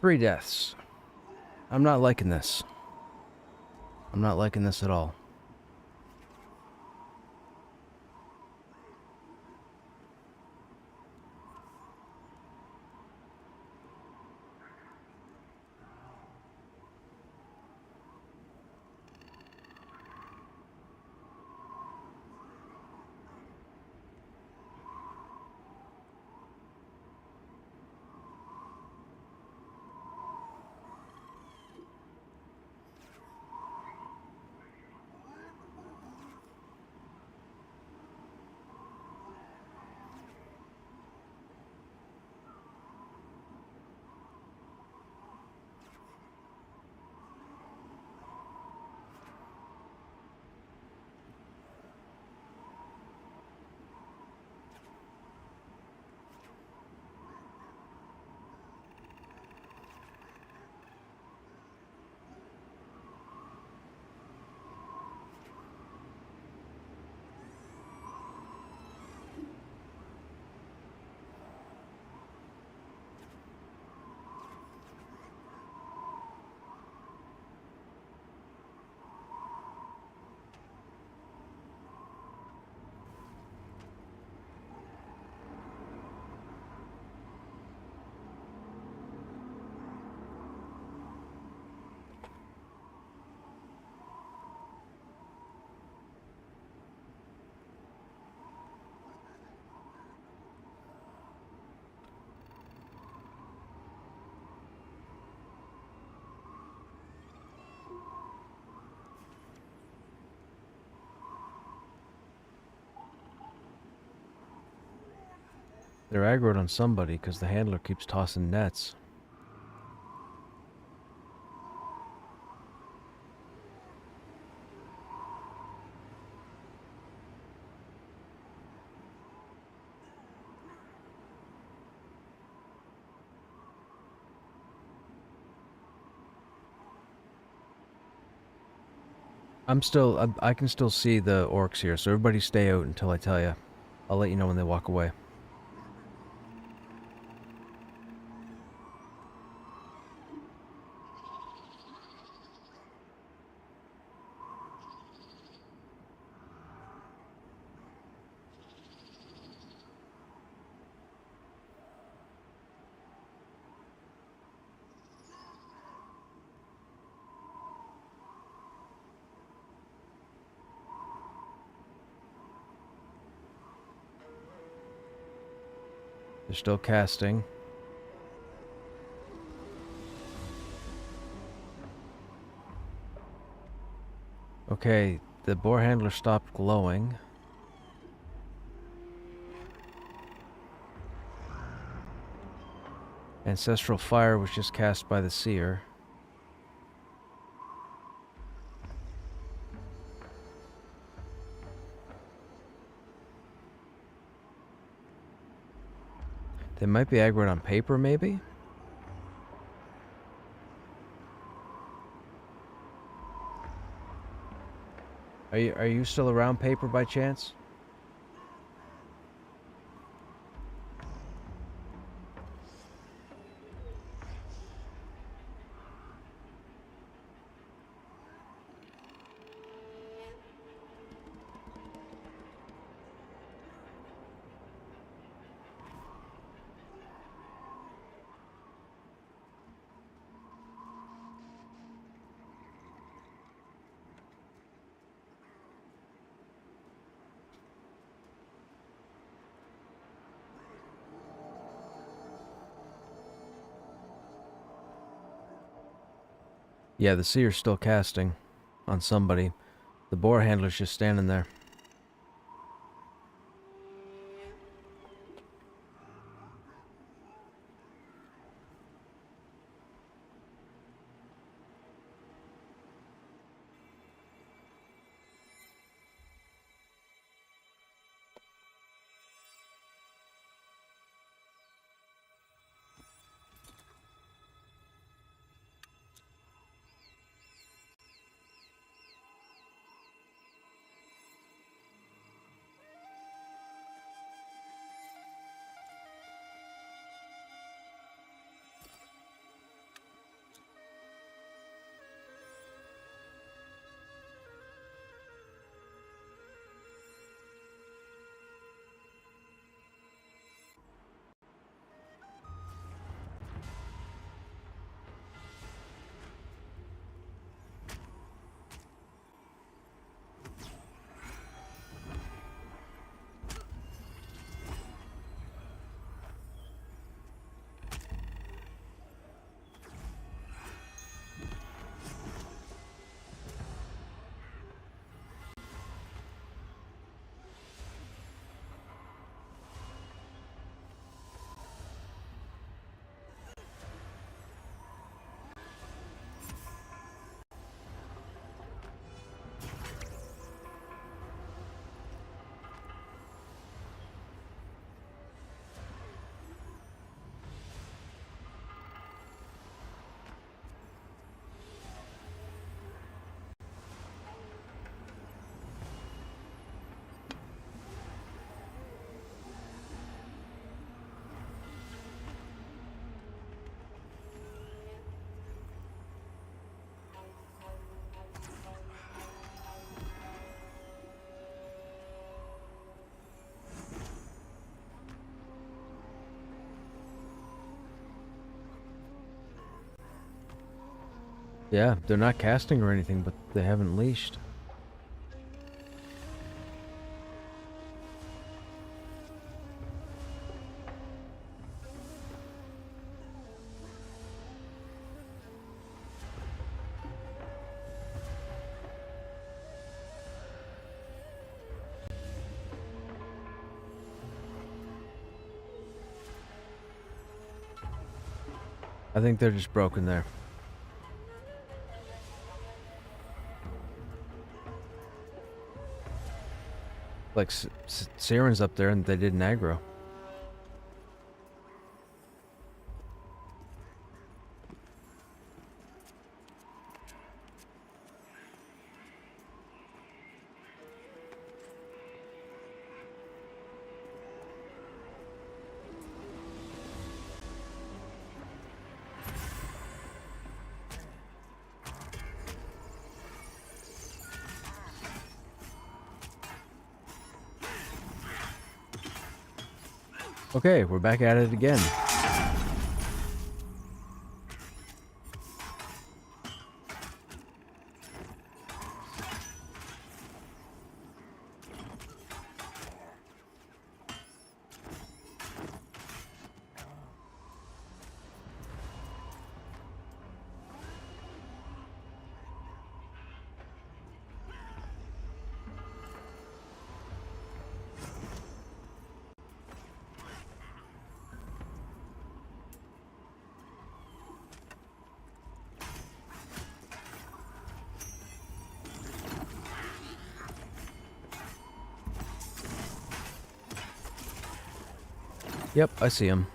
3 deaths. I'm not liking this. I'm not liking this at all. They're aggroed on somebody because the handler keeps tossing nets. I can still see the orcs here, so everybody stay out until I tell you. I'll let you know when they walk away. They're still casting. Okay, the boar handler stopped glowing. Ancestral fire was just cast by the seer. They might be aggroed on paper, maybe? Are you still around, paper, by chance? Yeah, the seer's still casting on somebody. The boar handler's just standing there. Yeah, they're not casting or anything, but they haven't leashed. I think they're just broken there. Like, Siren's up there and they didn't aggro. Okay, we're back at it again. Yep, I see him.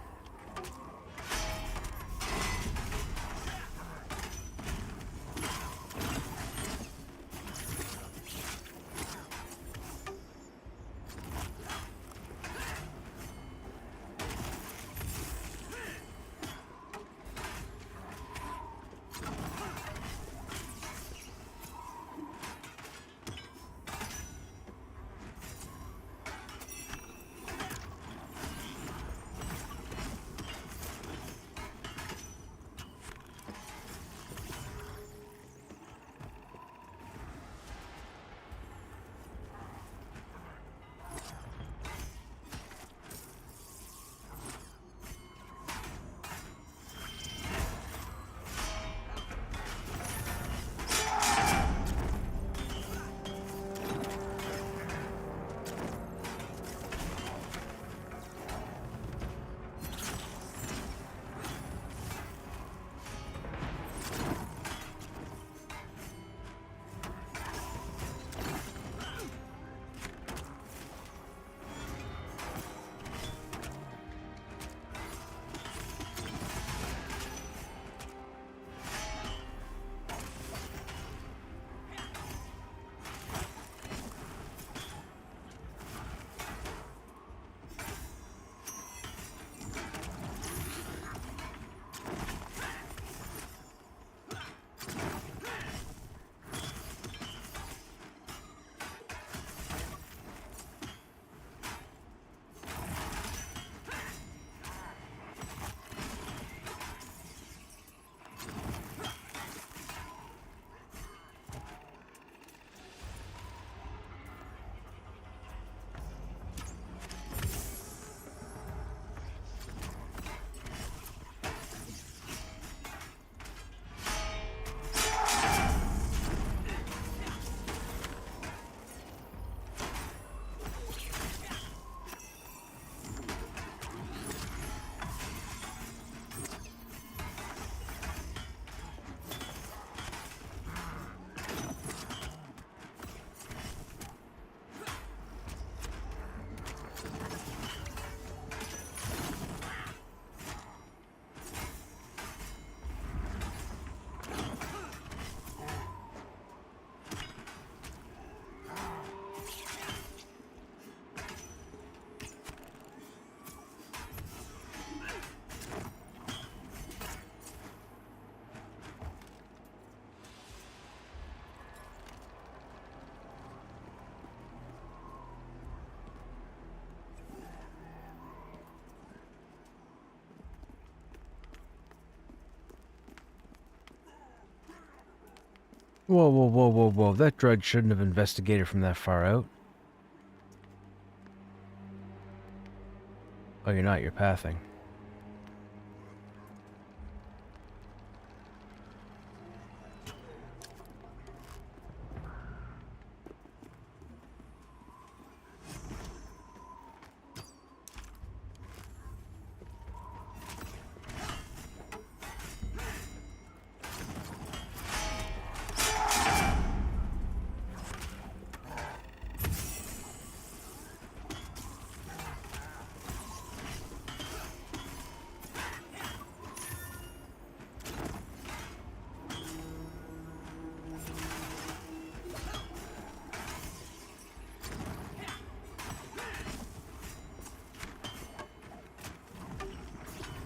Whoa, whoa, whoa, whoa, whoa. That drug shouldn't have investigated from that far out. Oh, you're not. You're pathing.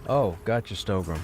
Oh, gotcha, Stogrum.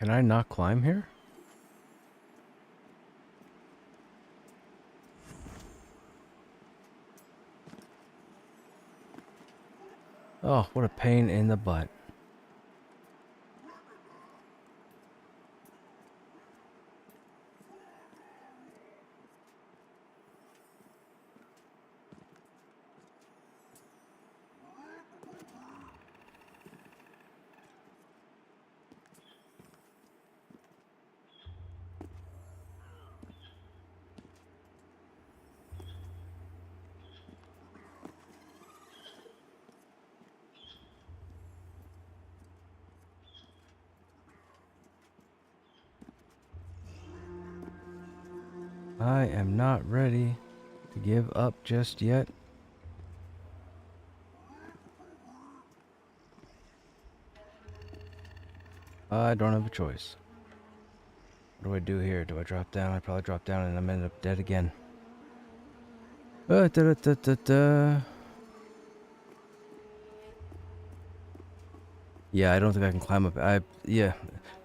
Can I not climb here? Oh, what a pain in the butt. I am not ready to give up just yet. I don't have a choice. What do I do here? Do I drop down? I probably drop down and I'm end up dead again. Da, da, da, da, da. Yeah, I don't think I can climb up. Yeah.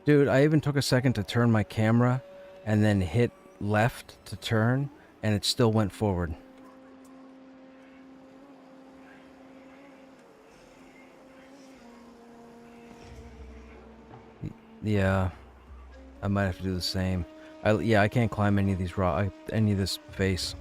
Dude, I even took a second to turn my camera and then hit left to turn and it still went forward. Yeah, I might have to do the same. Yeah, I can't climb any of these any of this face.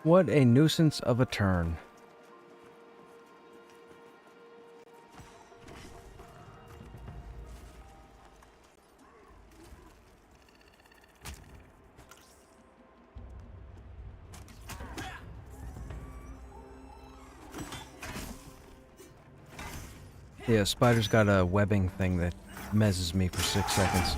What a nuisance of a turn. Yeah, Spider's got a webbing thing that mezzes me for 6 seconds.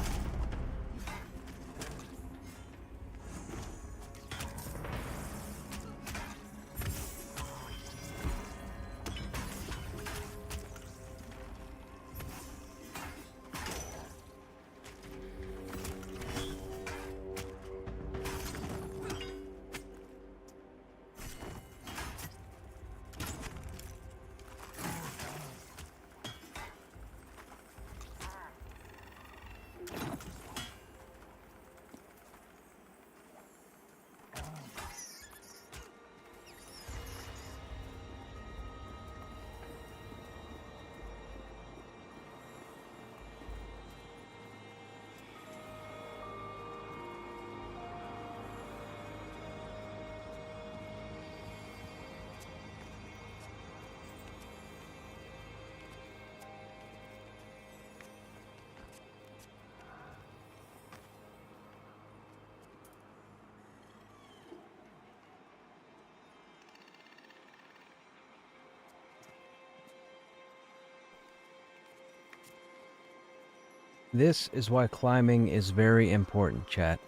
This is why climbing is very important, chat.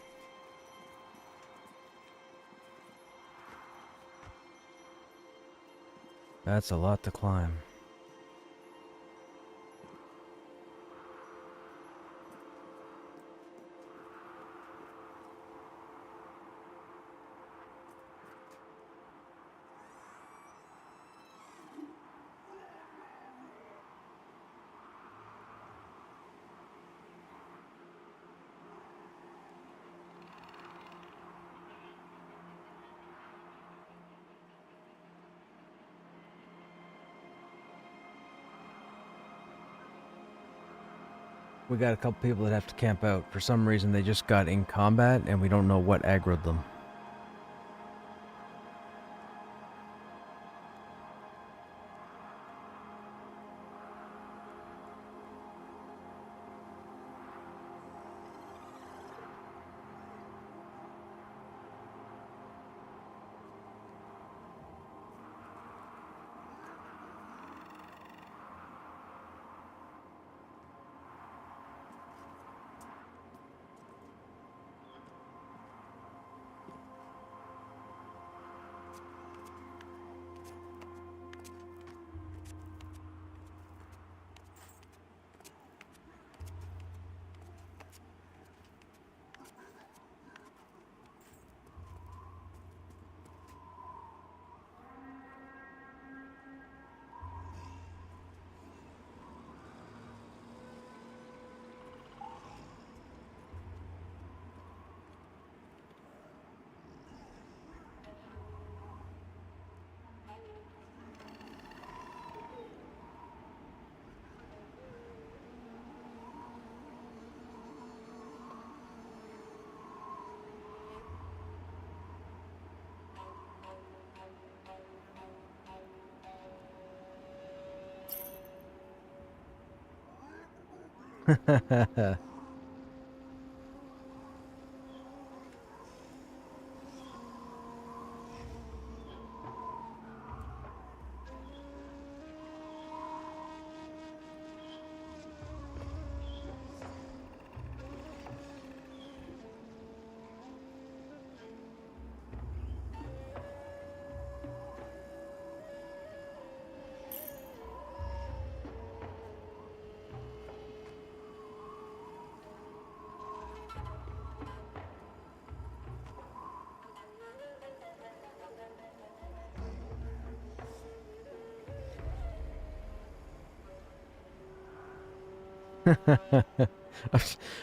That's a lot to climb. We got a couple people that have to camp out. For some reason, they just got in combat, and we don't know what aggroed them.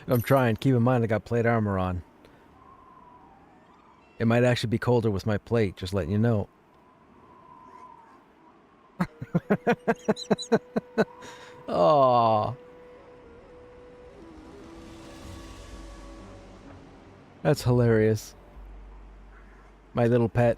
I'm trying. Keep in mind I got plate armor on. It might actually be colder with my plate, just letting you know. Oh, that's hilarious. My little pet.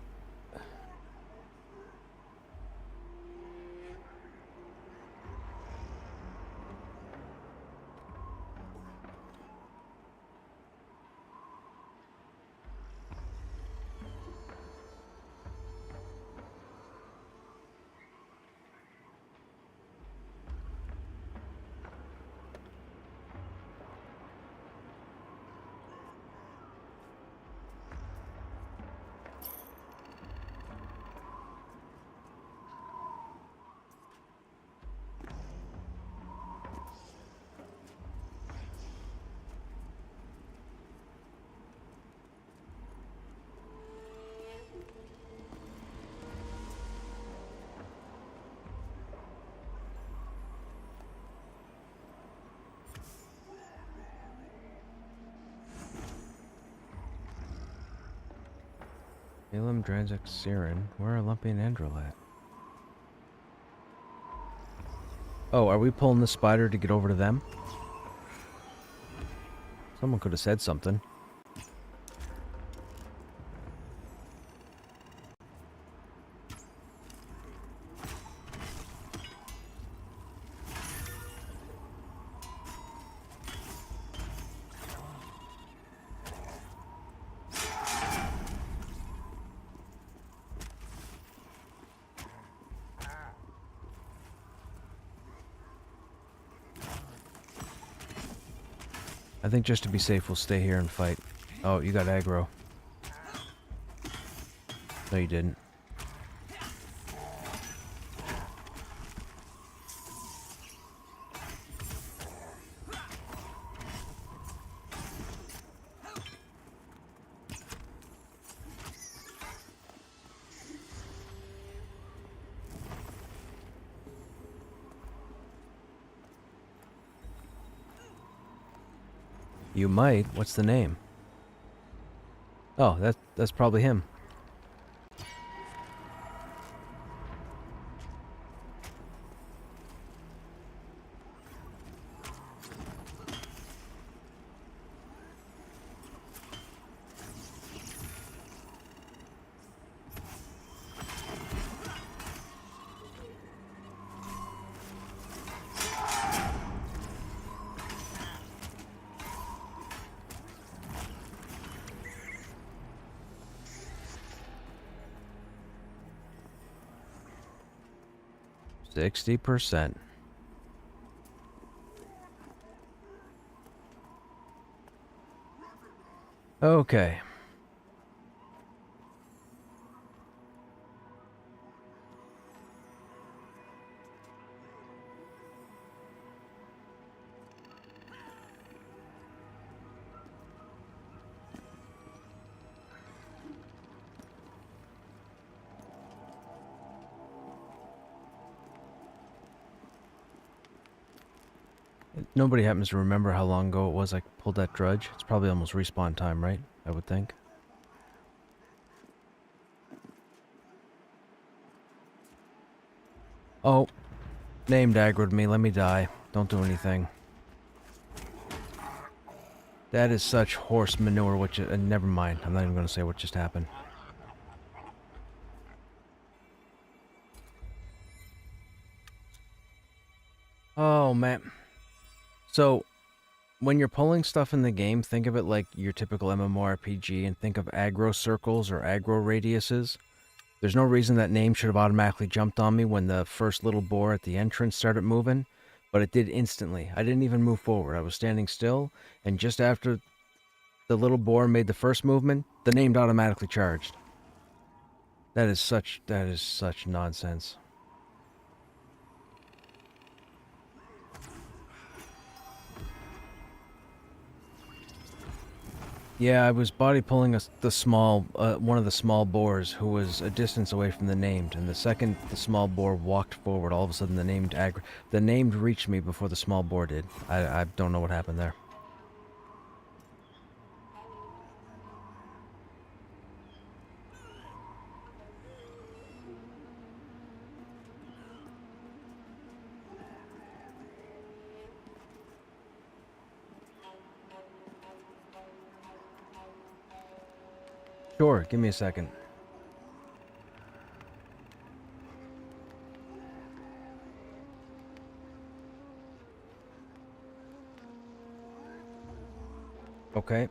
Elam, Dranzik, Siren. Where are Lumpy and Andrel at? Oh, are we pulling the spider to get over to them? Someone could have said something. I think just to be safe, we'll stay here and fight. Oh, you got aggro. No, you didn't. You might. What's the name? Oh, that's probably him. 60%. Okay. Nobody happens to remember how long ago it was I pulled that drudge. It's probably almost respawn time, right? I would think. Oh, named aggroed me. Let me die. Don't do anything. That is such horse manure. Never mind. I'm not even going to say what just happened. Oh, man. So, when you're pulling stuff in the game, think of it like your typical MMORPG and think of aggro circles or aggro radiuses. There's no reason that name should have automatically jumped on me when the first little boar at the entrance started moving, but it did instantly. I didn't even move forward. I was standing still, and just after the little boar made the first movement, the name automatically charged. That is such nonsense. Yeah, I was body pulling one of the small boars who was a distance away from the named, and the second the small boar walked forward, all of a sudden the named reached me before the small boar did. I don't know what happened there. Sure, give me a second. Okay.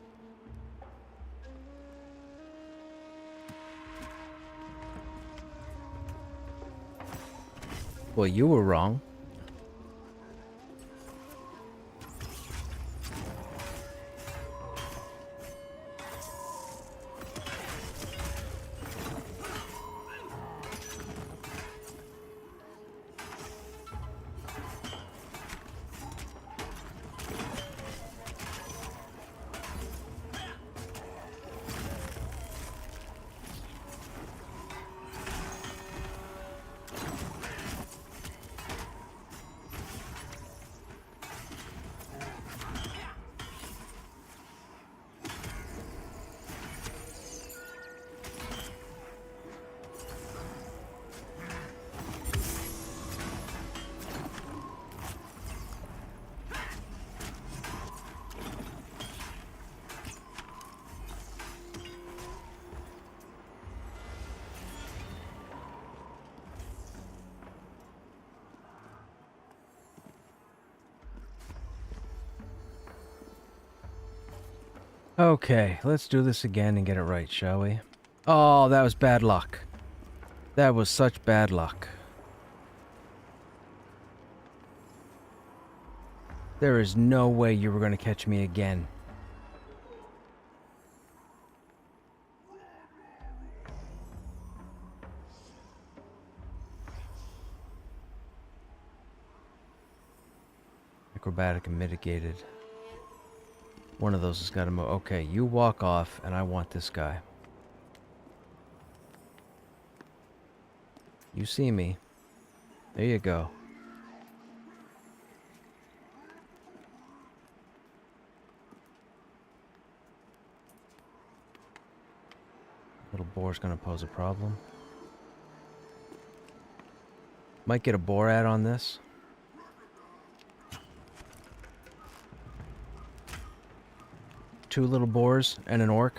Well, you were wrong. Okay, let's do this again and get it right, shall we? Oh, that was bad luck. That was such bad luck. There is no way you were going to catch me again. Acrobatic and mitigated. One of those has got to move. Okay, you walk off, and I want this guy. You see me. There you go. Little boar's gonna pose a problem. Might get a boar ad on this. Two little boars and an orc.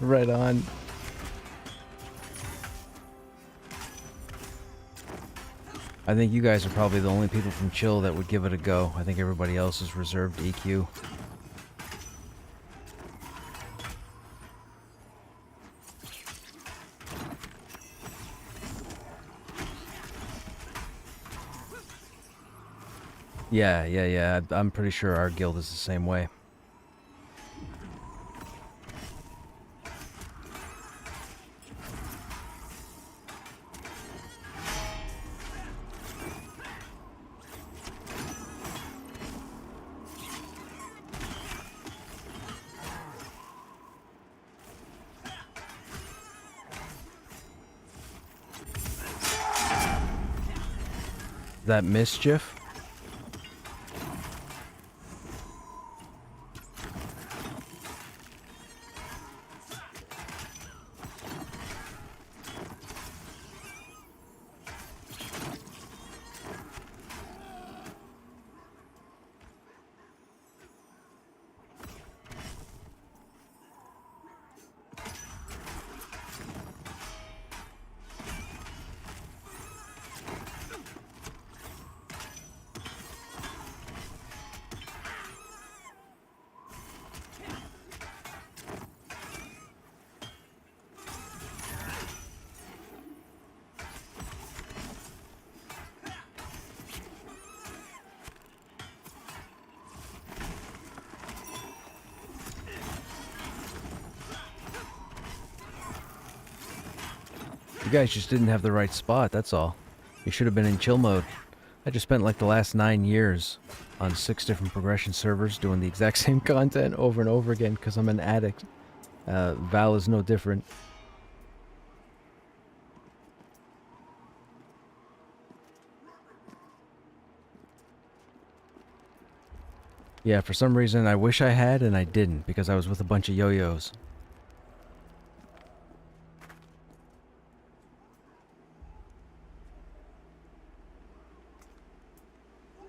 Right on. I think you guys are probably the only people from Chill that would give it a go. I think everybody else is reserved EQ. Yeah. I'm pretty sure our guild is the same way. That mischief? You guys just didn't have the right spot, that's all. You should have been in chill mode. I just spent like the last 9 years on 6 different progression servers doing the exact same content over and over again because I'm an addict. Val is no different. Yeah, for some reason I wish I had and I didn't because I was with a bunch of yo-yos.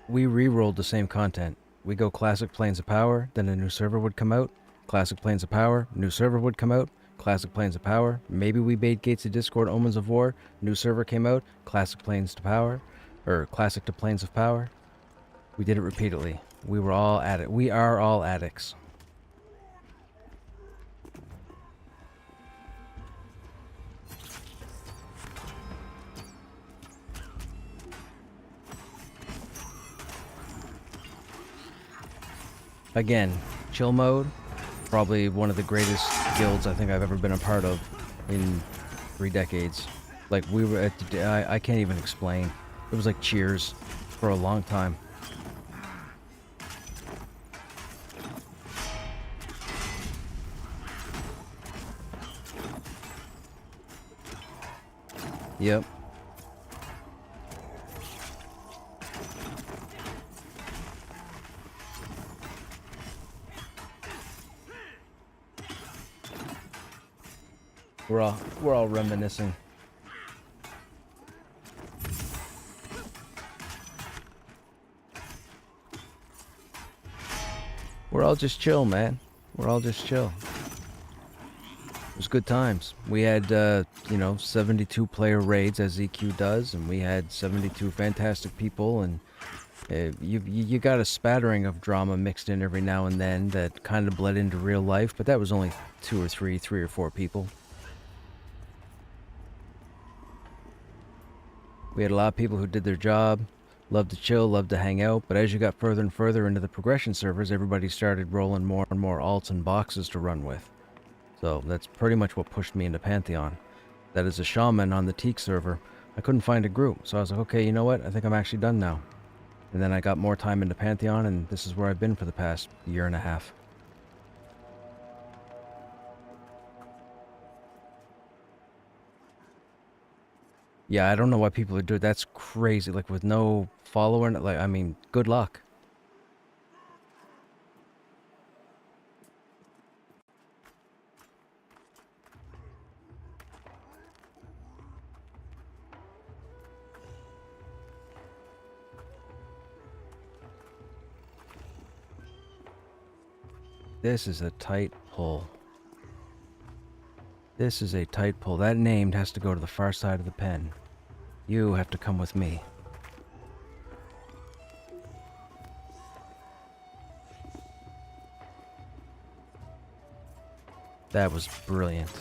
We re-rolled the same content. We go Classic Planes of Power, then a new server would come out. Classic Planes of Power, new server would come out. Classic Planes of Power. Maybe we made Gates of Discord, Omens of War. New server came out. Classic Planes to Power. Or Classic to Planes of Power. We did it repeatedly. We were all we are all addicts. Again, chill mode, probably one of the greatest guilds I think I've ever been a part of in 3 decades. Like, we were at the, I can't even explain. It was like Cheers for a long time. Yep. We're all reminiscing. We're all just chill, man. We're all just chill. It was good times. We had, 72 player raids as EQ does, and we had 72 fantastic people, and you got a spattering of drama mixed in every now and then that kind of bled into real life, but that was only 3 or 4 people. We had a lot of people who did their job, loved to chill, loved to hang out, but as you got further and further into the progression servers, everybody started rolling more and more alts and boxes to run with. So that's pretty much what pushed me into Pantheon. That is a shaman on the Teak server. I couldn't find a group, so I was like, okay, you know what? I think I'm actually done now. And then I got more time into Pantheon, and this is where I've been for the past 1.5 years. Yeah, I don't know why people are doing that's crazy. Like, with no follower, like, I mean, good luck. This is a tight pull. This is a tight pull. That named has to go to the far side of the pen. You have to come with me. That was brilliant.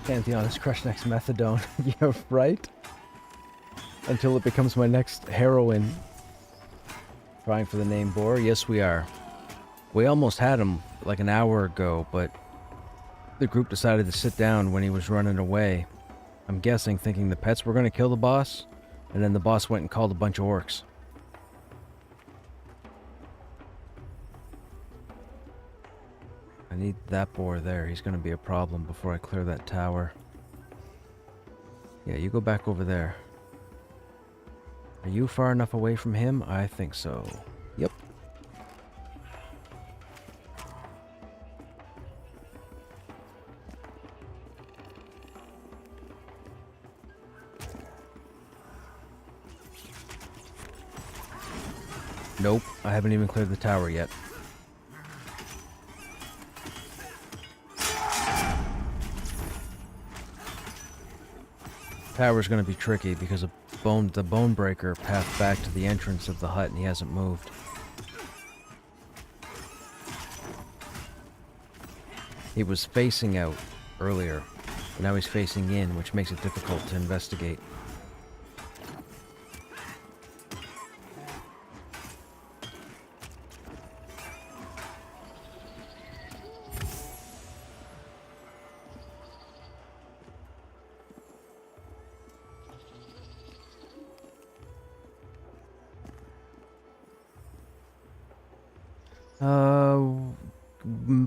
Pantheon is Krushnek's methadone. Yeah, right? Until it becomes my next heroine. Trying for the name Boar? Yes, we are. We almost had him like an hour ago, but the group decided to sit down when he was running away. I'm guessing thinking the pets were going to kill the boss, and then the boss went and called a bunch of orcs. I need that boar there. He's going to be a problem before I clear that tower. Yeah, you go back over there. Are you far enough away from him? I think so. Yep. Nope, I haven't even cleared the tower yet. Tower's gonna be tricky because of the bone breaker path back to the entrance of the hut and he hasn't moved. He was facing out earlier, but now he's facing in, which makes it difficult to investigate.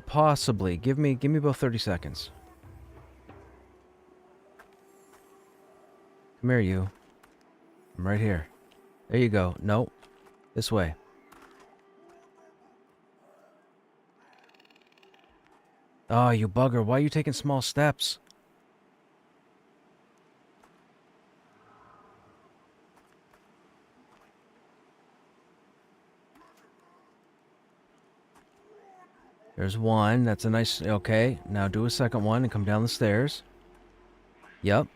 Possibly. Give me about 30 seconds. Come here, you. I'm right here. There you go. No. This way. Oh, you bugger. Why are you taking small steps? There's one. That's a nice... Okay. Now do a second one and come down the stairs. Yep.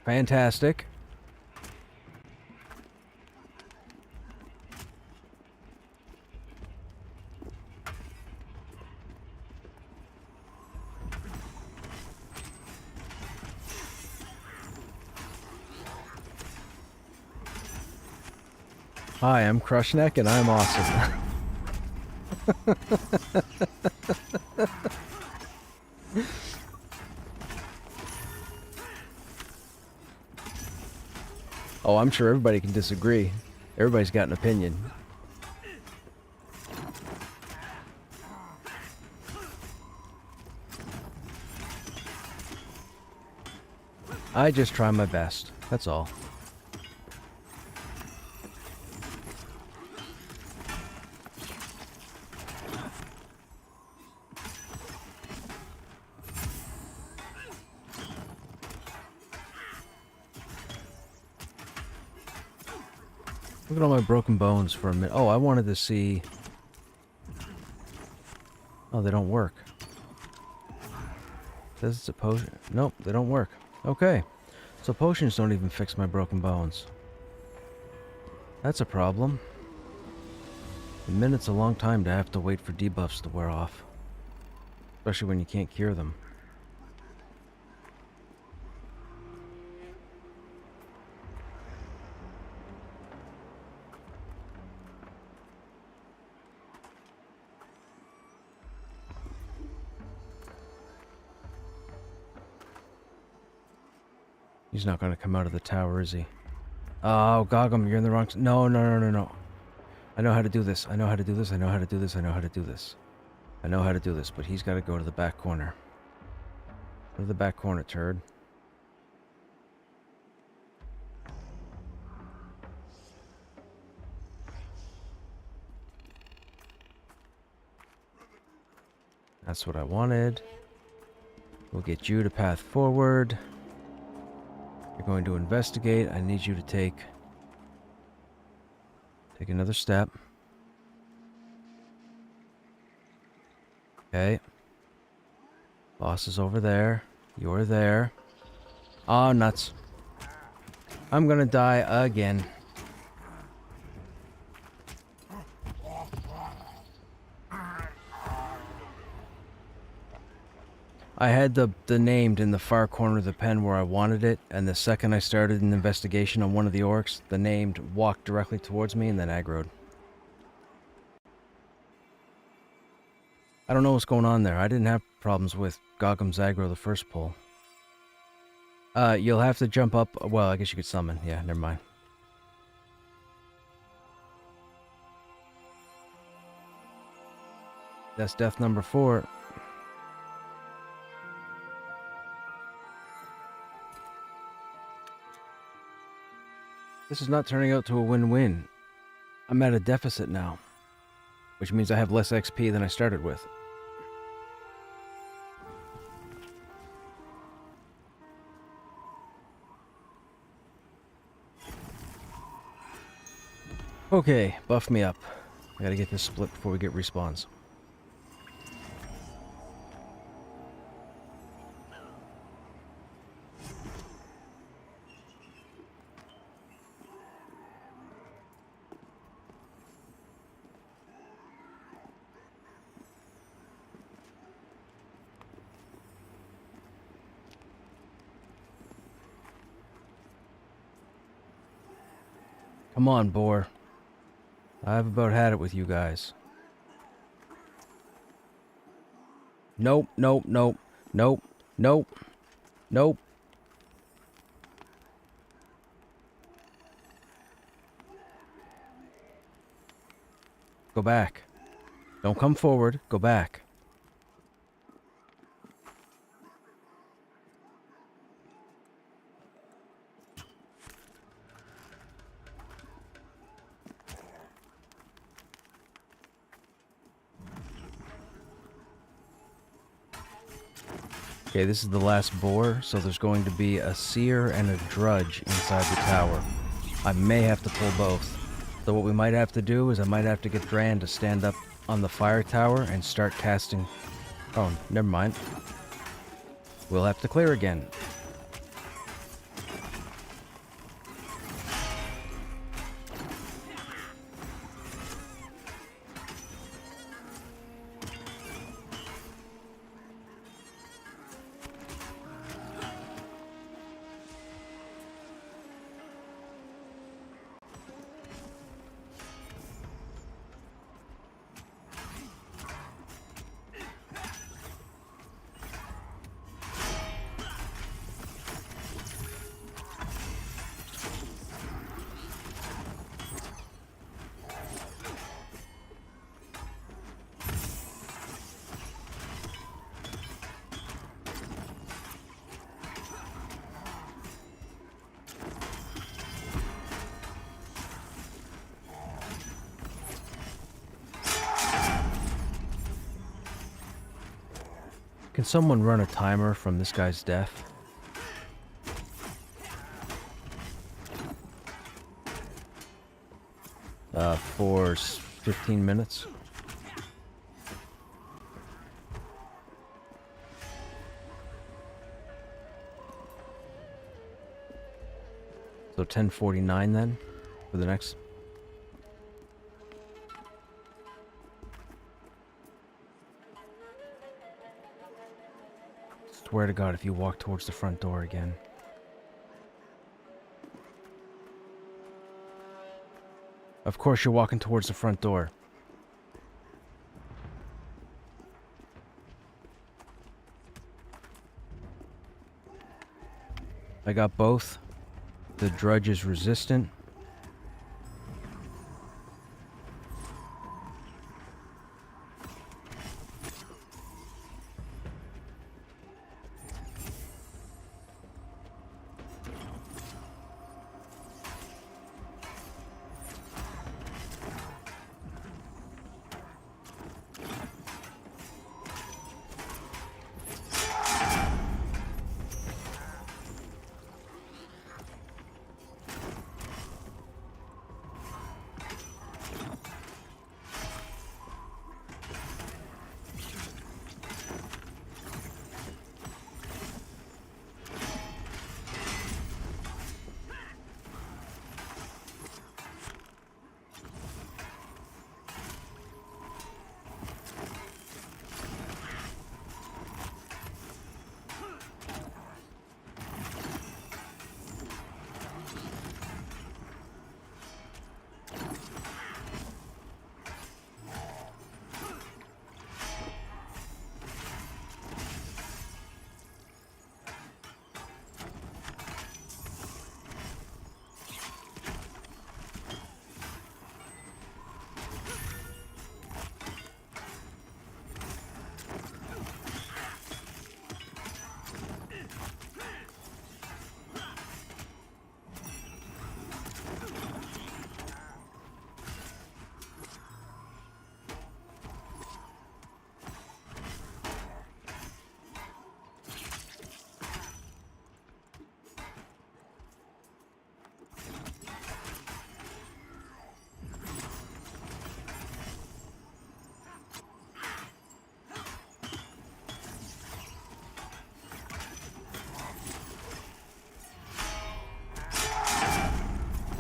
Fantastic. Hi, I'm Krushnek and I'm awesome. Oh, I'm sure everybody can disagree. Everybody's got an opinion. I just try my best. That's all. Look at all my broken bones for a minute. Oh, I wanted to see... Oh, they don't work. Says it's a potion. Nope, they don't work. Okay. So potions don't even fix my broken bones. That's a problem. A minute's a long time to have to wait for debuffs to wear off. Especially when you can't cure them. He's not going to come out of the tower, is he? Oh, Goggum, you're in the wrong... No. I know how to do this. I know how to do this. I know how to do this. I know how to do this. I know how to do this, but he's got to go to the back corner. Go to the back corner, turd. That's what I wanted. We'll get you to path forward. You're going to investigate. I need you to take another step. Okay. Boss is over there. You're there. Oh, nuts. I'm gonna die again. I had the named in the far corner of the pen where I wanted it, and the second I started an investigation on one of the orcs, the named walked directly towards me and then aggroed. I don't know what's going on there. I didn't have problems with Gogum's aggro the first pull. You'll have to jump up. Well, I guess you could summon. Yeah, never mind. That's death number 4. This is not turning out to a win-win. I'm at a deficit now, which means I have less XP than I started with. Okay, buff me up. I gotta get this split before we get respawns. Come on, boar. I've about had it with you guys. Nope, nope, nope, nope, nope, nope. Go back. Don't come forward, go back. Okay, this is the last boar, so there's going to be a seer and a drudge inside the tower. I may have to pull both. So what we might have to do is I might have to get Dran to stand up on the fire tower and start casting... Oh, never mind. We'll have to clear again. Can someone run a timer from this guy's death? For 15 minutes. So 10:49 then, for the next. Swear to God, if you walk towards the front door again. Of course you're walking towards the front door. I got both. The drudge is resistant.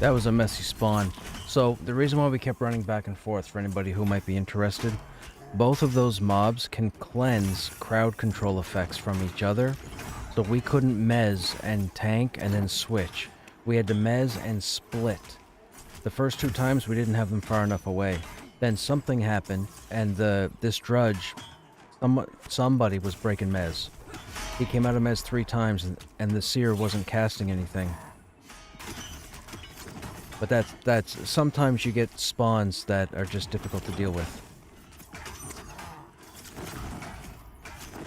That was a messy spawn. So, the reason why we kept running back and forth, for anybody who might be interested, both of those mobs can cleanse crowd control effects from each other. So we couldn't mez and tank and then switch. We had to mez and split. The first 2 times we didn't have them far enough away. Then something happened, and this drudge, somebody was breaking mez. He came out of mez 3 times, and the seer wasn't casting anything. But that's sometimes you get spawns that are just difficult to deal with.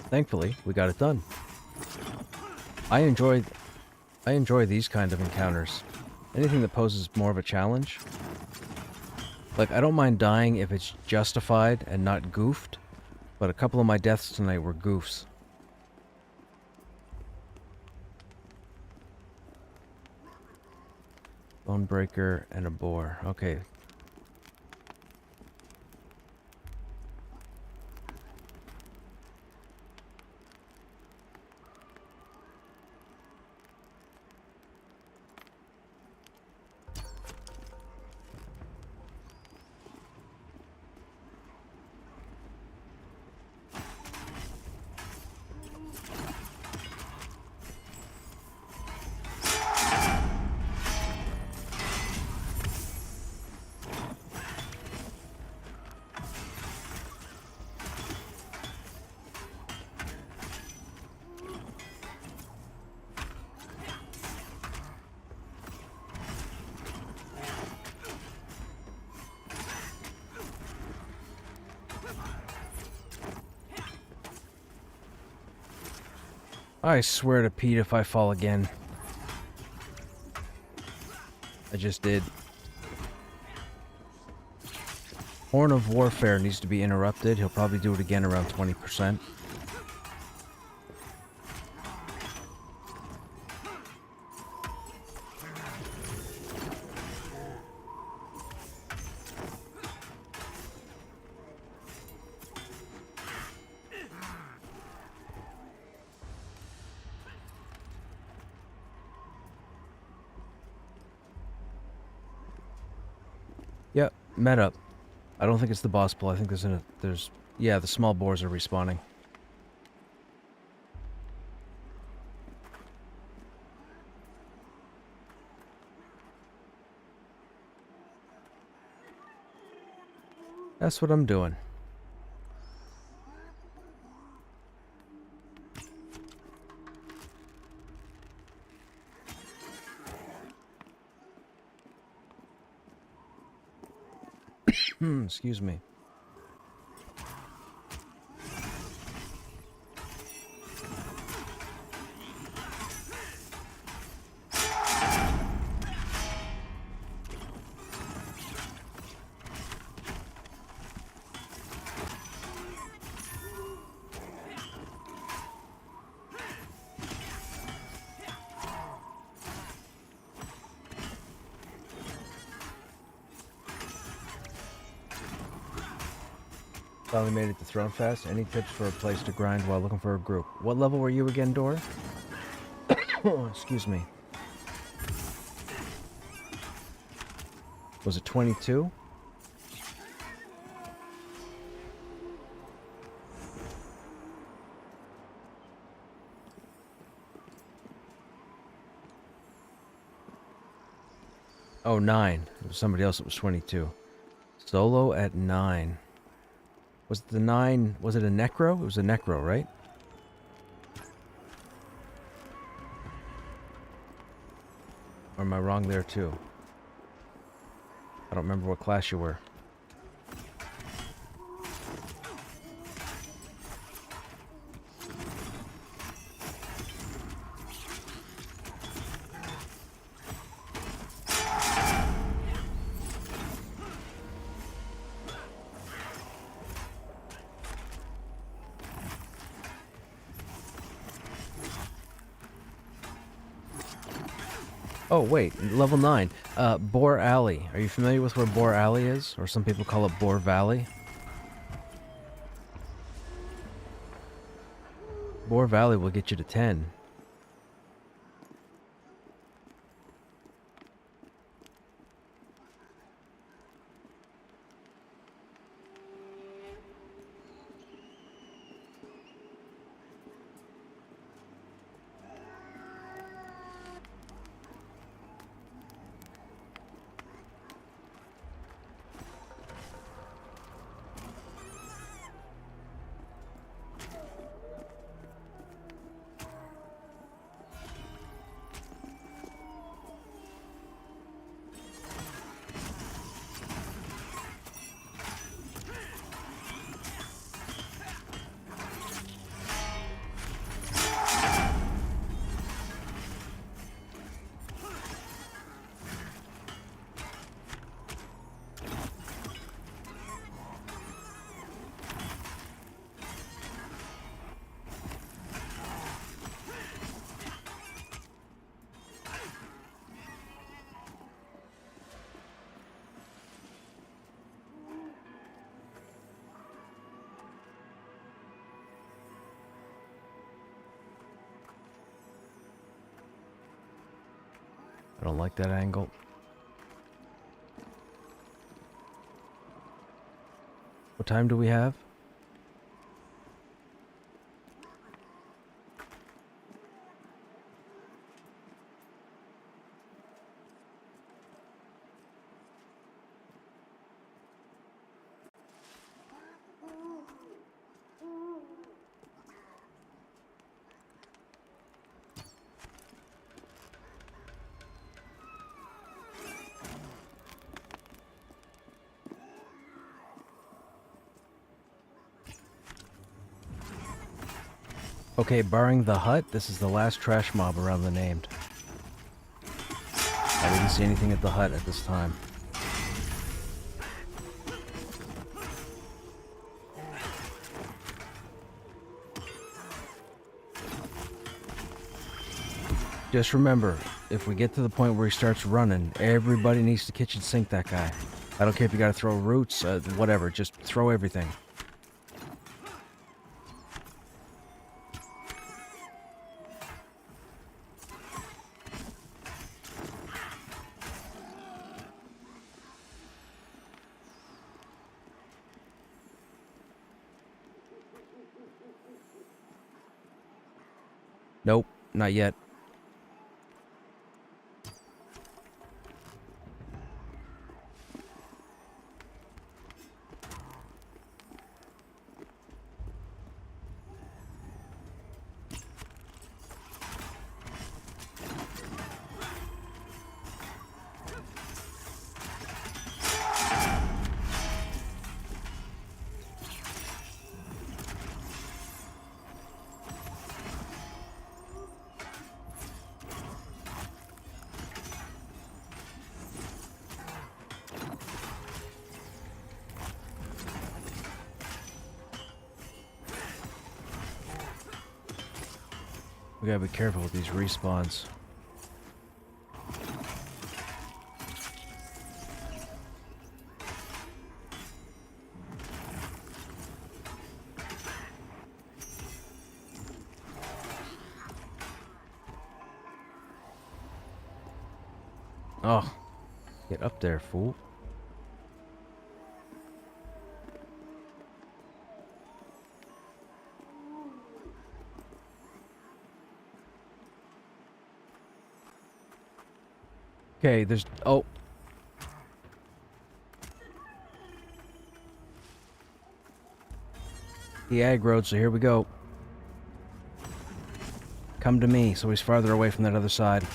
Thankfully, we got it done. I enjoy these kind of encounters. Anything that poses more of a challenge. Like, I don't mind dying if it's justified and not goofed, but a couple of my deaths tonight were goofs. Bone breaker and a boar. Okay. I swear to Pete if I fall again. I just did. Horn of Warfare needs to be interrupted. He'll probably do it again around 20%. Yep, met up. I don't think it's the boss bull. I think yeah, the small boars are respawning. That's what I'm doing. Excuse me. Finally made it to Throne Fest. Any tips for a place to grind while looking for a group? What level were you again, Dor? Excuse me. Was it 22? Oh, 9. It was somebody else that was 22. Solo at 9. Was the 9... Was it a Necro? It was a Necro, right? Or am I wrong there, too? I don't remember what class you were. Oh, wait, level 9. Boar Alley. Are you familiar with where Boar Alley is? Or some people call it Boar Valley? Boar Valley will get you to 10. I don't like that angle. What time do we have? Okay, barring the hut, this is the last trash mob around the named. I didn't see anything at the hut at this time. Just remember, if we get to the point where he starts running, everybody needs to kitchen sink that guy. I don't care if you gotta throw roots, whatever, just throw everything. Nope, not yet. We gotta be careful with these respawns. Oh, get up there, fool. Okay, there's... Oh. He aggroed, so here we go. Come to me, so he's farther away from that other side.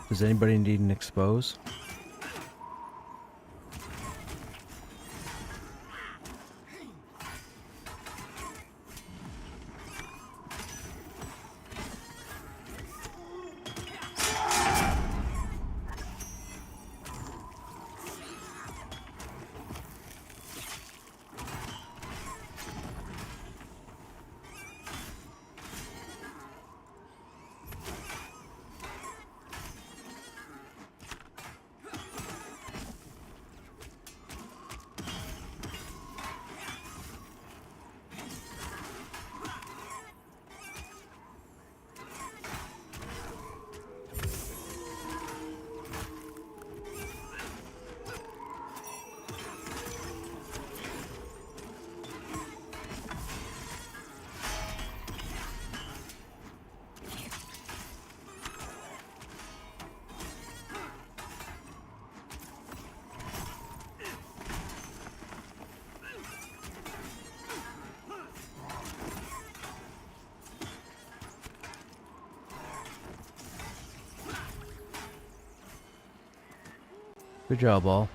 Does anybody need an expose? Good job, all.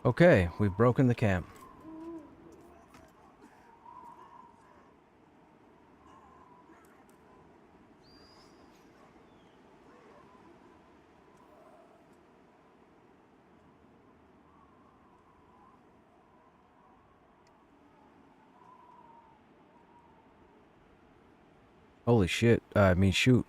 Okay, we've broken the camp. Holy shit. I mean, shoot.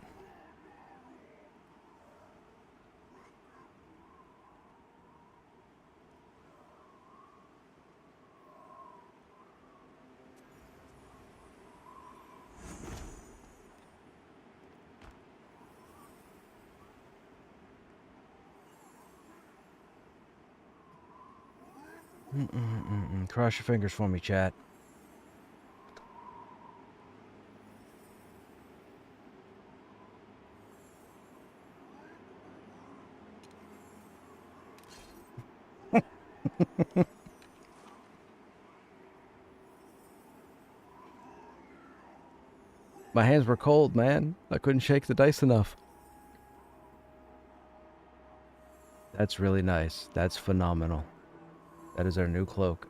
Cross your fingers for me, chat. My hands were cold, man. I couldn't shake the dice enough. That's really nice. That's phenomenal. That is our new cloak.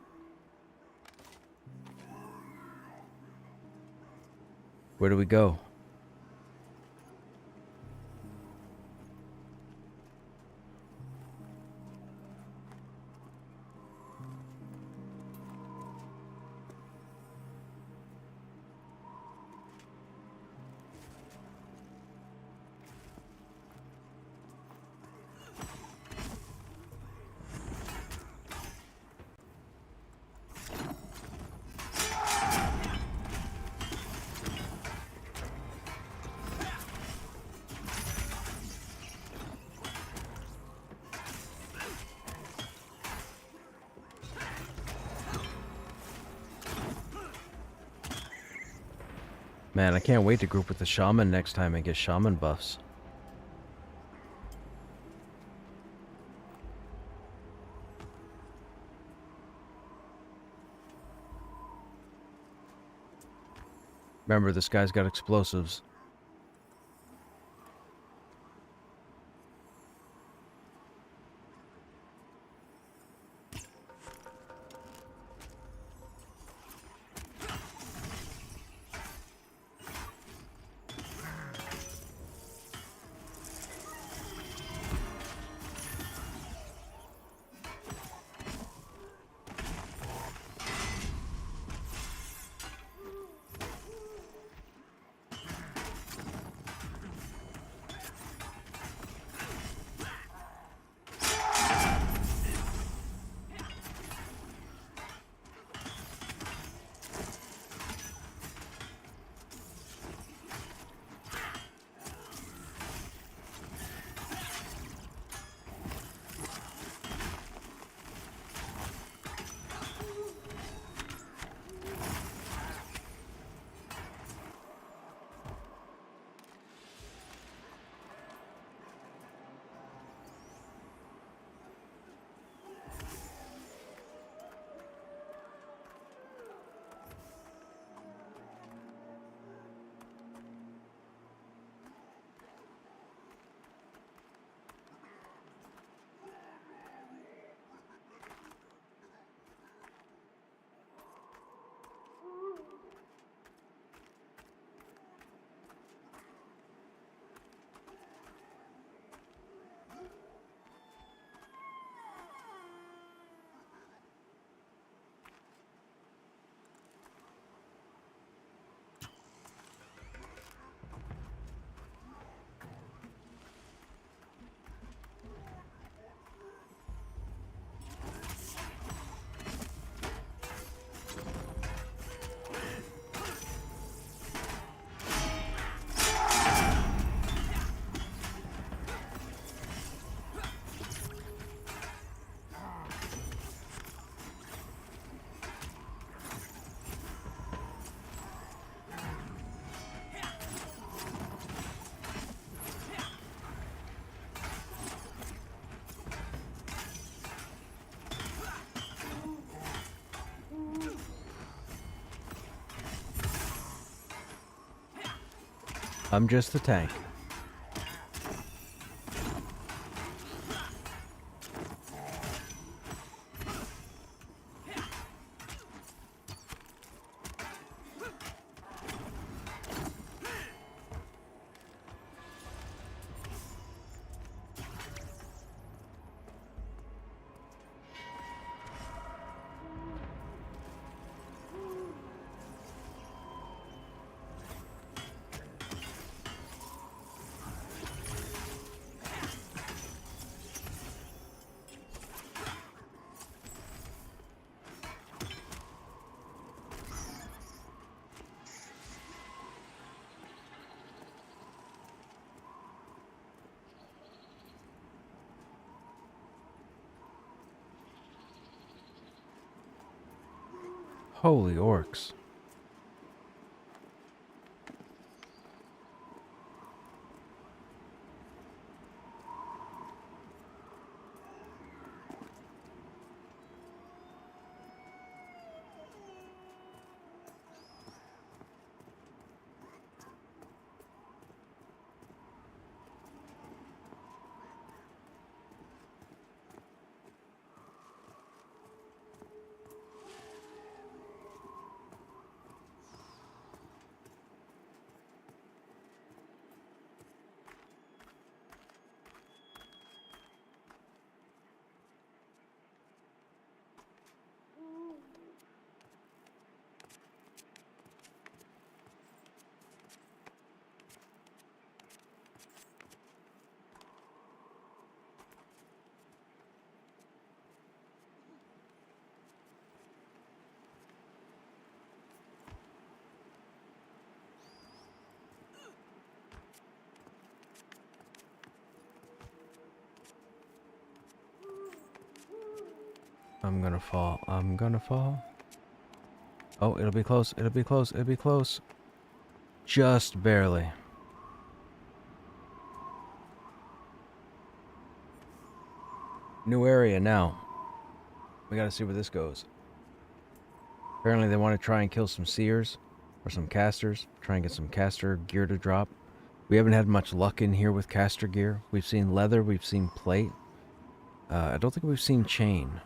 Where do we go? Man, I can't wait to group with the shaman next time and get shaman buffs. Remember, this guy's got explosives. I'm just the tank. Holy orcs. I'm gonna fall. I'm gonna fall. Oh, it'll be close. It'll be close. It'll be close. Just barely. New area now. We gotta see where this goes. Apparently they want to try and kill some seers or some casters. Try and get some caster gear to drop. We haven't had much luck in here with caster gear. We've seen leather. We've seen plate. I don't think we've seen chain.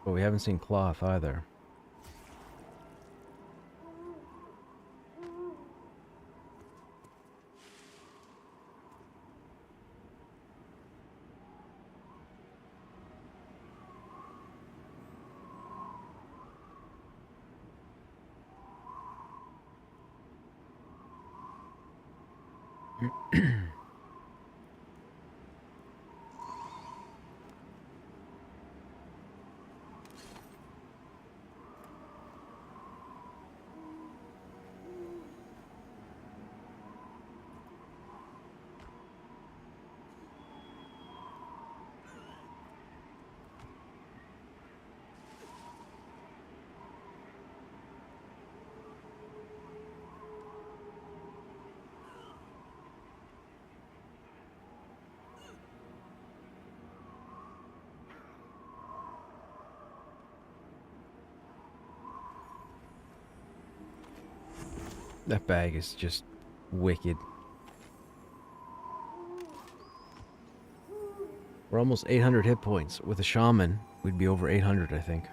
But we haven't seen cloth either. That bag is just wicked. We're almost 800 hit points. With a shaman, we'd be over 800, I think.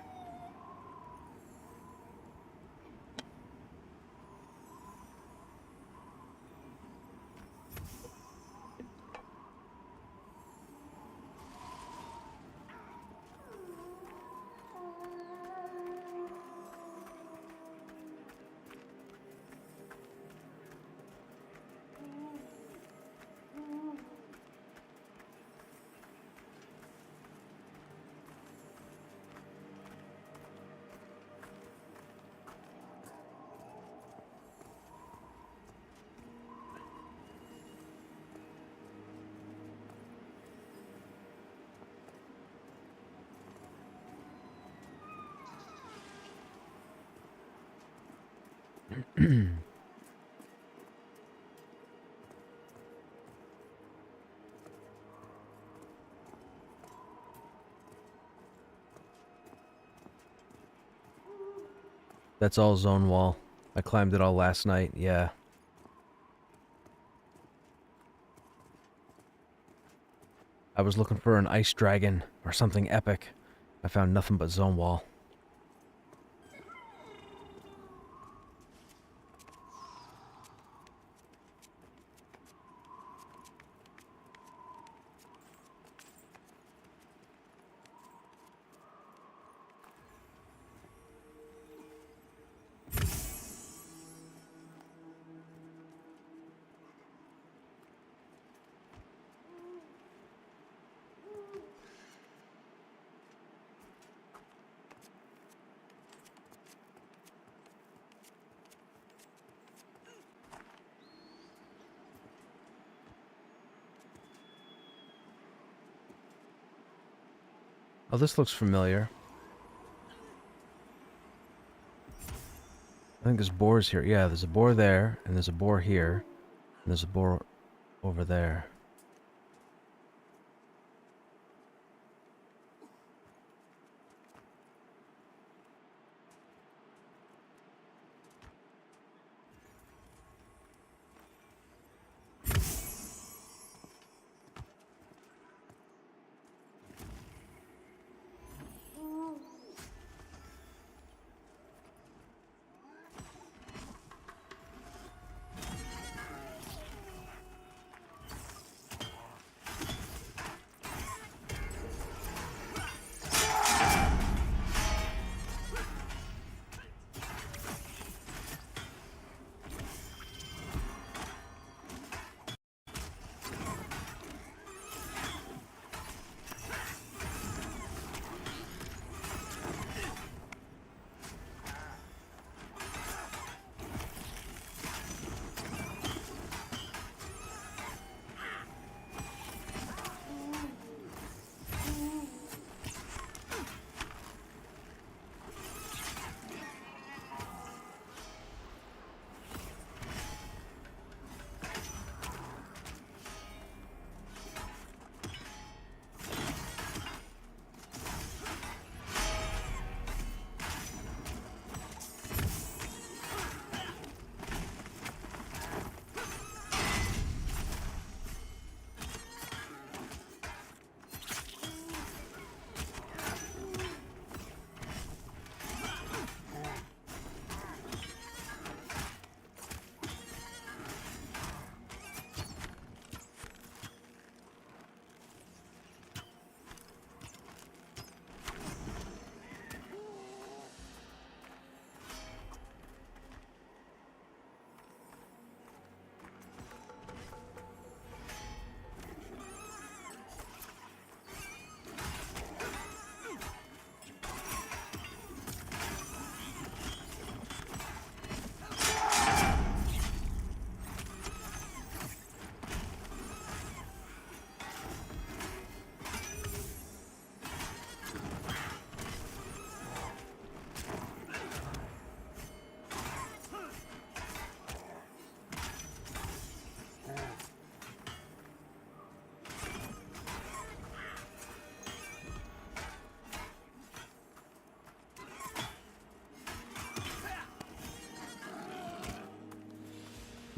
That's all zone wall. I climbed it all last night, yeah. I was looking for an ice dragon or something epic. I found nothing but zone wall. Oh, this looks familiar. I think there's boars here. Yeah, there's a boar there, and there's a boar here, and there's a boar over there.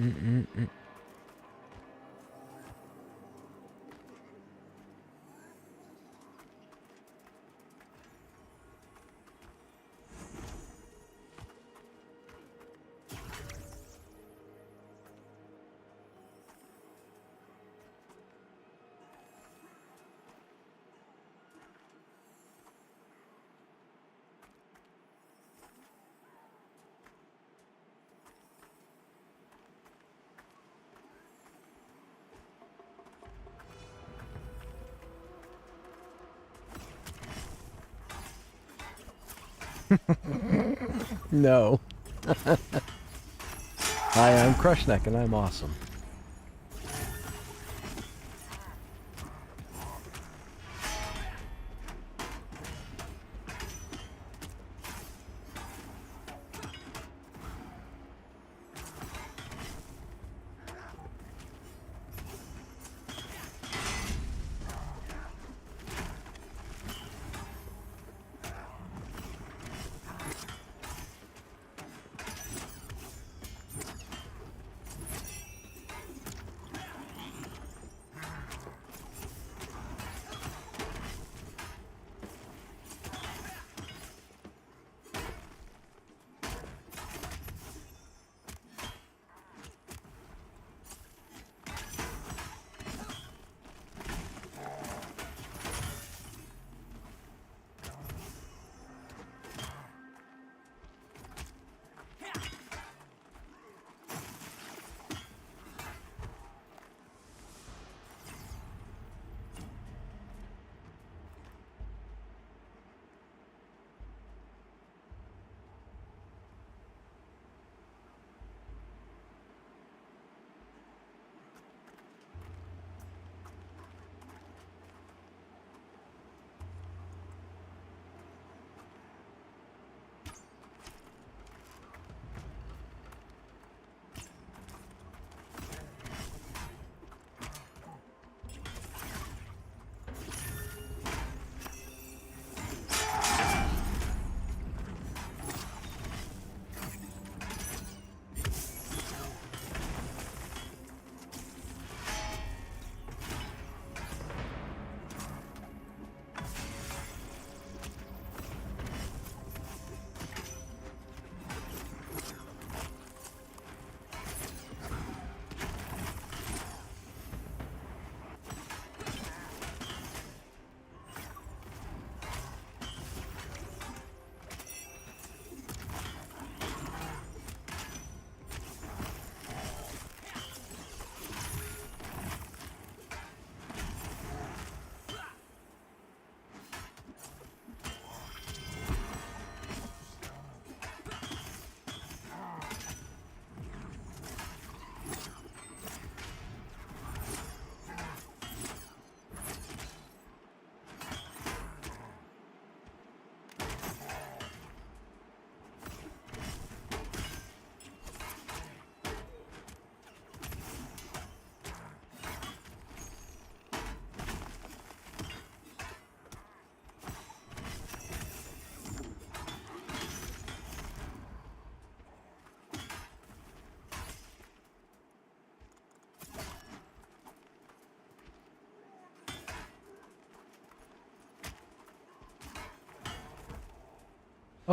Mm-mm-mm. No. Hi, I'm Krushnek, and I'm awesome.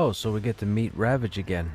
Oh, so we get to meet Ravage again.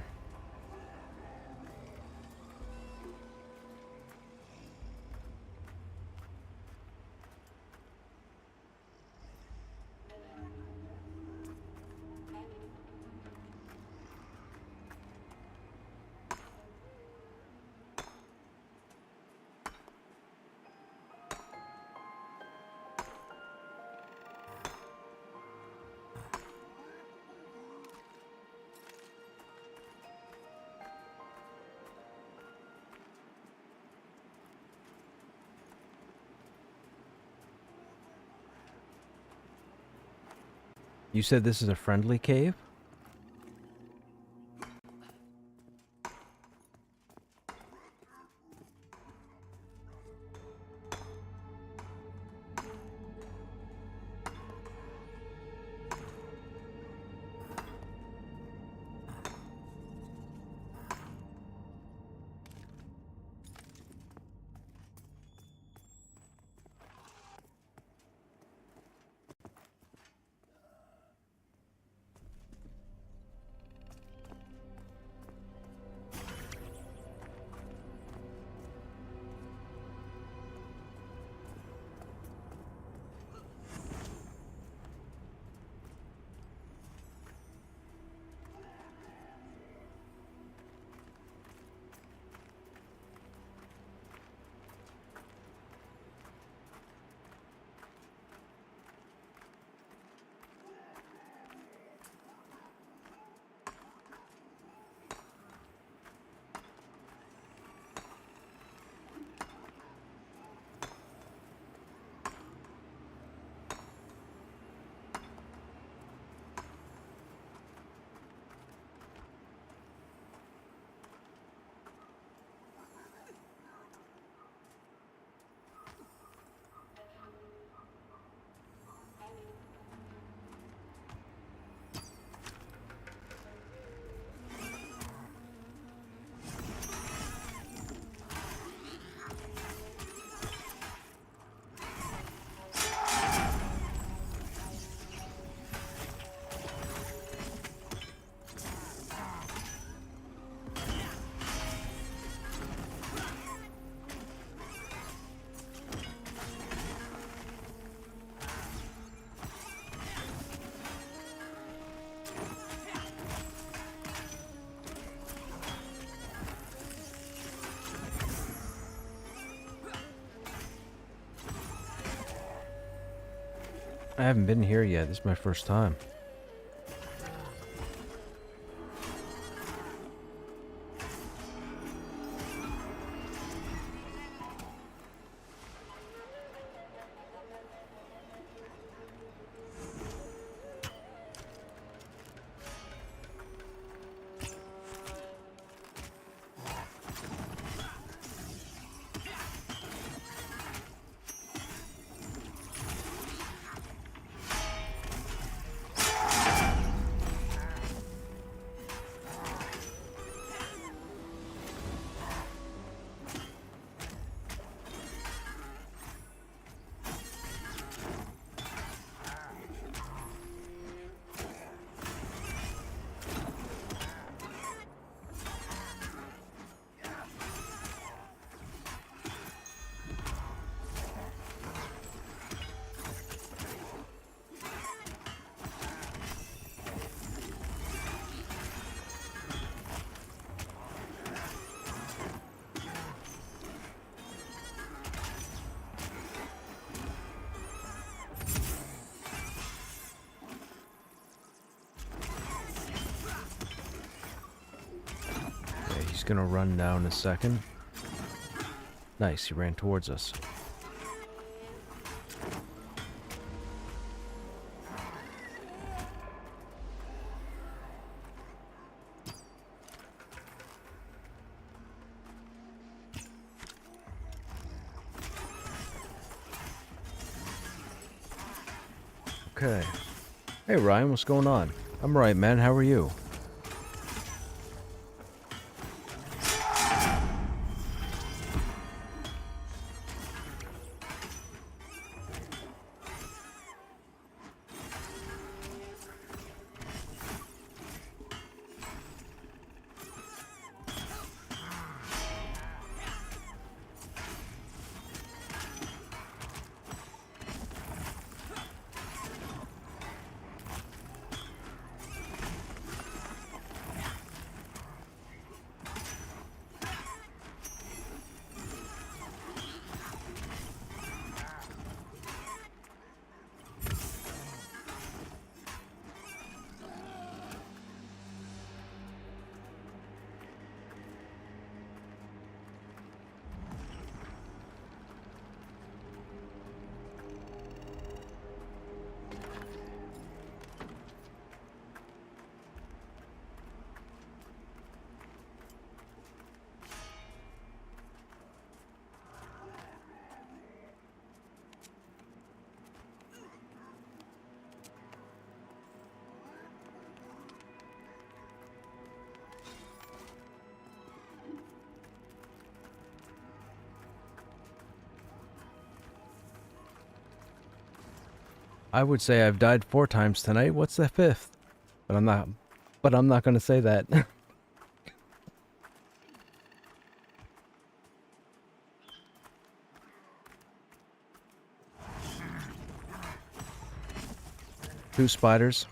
You said this is a friendly cave? I haven't been here yet. This is my first time. Okay, he's gonna run down in a second. Nice, he ran towards us. Okay. Hey Ryan, what's going on? I'm right, man. How are you? I would say I've died 4 times tonight. What's the 5th? But I'm not. But I'm not going to say that. Two spiders.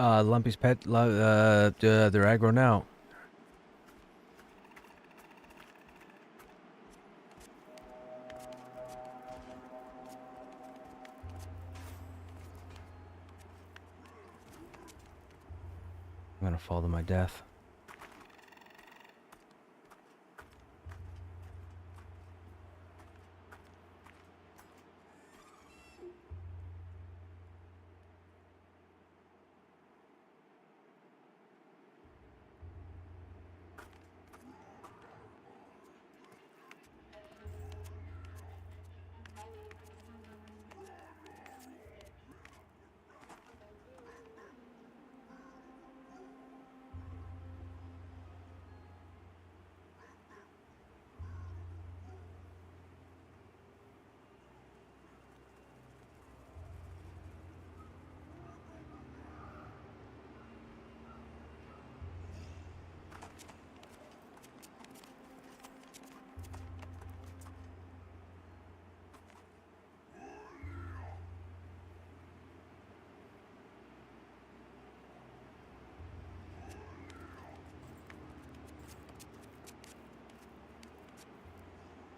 Lumpy's pet, they're aggro now. I'm gonna fall to my death.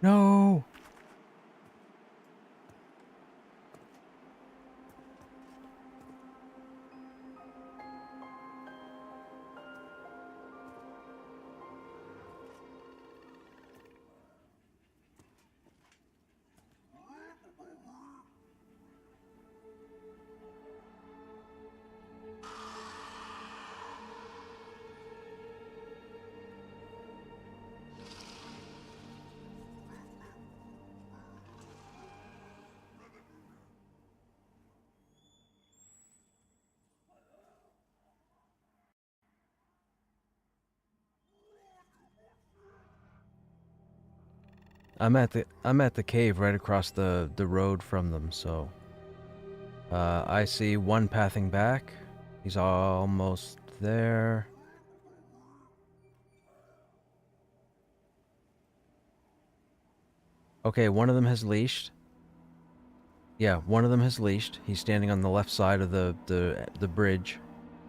No! I'm at the cave right across the road from them, so I see one pathing back. He's almost there. Okay, one of them has leashed. Yeah, one of them has leashed. He's standing on the left side of the bridge.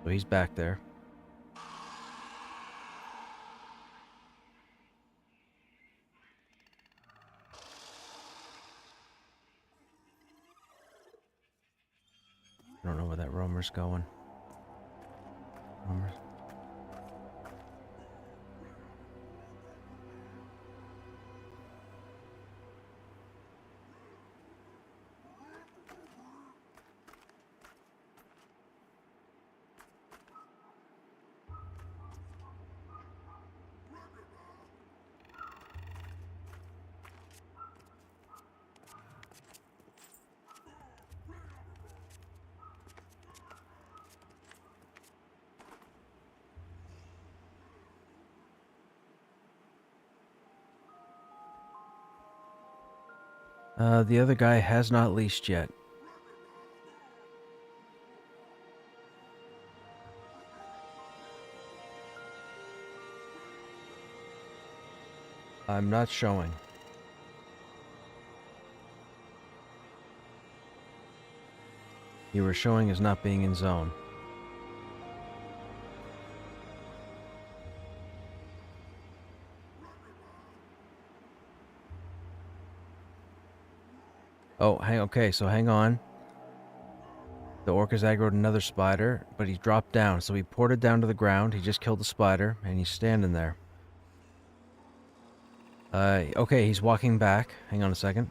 So he's back there. I don't know where that roamer's going. Roamer. The other guy has not leashed yet. I'm not showing. You were showing as not being in zone. Oh, okay, so hang on. The orc has aggroed another spider, but he dropped down, so he ported down to the ground. He just killed the spider, and he's standing there. Okay, he's walking back. Hang on a second.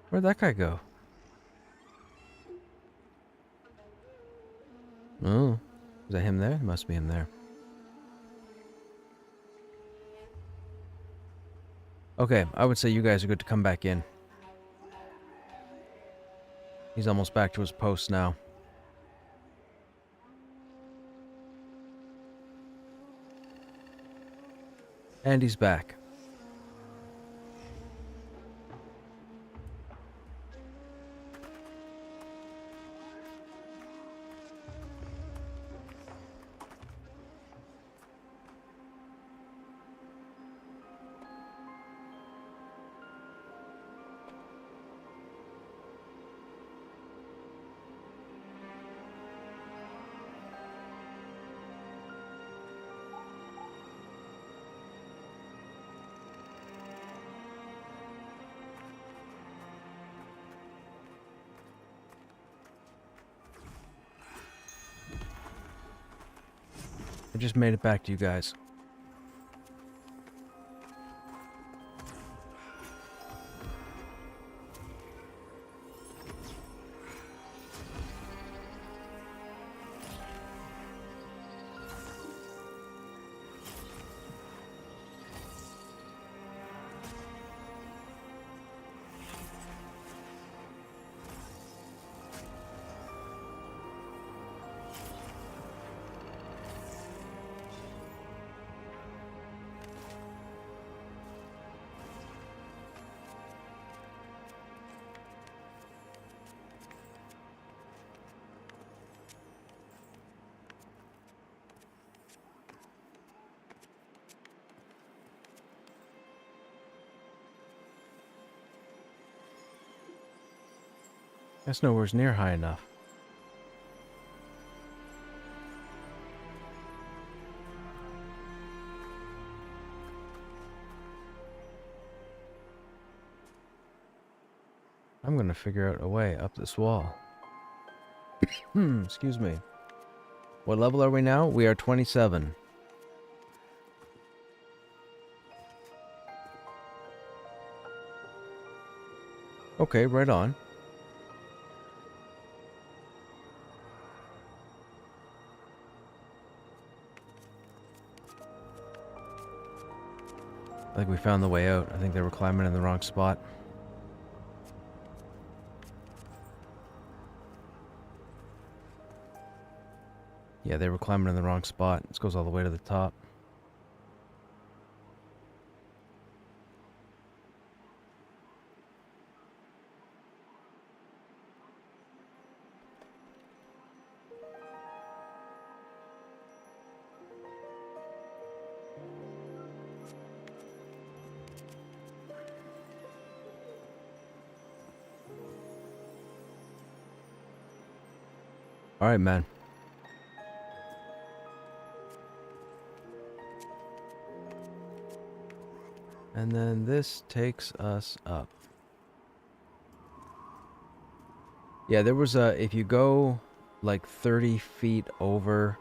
Where'd that guy go? Oh, is that him there? It must be him there. Okay, I would say you guys are good to come back in. He's almost back to his post now. And he's back. I just made it back to you guys. That's nowhere near high enough. I'm gonna figure out a way up this wall. Excuse me. What level are we now? We are 27. Okay, right on. I think we found the way out. I think they were climbing in the wrong spot. Yeah, they were climbing in the wrong spot. This goes all the way to the top. Alright, man. And then this takes us up. Yeah, there was a... If you go like 30 feet over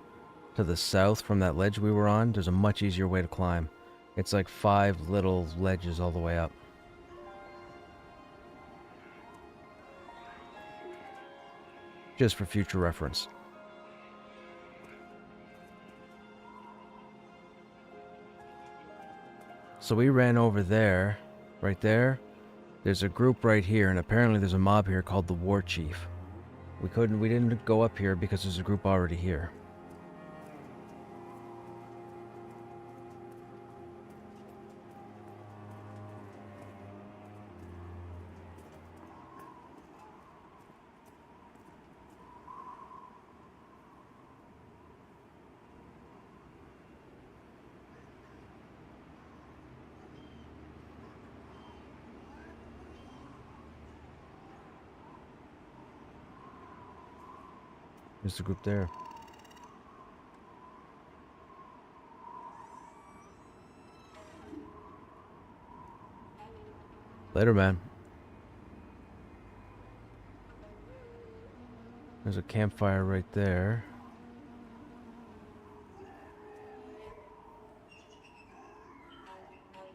to the south from that ledge we were on, there's a much easier way to climb. It's like 5 little ledges all the way up. Just for future reference. So we ran over there, right there. There's a group right here, and apparently there's a mob here called the War Chief. We didn't go up here because there's a group already here. There's the group there. Later, man. There's a campfire right there.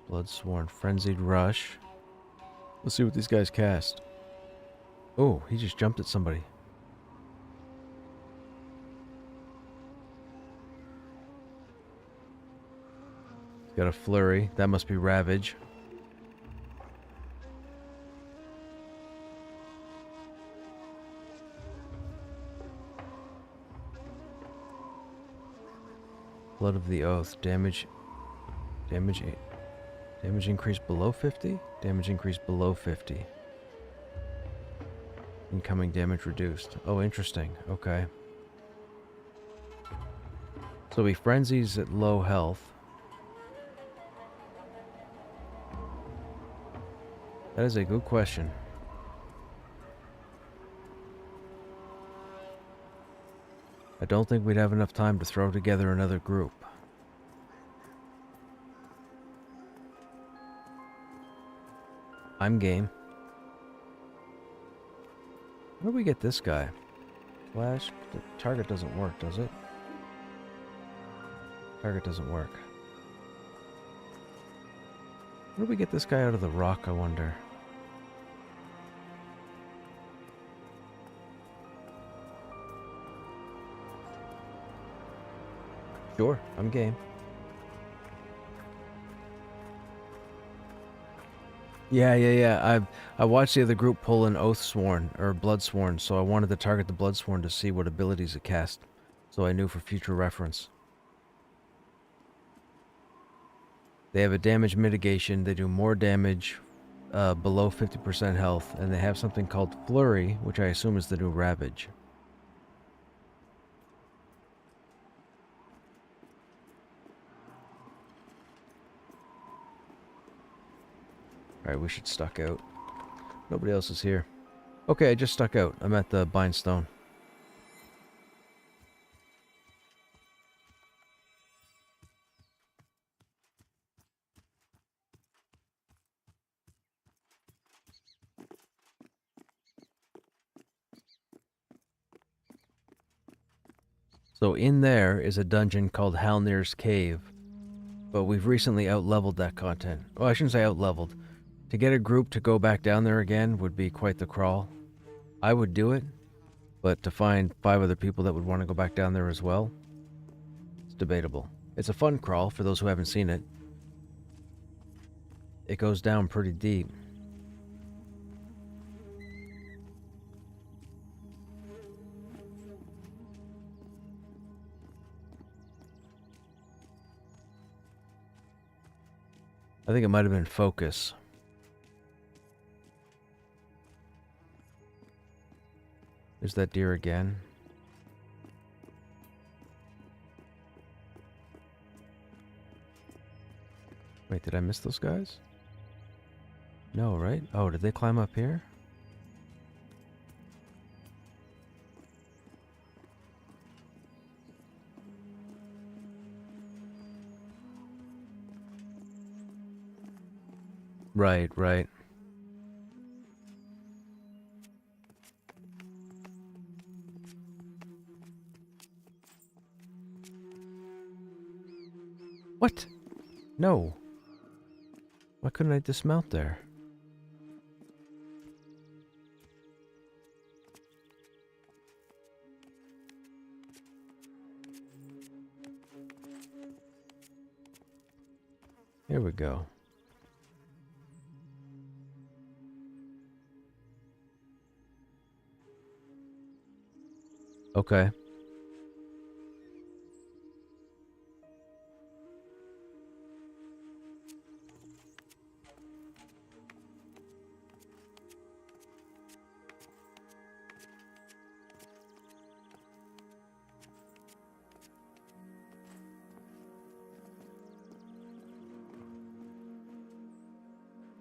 Bloodsworn Frenzied Rush. Let's see what these guys cast. Oh, he just jumped at somebody. He's got a flurry. That must be Ravage. Blood of the Oath. Damage increase below 50? Damage increase below 50. Incoming damage reduced. Oh, interesting. Okay. So he frenzies at low health. That is a good question. I don't think we'd have enough time to throw together another group. I'm game. Where do we get this guy? Flash? The target doesn't work, does it? Target doesn't work. Where do we get this guy out of the rock, I wonder? Sure, I'm game. Yeah. I watched the other group pull an Oathsworn, or Bloodsworn, so I wanted to target the Bloodsworn to see what abilities it cast, so I knew for future reference. They have a damage mitigation, they do more damage below 50% health, and they have something called Flurry, which I assume is the new Ravage. Alright, we should stuck out. Nobody else is here. Okay, I just stuck out. I'm at the Bindstone. So in there is a dungeon called Halnir's Cave, but we've recently out-leveled that content. Oh, I shouldn't say out-leveled. To get a group to go back down there again would be quite the crawl. I would do it, but to find 5 other people that would want to go back down there as well, it's debatable. It's a fun crawl for those who haven't seen it. It goes down pretty deep. I think it might have been focus. There's that deer again. Wait, did I miss those guys? No, right? Oh, did they climb up here? Right. What? No. Why couldn't I dismount there? Here we go. Okay.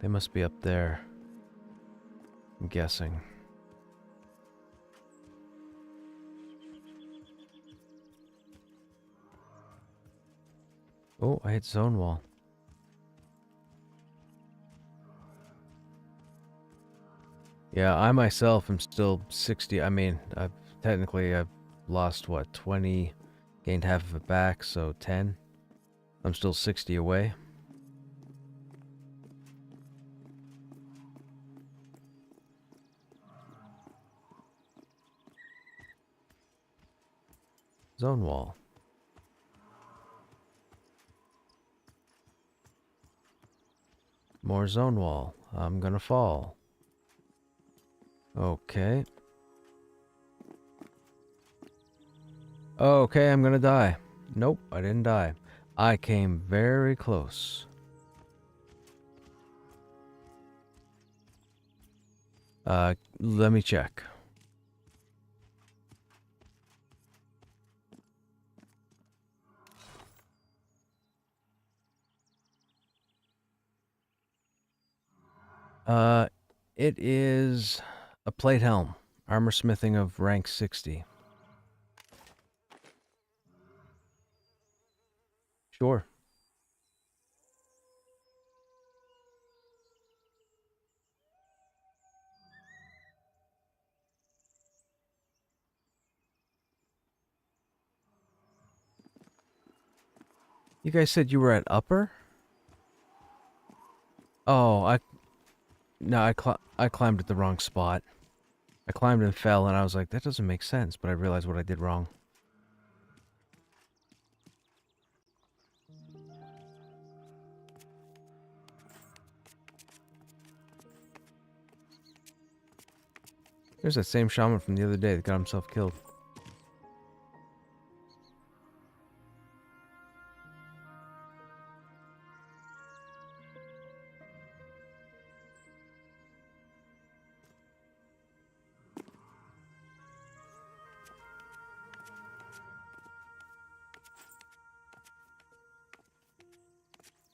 They must be up there. I'm guessing. Oh, I hit zone wall. Yeah, I myself am still 60. I mean, I've lost, what, 20, gained half of it back, so 10. I'm still 60 away. Zone wall. More zone wall. I'm gonna fall. Okay. Okay, I'm gonna die. Nope, I didn't die. I came very close. Let me check. It is a plate helm. Armor smithing of rank 60. Sure. You guys said you were at upper? Oh, I climbed at the wrong spot. I climbed and fell, and I was like, that doesn't make sense, but I realized what I did wrong. There's that same shaman from the other day that got himself killed.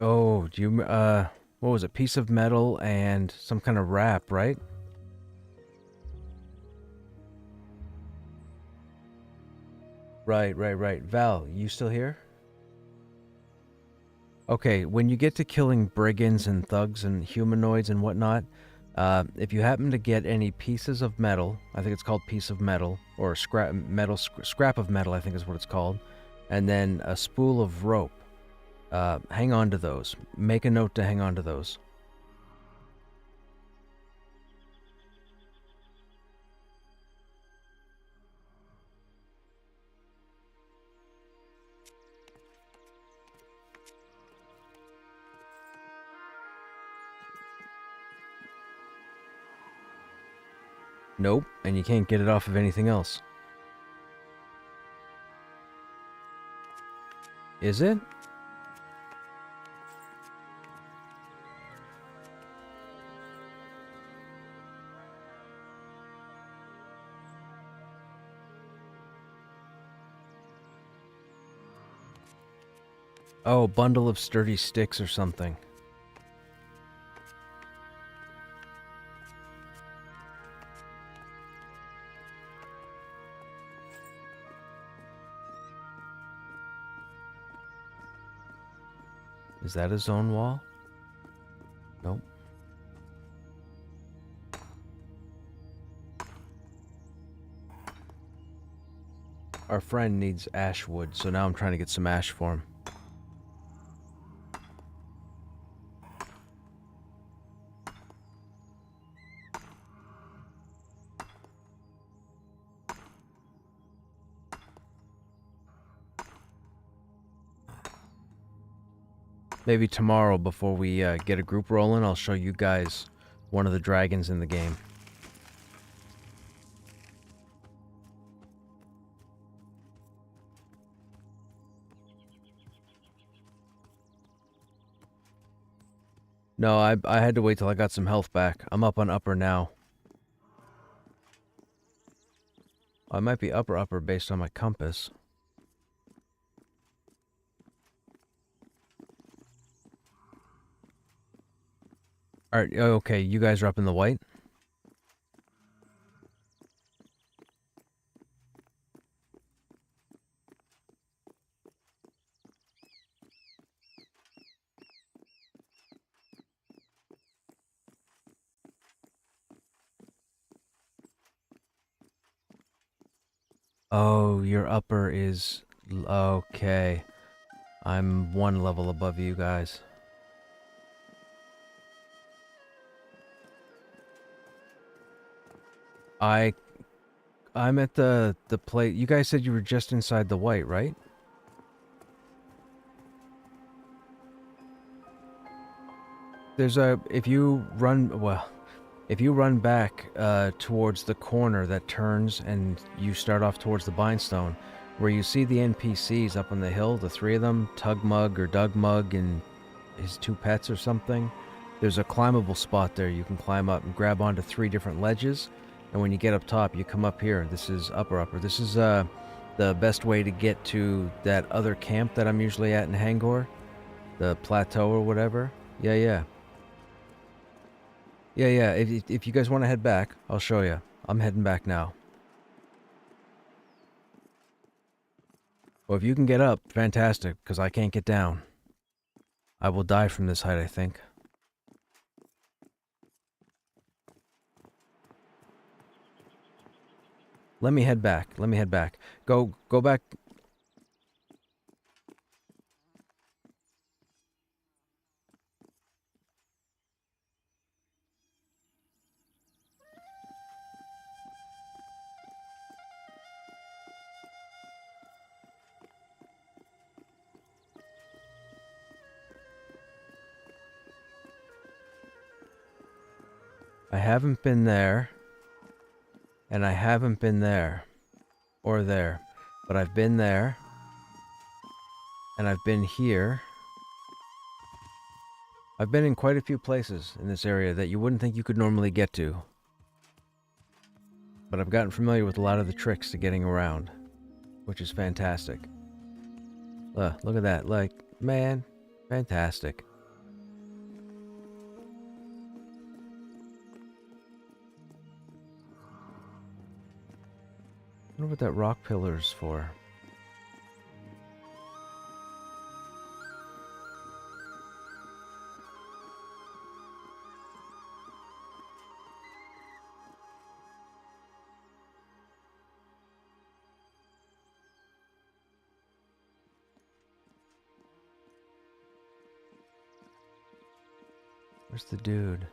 Oh, do you, what was it? Piece of metal and some kind of wrap, right? Right. Val, you still here? Okay, when you get to killing brigands and thugs and humanoids and whatnot, if you happen to get any pieces of metal, I think it's called piece of metal, or scrap of metal, I think is what it's called, and then a spool of rope, hang on to those. Make a note to hang on to those. Nope, and you can't get it off of anything else. Is it? Oh, bundle of sturdy sticks or something. Is that a zone wall? Nope. Our friend needs ash wood, so now I'm trying to get some ash for him. Maybe tomorrow, before we get a group rolling, I'll show you guys one of the dragons in the game. No, I had to wait till I got some health back. I'm up on upper now. I might be upper based on my compass. Alright, okay, you guys are up in the white? Oh, your upper is... Okay. I'm one level above you guys. I'm at the plate. You guys said you were just inside the white, right? There's a... If you run... Well, if you run back towards the corner that turns and you start off towards the Bindstone, where you see the NPCs up on the hill, the three of them, Tugmug or Dugmug and his two pets or something, there's a climbable spot there. You can climb up and grab onto three different ledges, and when you get up top, you come up here. This is upper. This is the best way to get to that other camp that I'm usually at in Hangor, the plateau or whatever. Yeah. If you guys want to head back, I'll show you. I'm heading back now. Well, if you can get up, fantastic, because I can't get down. I will die from this height, I think. Let me head back. Go back. I haven't been there. And I haven't been there. Or there. But I've been there. And I've been here. I've been in quite a few places in this area that you wouldn't think you could normally get to. But I've gotten familiar with a lot of the tricks to getting around. Which is fantastic. Look at that. Like, man, fantastic. I wonder what that rock pillar is for. Where's the dude?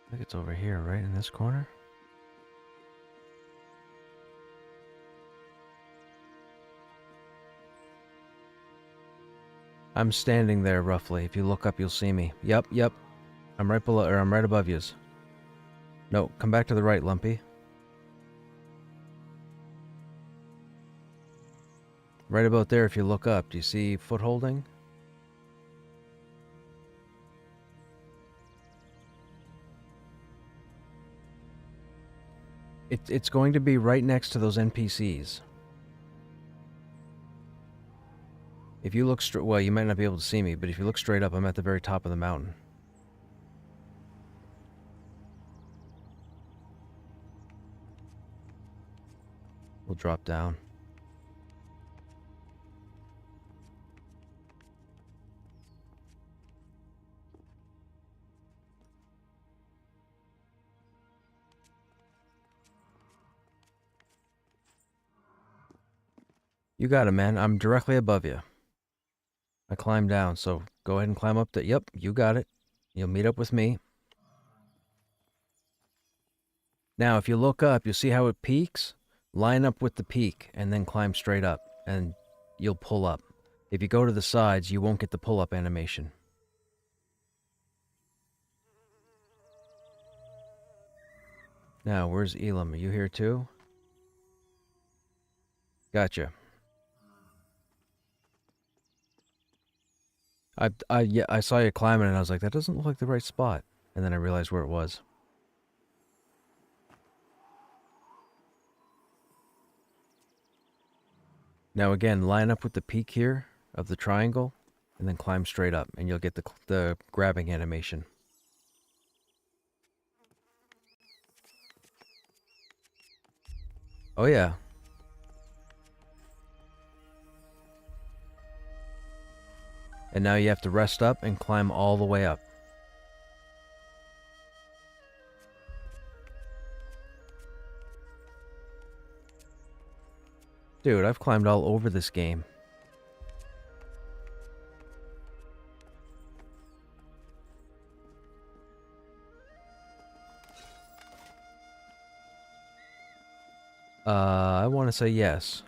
I think it's over here, right in this corner? I'm standing there roughly. If you look up, you'll see me. Yep. I'm right below, or I'm right above yous. No, come back to the right, Lumpy. Right about there if you look up. Do you see footholding? It's going to be right next to those NPCs. If you look straight, well, you might not be able to see me, but if you look straight up, I'm at the very top of the mountain. We'll drop down. You got it, man. I'm directly above you. I climbed down, so go ahead and climb up. Yep, you got it. You'll meet up with me. Now, if you look up, you'll see how it peaks. Line up with the peak, and then climb straight up, and you'll pull up. If you go to the sides, you won't get the pull-up animation. Now, where's Elam? Are you here too? Gotcha. I saw you climbing and I was like, that doesn't look like the right spot. And then I realized where it was. Now again, line up with the peak here of the triangle and then climb straight up and you'll get the grabbing animation. Oh yeah. And now you have to rest up and climb all the way up. Dude, I've climbed all over this game. I want to say yes.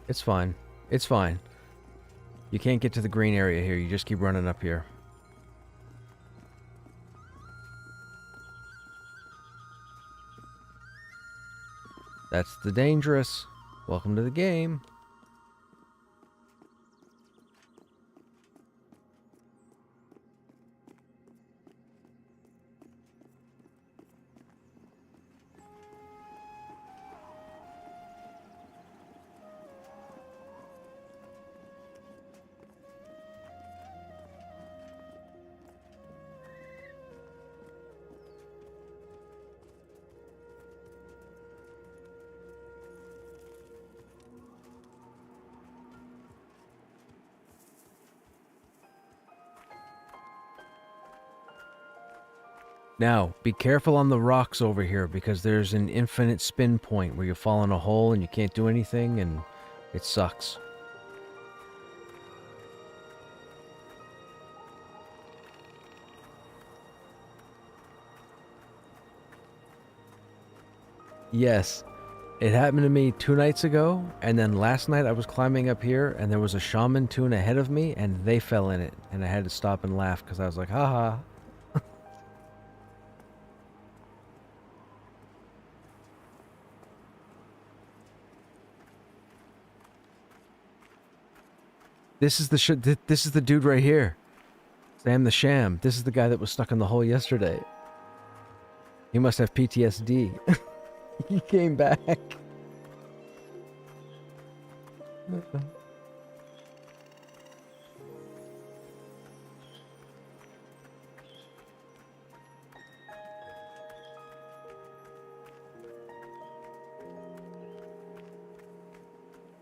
It's fine. It's fine. You can't get to the green area here. You just keep running up here. That's the dangerous. Welcome to the game. Now, be careful on the rocks over here because there's an infinite spin point where you fall in a hole and you can't do anything and it sucks. Yes, it happened to me 2 nights ago, and then last night I was climbing up here and there was a shaman tune ahead of me and they fell in it and I had to stop and laugh because I was like, haha. This is the dude right here. Sam the Sham. This is the guy that was stuck in the hole yesterday. He must have PTSD. He came back.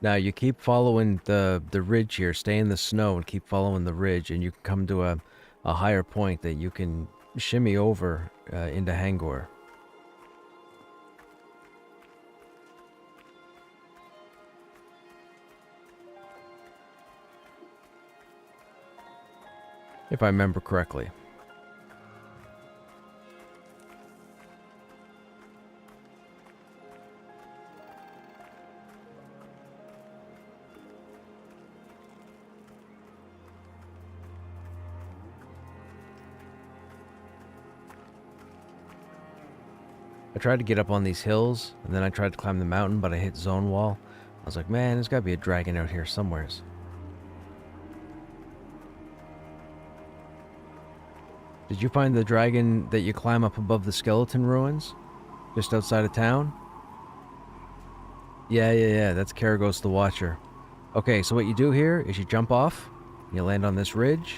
Now you keep following the ridge here. Stay in the snow and keep following the ridge, and you can come to a higher point that you can shimmy over into Hangor. If I remember correctly. I tried to get up on these hills, and then I tried to climb the mountain, but I hit zone wall. I was like, man, there's gotta be a dragon out here somewheres. Did you find the dragon that you climb up above the skeleton ruins? Just outside of town? Yeah, that's Karagos the Watcher. Okay, so what you do here is you jump off, you land on this ridge,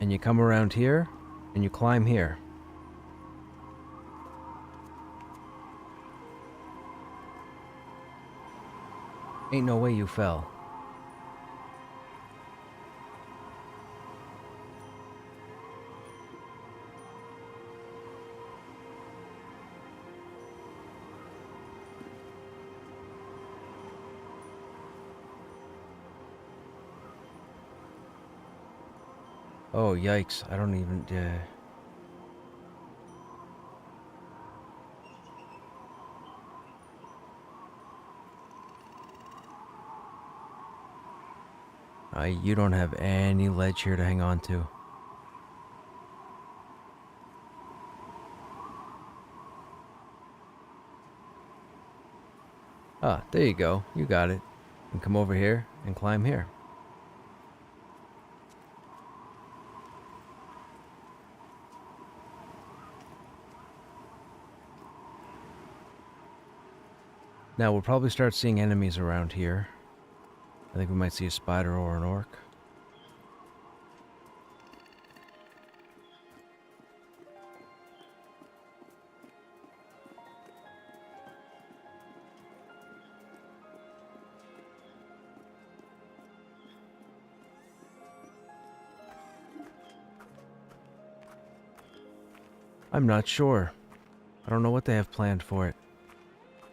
and you come around here, and you climb here. Ain't no way you fell. Oh, yikes. I don't even... you don't have any ledge here to hang on to. Ah, there you go. You got it. And come over here and climb here. Now we'll probably start seeing enemies around here. I think we might see a spider or an orc. I'm not sure. I don't know what they have planned for it,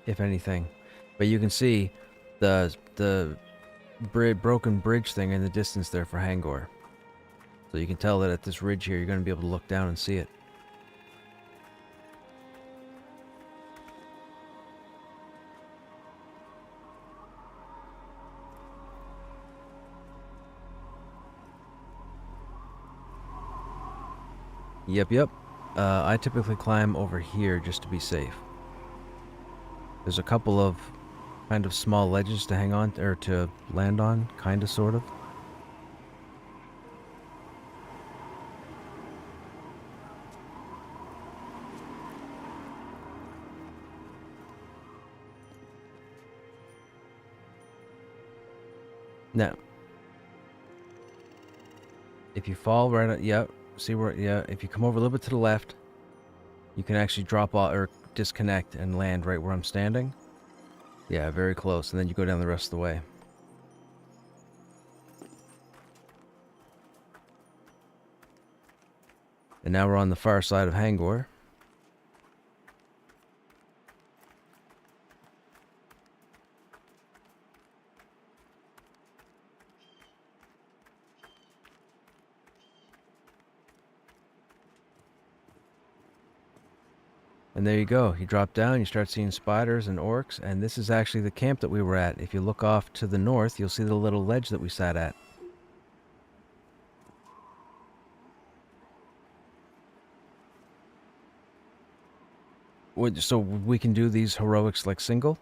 if anything. But you can see the broken bridge thing in the distance there for Hangor. So you can tell that at this ridge here, you're going to be able to look down and see it. Yep. I typically climb over here just to be safe. There's a couple of kind of small ledges to hang on, or to land on, kinda, sort of. Now, if you fall right at, yep, see where, yeah, if you come over a little bit to the left, you can actually drop off, or disconnect and land right where I'm standing. Yeah, very close, and then you go down the rest of the way. And now we're on the far side of Hangor. And there you go. You drop down, you start seeing spiders and orcs, and this is actually the camp that we were at. If you look off to the north, you'll see the little ledge that we sat at. So we can do these heroics like single?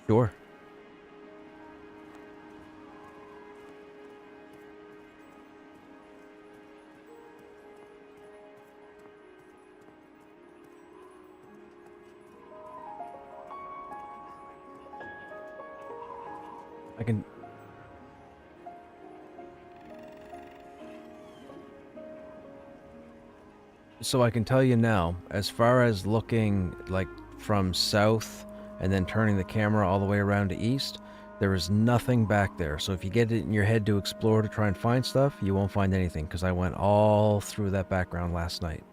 Sure. I can... So I can tell you now, as far as looking like from south and then turning the camera all the way around to east, there is nothing back there. So if you get it in your head to explore to try and find stuff, you won't find anything, because I went all through that background last night.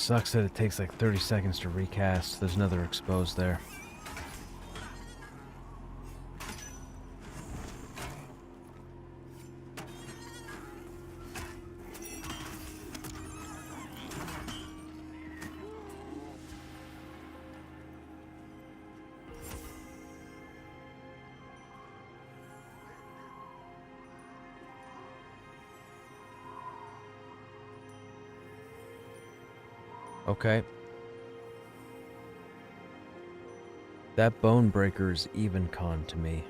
Sucks that it takes like 30 seconds to recast. There's another exposed there. Okay. That bone breaker is even con to me.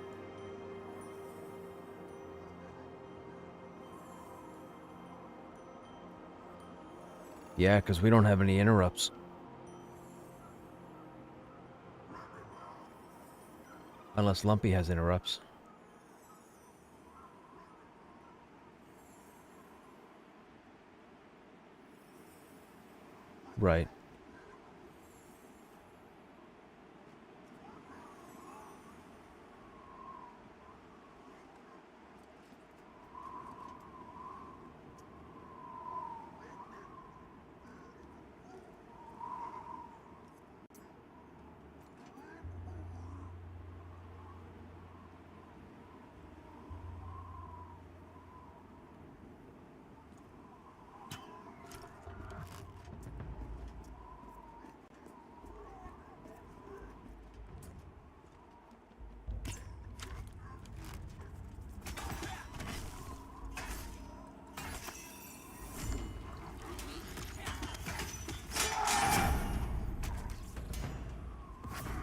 Yeah, because we don't have any interrupts. Unless Lumpy has interrupts. Right.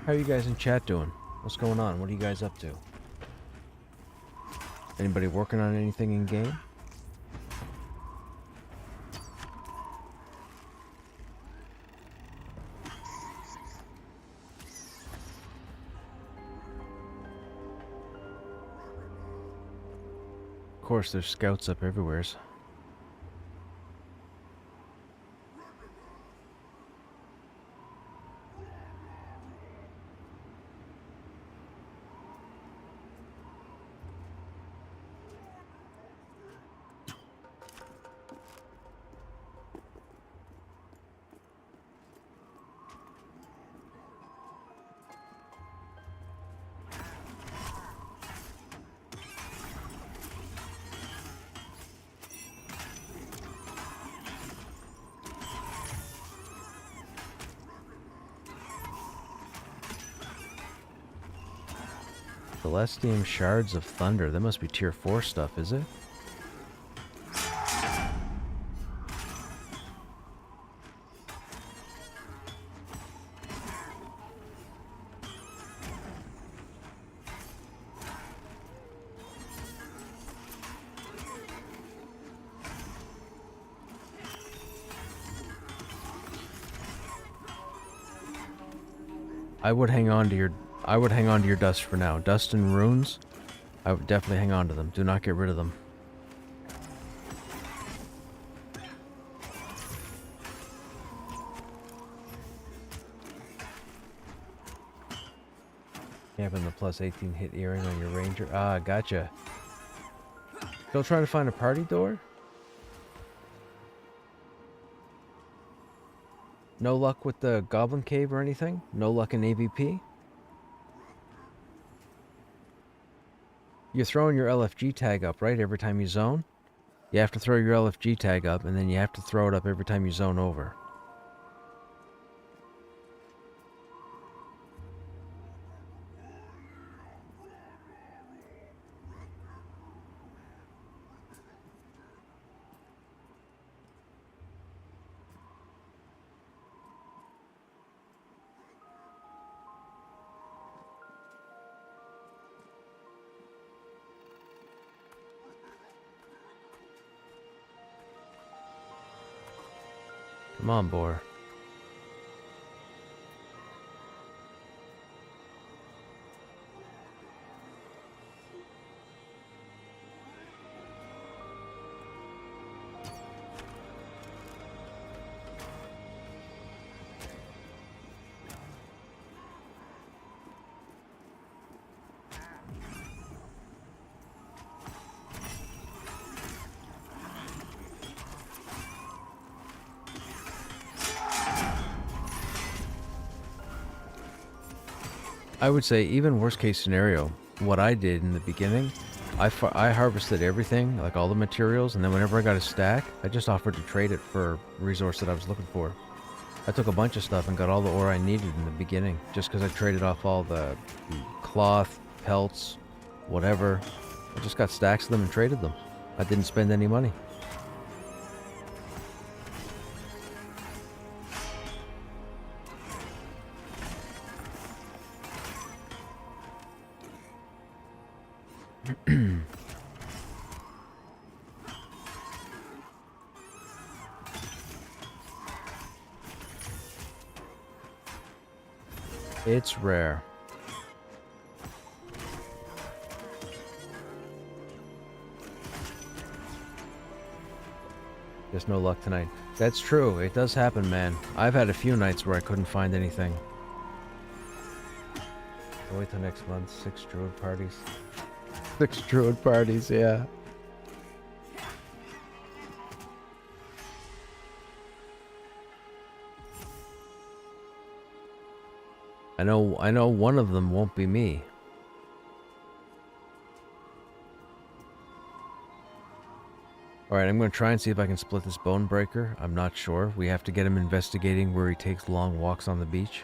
How are you guys in chat doing? What's going on? What are you guys up to? Anybody working on anything in game? Of course, there's scouts up everywhere. Celestium Shards of Thunder. That must be tier 4 stuff, is it? I would hang on to your dust for now. Dust and runes, I would definitely hang on to them. Do not get rid of them. Camping the plus 18 hit earring on your ranger. Ah, gotcha. Still trying to find a party door? No luck with the Goblin Cave or anything? No luck in AVP? You're throwing your LFG tag up, right? Every time you zone? You have to throw your LFG tag up, and then you have to throw it up every time you zone over. Come on, boar. I would say even worst case scenario, what I did in the beginning, I harvested everything, like all the materials, and then whenever I got a stack, I just offered to trade it for a resource that I was looking for. I took a bunch of stuff and got all the ore I needed in the beginning, just because I traded off all the cloth, pelts, whatever. I just got stacks of them and traded them. I didn't spend any money. It's rare. Just no luck tonight. That's true. It does happen, man. I've had a few nights where I couldn't find anything. I'll wait till next month. 6 druid parties. 6 druid parties, yeah. I know one of them won't be me. Alright, I'm going to try and see if I can split this bone breaker. I'm not sure. We have to get him investigating where he takes long walks on the beach.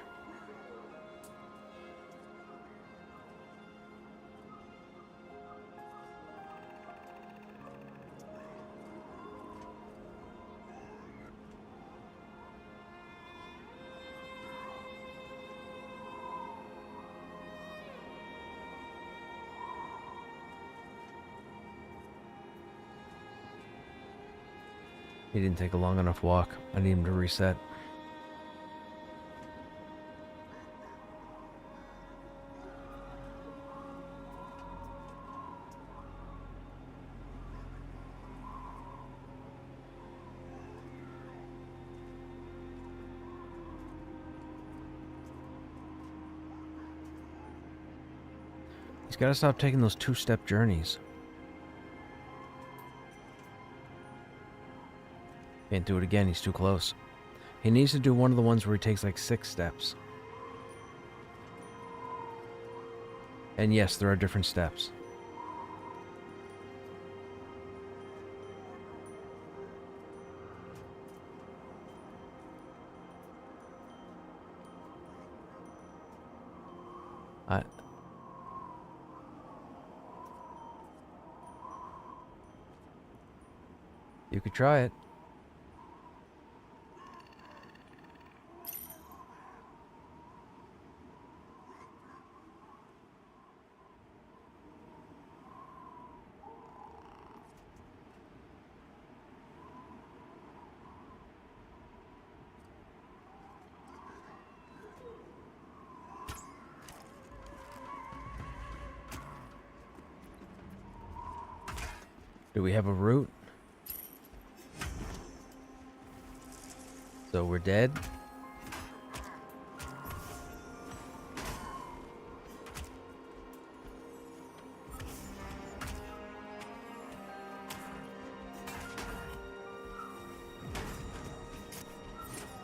He didn't take a long enough walk. I need him to reset. He's got to stop taking those 2-step journeys. Can't do it again, he's too close. He needs to do one of the ones where he takes like 6 steps. And yes, there are different steps. You could try it. Do we have a route? So we're dead?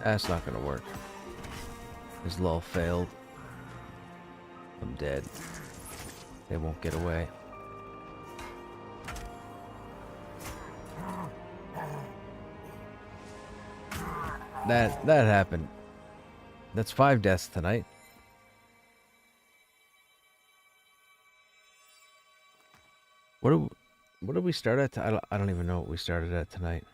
That's not gonna work. His lull failed. I'm dead. They won't get away. That happened. That's 5 deaths tonight. What did we start at? I don't even know what we started at tonight.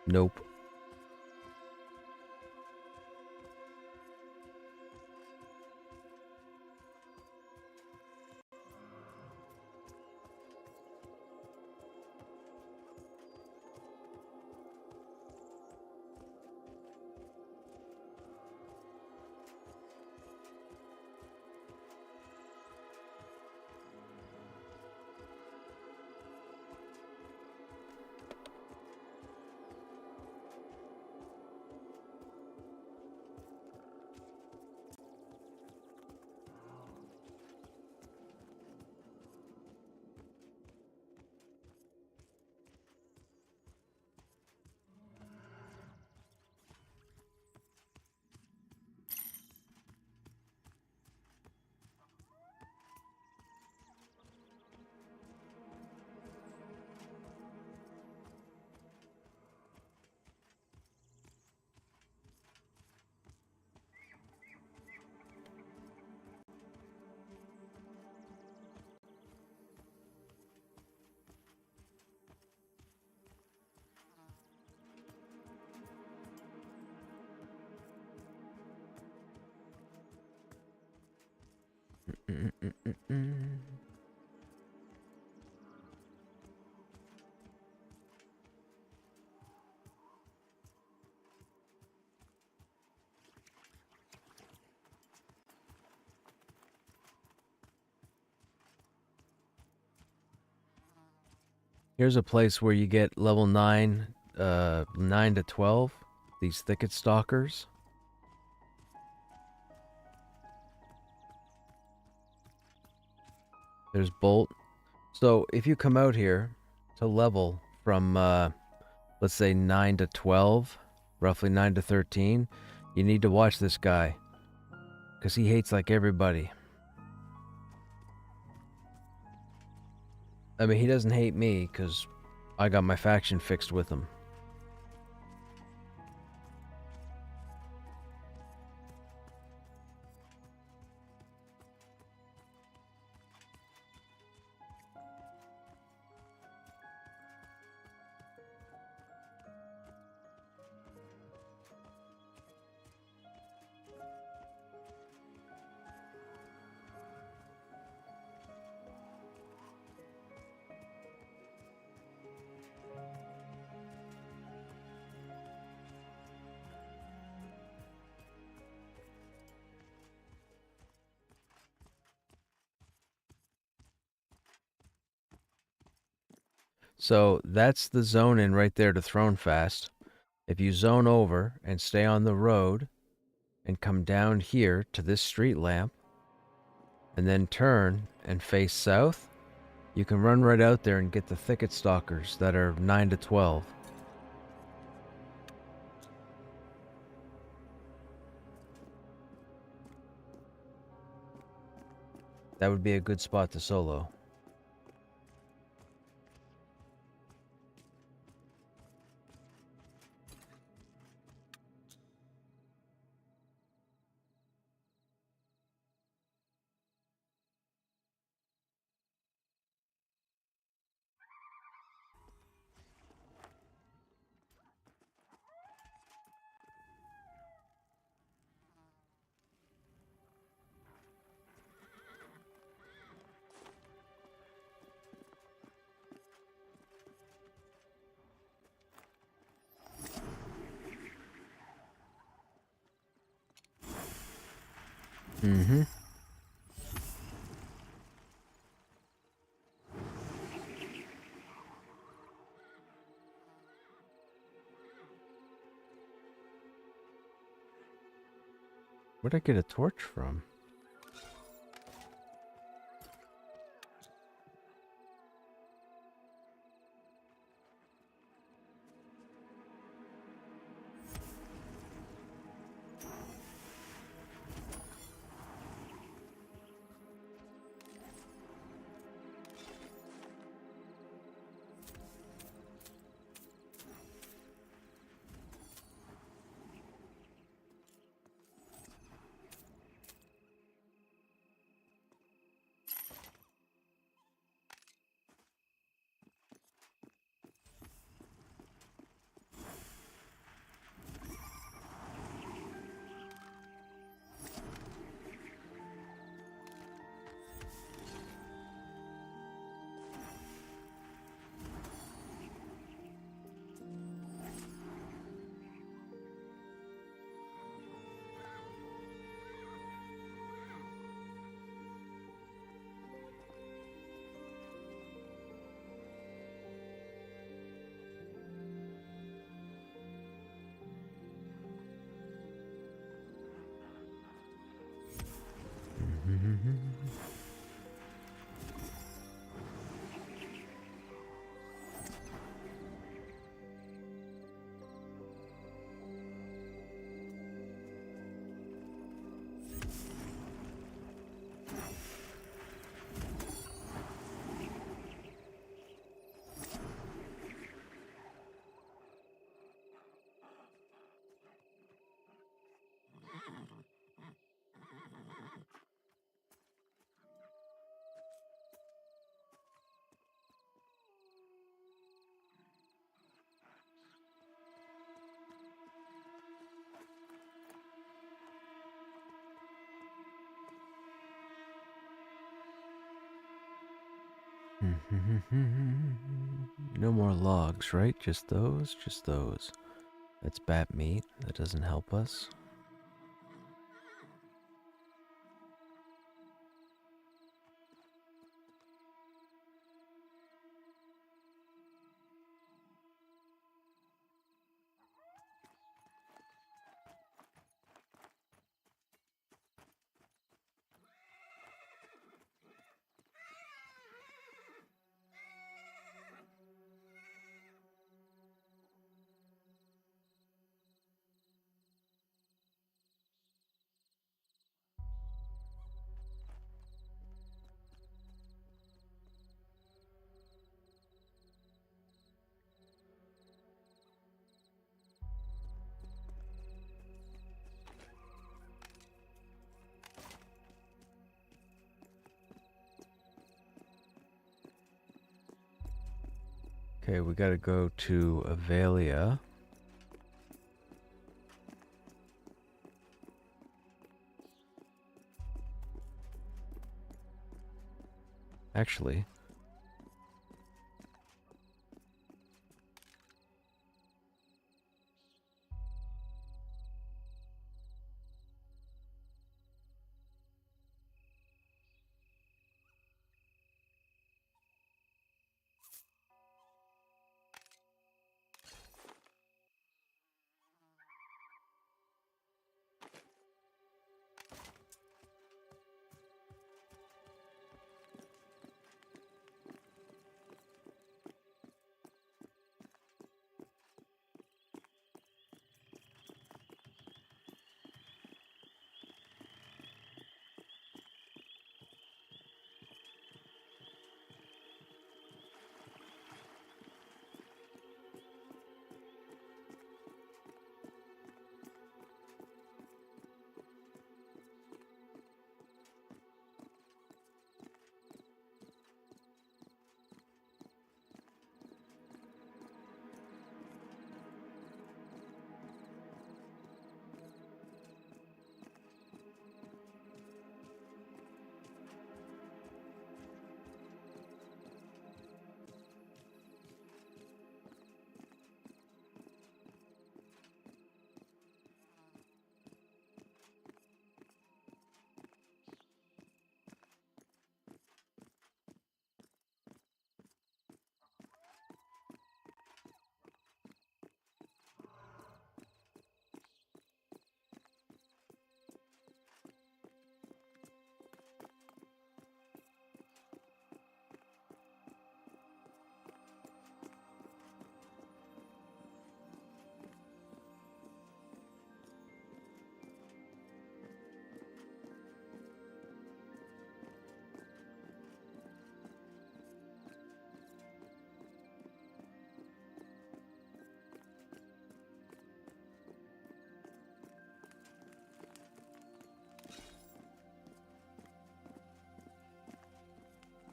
Nope. Mm-mm-mm-mm. Here's a place where you get level 9, 9 to 12, these thicket stalkers. There's Bolt. So if you come out here to level from, let's say 9 to 12, roughly 9 to 13, you need to watch this guy. Because he hates like everybody. I mean, he doesn't hate me because I got my faction fixed with him. So that's the zone in right there to Throne Fast. If you zone over and stay on the road and come down here to this street lamp and then turn and face south, you can run right out there and get the thicket stalkers that are 9 to 12. That would be a good spot to solo. Mm-hmm. Where'd I get a torch from? No more logs, right? Just those? Just those. That's bat meat. That doesn't help us. Okay, we gotta go to Avalia. Actually,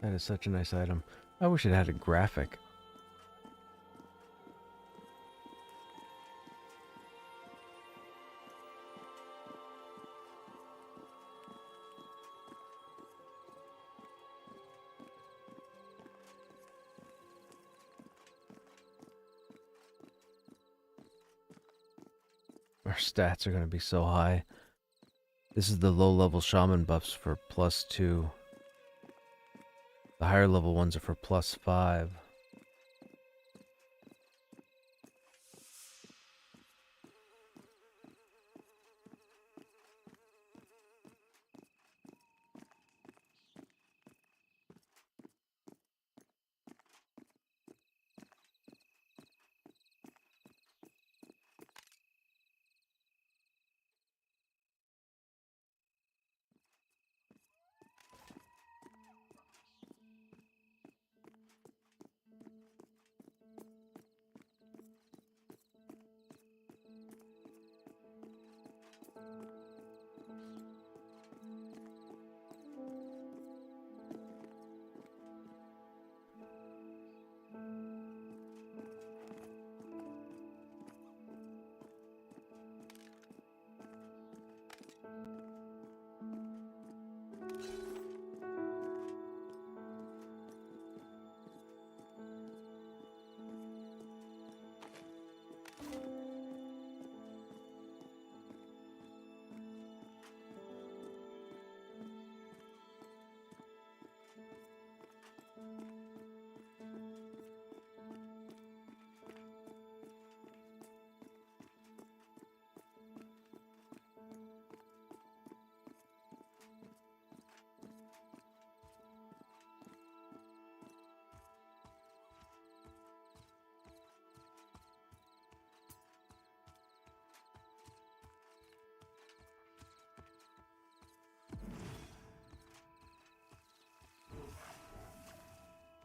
that is such a nice item. I wish it had a graphic. Our stats are going to be so high. This is the low-level shaman buffs for +2. The higher level ones are for +5.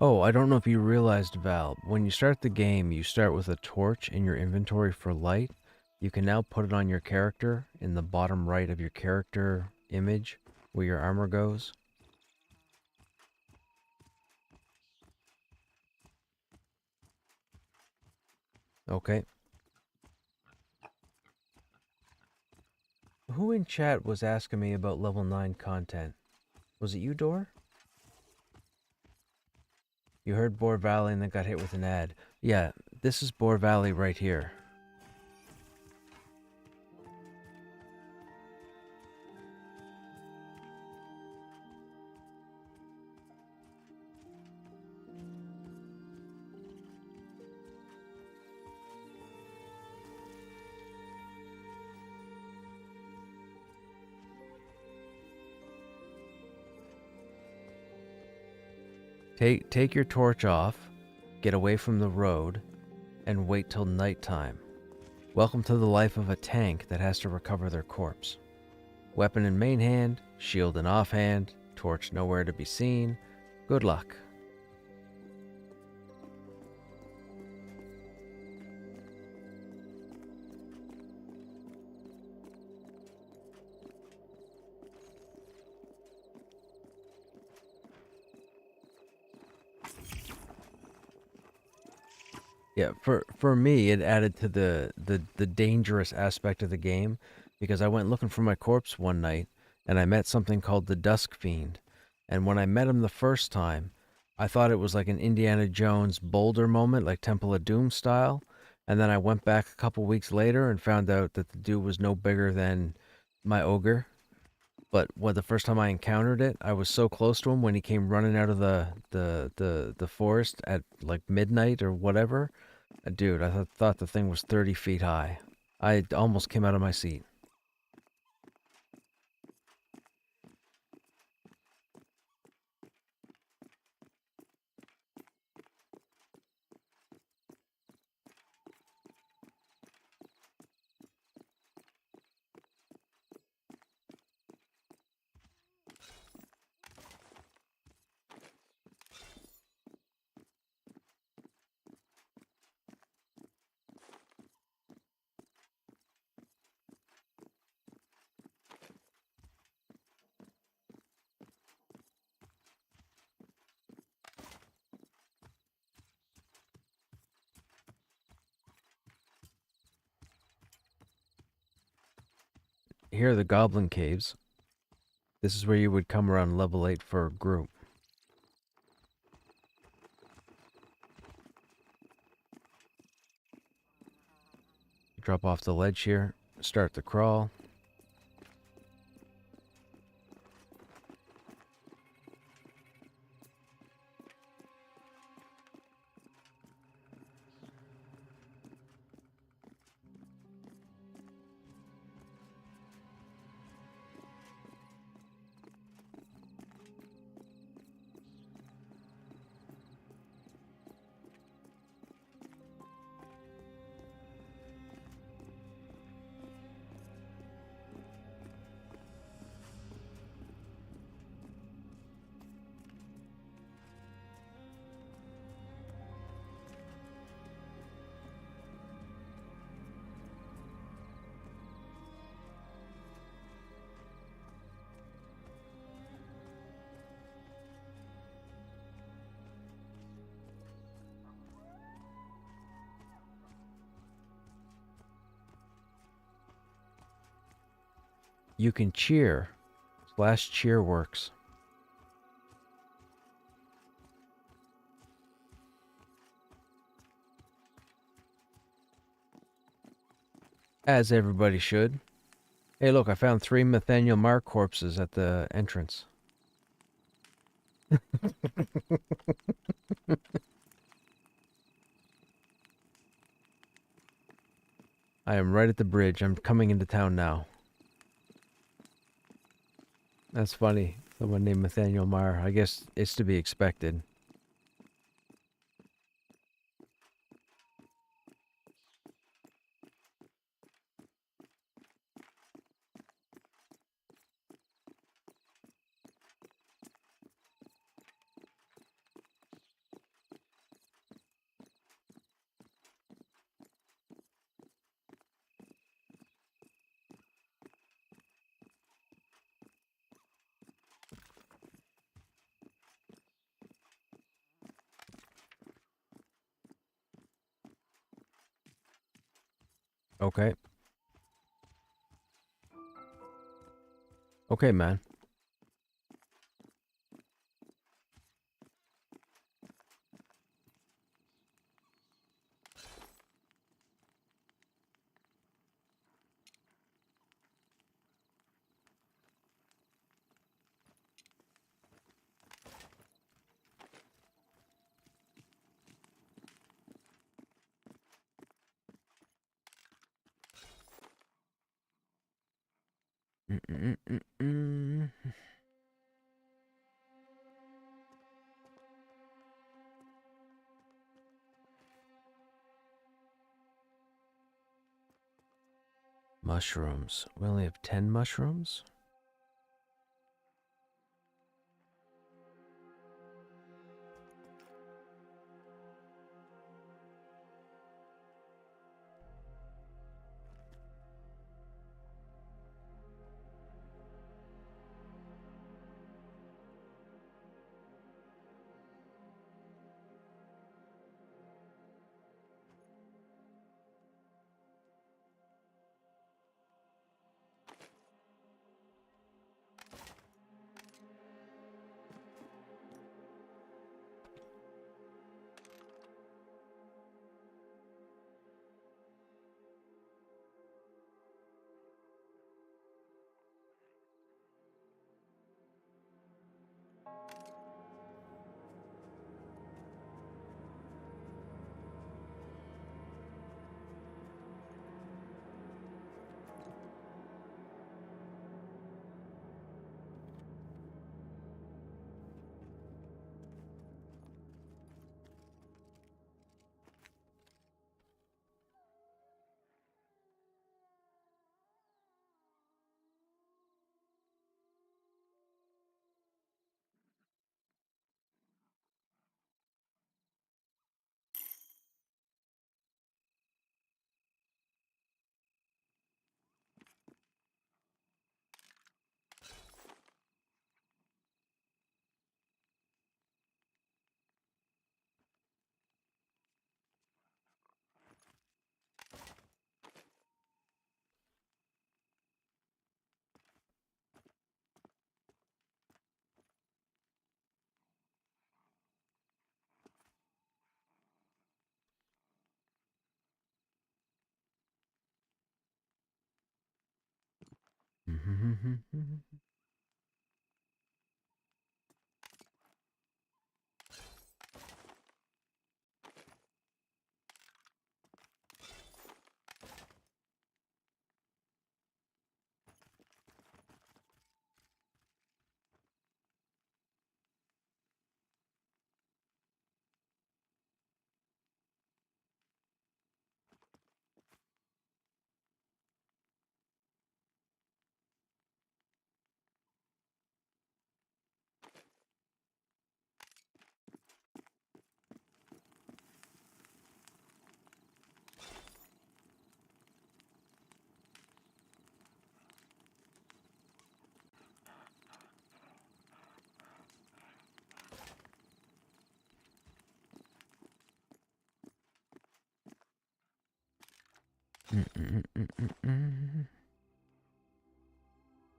Oh, I don't know if you realized, Val, when you start the game, you start with a torch in your inventory for light. You can now put it on your character in the bottom right of your character image where your armor goes. Okay. Who in chat was asking me about level 9 content? Was it you, Dor? You heard Boar Valley and then got hit with an ad. Yeah, this is Boar Valley right here. Take your torch off, get away from the road, and wait till nighttime. Welcome to the life of a tank that has to recover their corpse. Weapon in main hand, shield in offhand, torch nowhere to be seen. Good luck. Yeah, for me, it added to the dangerous aspect of the game because I went looking for my corpse one night and I met something called the Dusk Fiend. And when I met him the first time, I thought it was like an Indiana Jones boulder moment, like Temple of Doom style. And then I went back a couple weeks later and found out that the dude was no bigger than my ogre. But when the first time I encountered it, I was so close to him when he came running out of the forest at like midnight or whatever. Dude, I thought the thing was 30 feet high. I almost came out of my seat. Here are the Goblin Caves. This is where you would come around level 8 for a group. Drop off the ledge here, start the crawl. You can cheer. /cheer works. As everybody should. Hey, look, I found 3 Nathaniel Mark corpses at the entrance. I am right at the bridge. I'm coming into town now. That's funny. Someone named Nathaniel Marr. I guess it's to be expected. Okay. Okay, man. Mm-mm-mm-mm. Mushrooms. We only have 10 mushrooms?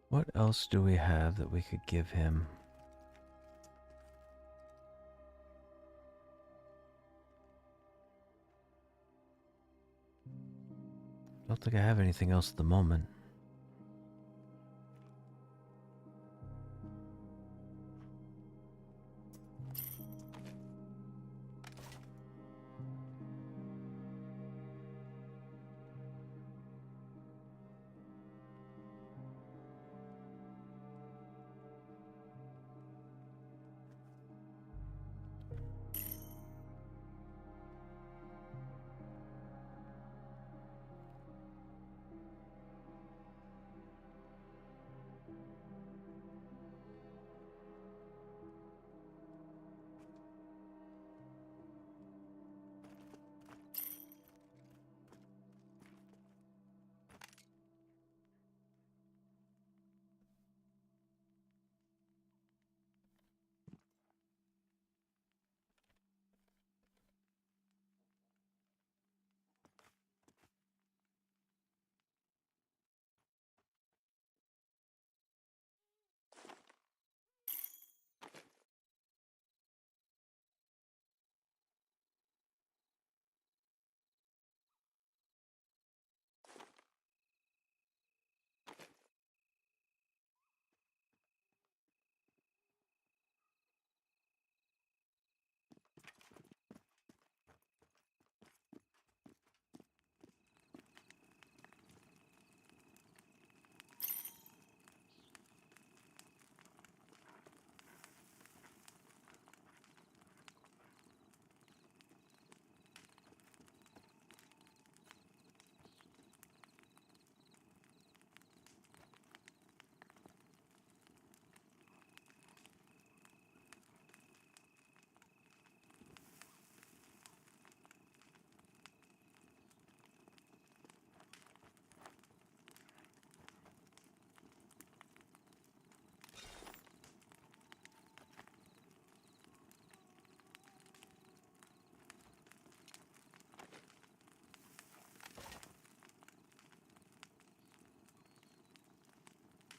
What else do we have that we could give him? Don't think I have anything else at the moment.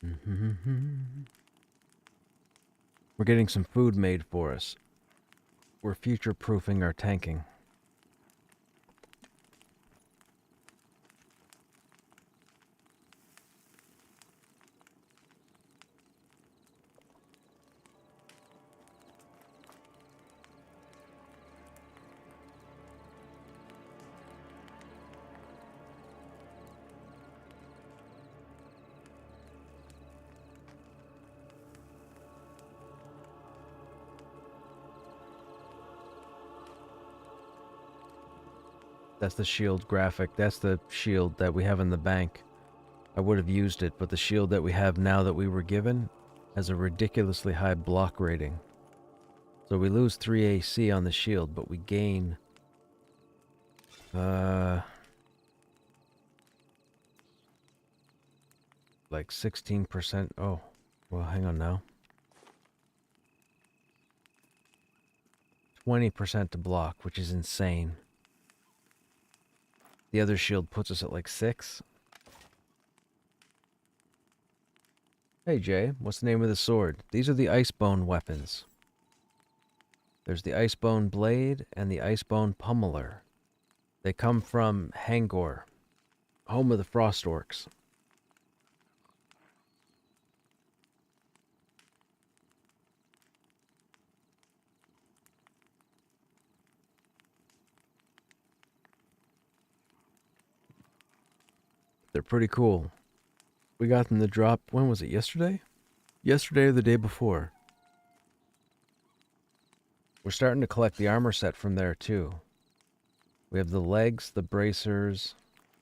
We're getting some food made for us. We're future-proofing our tanking. That's the shield graphic. That's the shield that we have in the bank. I would have used it, but the shield that we have now that we were given has a ridiculously high block rating. So we lose 3 AC on the shield, but we gain... like 16%. Oh, well, hang on now. 20% to block, which is insane. The other shield puts us at like 6. Hey Jay, what's the name of the sword? These are the Icebone weapons. There's the Icebone blade and the Icebone pummeler. They come from Hangor, home of the Frost Orcs. They're pretty cool. We got them to drop, when was it, yesterday? Yesterday or the day before. We're starting to collect the armor set from there too. We have the legs, the bracers,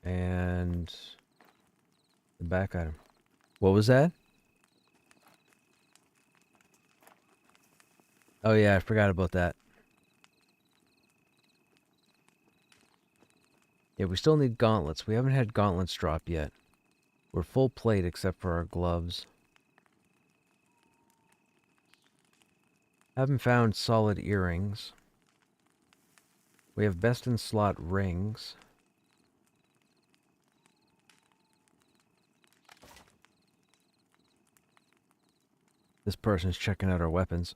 and the back item. What was that? Oh yeah, I forgot about that. Yeah, we still need gauntlets. We haven't had gauntlets drop yet. We're full plate except for our gloves. Haven't found solid earrings. We have best in slot rings. This person's checking out our weapons.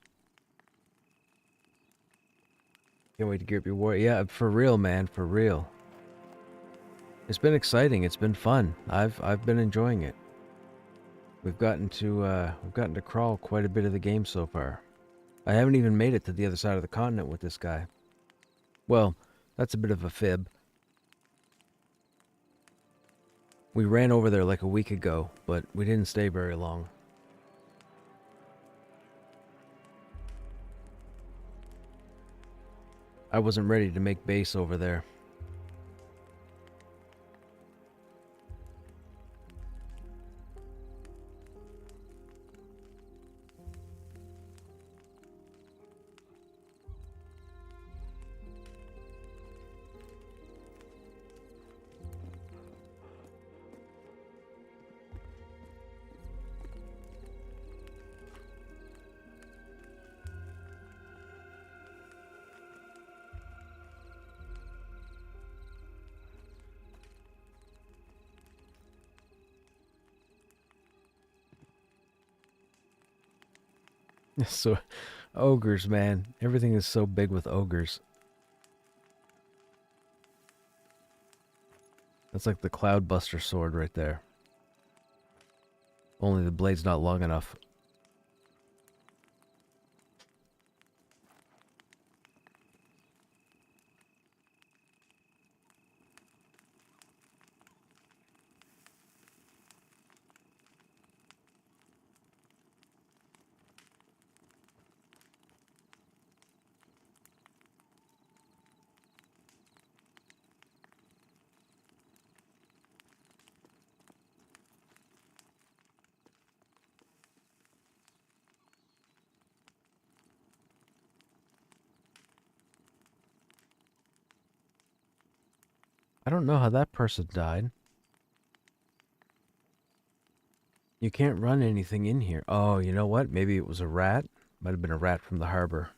Can't wait to gear up your war. Yeah, for real, man, for real. It's been exciting. It's been fun. I've been enjoying it. We've gotten to crawl quite a bit of the game so far. I haven't even made it to the other side of the continent with this guy. Well, that's a bit of a fib. We ran over there like a week ago, but we didn't stay very long. I wasn't ready to make base over there. So, ogres, man. Everything is so big with ogres. That's like the Cloudbuster sword right there. Only the blade's not long enough. I don't know how that person died. You can't run anything in here. Oh, you know what? Maybe it was a rat. Might have been a rat from the harbor.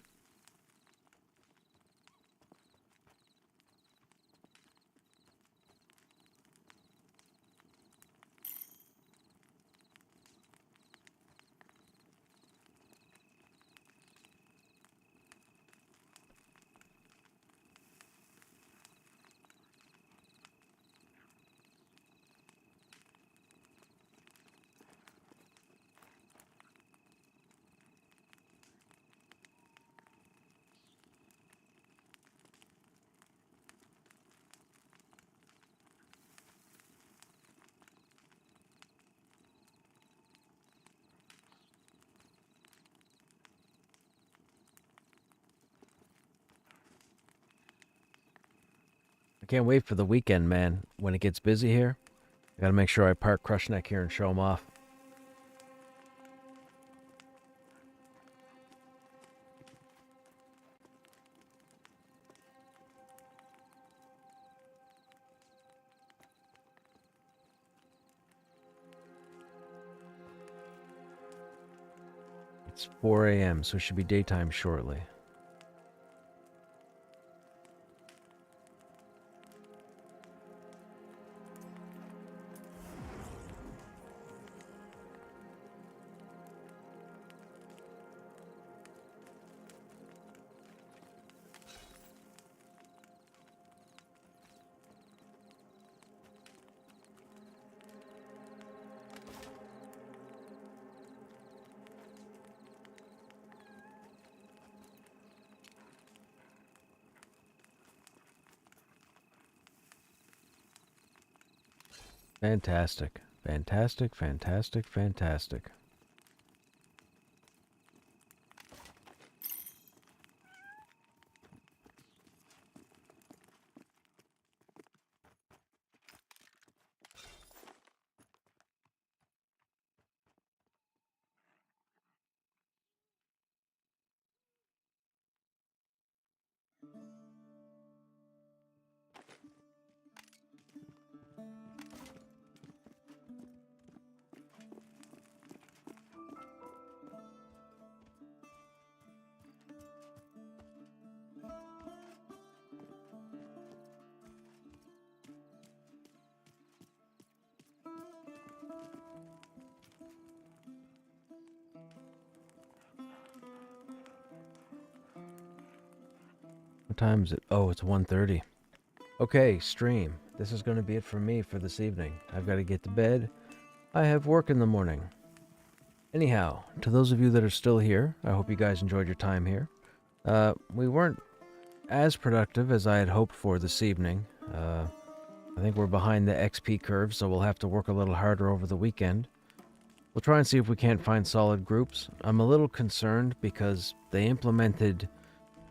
I can't wait for the weekend, man. When it gets busy here, I gotta make sure I park Krushnek here and show him off. It's 4 a.m., so it should be daytime shortly. Fantastic. Fantastic, fantastic, fantastic. What time is it? Oh, it's 1:30. Okay, stream. This is going to be it for me for this evening. I've got to get to bed. I have work in the morning. Anyhow, to those of you that are still here, I hope you guys enjoyed your time here. We weren't as productive as I had hoped for this evening. I think we're behind the XP curve, so we'll have to work a little harder over the weekend. We'll try and see if we can't find solid groups. I'm a little concerned because they implemented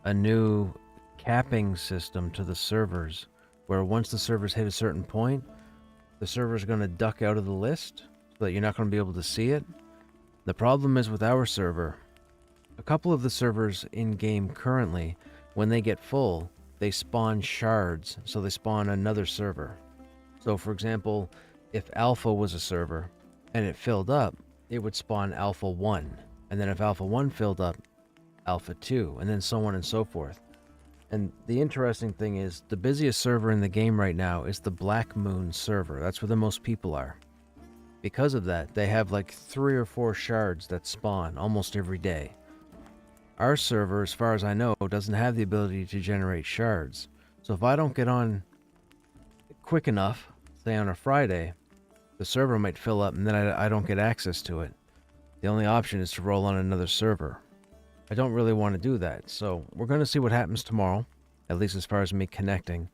a new capping system to the servers, where once the servers hit a certain point, the server's going to duck out of the list so that you're not going to be able to see it. The problem is with our server, a couple of the servers in-game currently, when they get full, they spawn shards, so they spawn another server. So for example, if Alpha was a server and it filled up, it would spawn Alpha 1. And then if Alpha 1 filled up, Alpha 2, and then so on and so forth. And the interesting thing is, the busiest server in the game right now is the Black Moon server. That's where the most people are. Because of that, they have like 3 or 4 shards that spawn almost every day. Our server, as far as I know, doesn't have the ability to generate shards. So if I don't get on quick enough, say on a Friday, the server might fill up and then I don't get access to it. The only option is to roll on another server. I don't really want to do that, so we're going to see what happens tomorrow, at least as far as me connecting,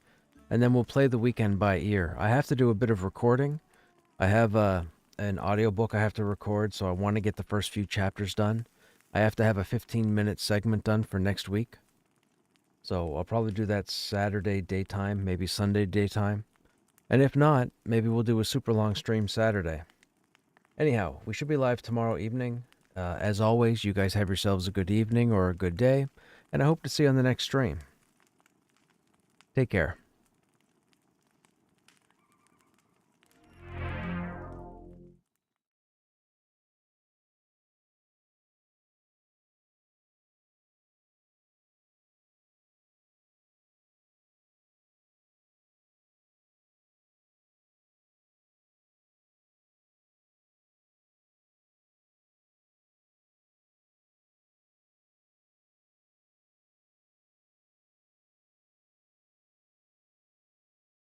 and then we'll play the weekend by ear. I have to do a bit of recording. I have an audiobook I have to record, so I want to get the first few chapters done. I have to have a 15-minute segment done for next week, so I'll probably do that Saturday daytime, maybe Sunday daytime, and if not, maybe we'll do a super long stream Saturday. Anyhow, we should be live tomorrow evening. As always, you guys have yourselves a good evening or a good day, and I hope to see you on the next stream. Take care.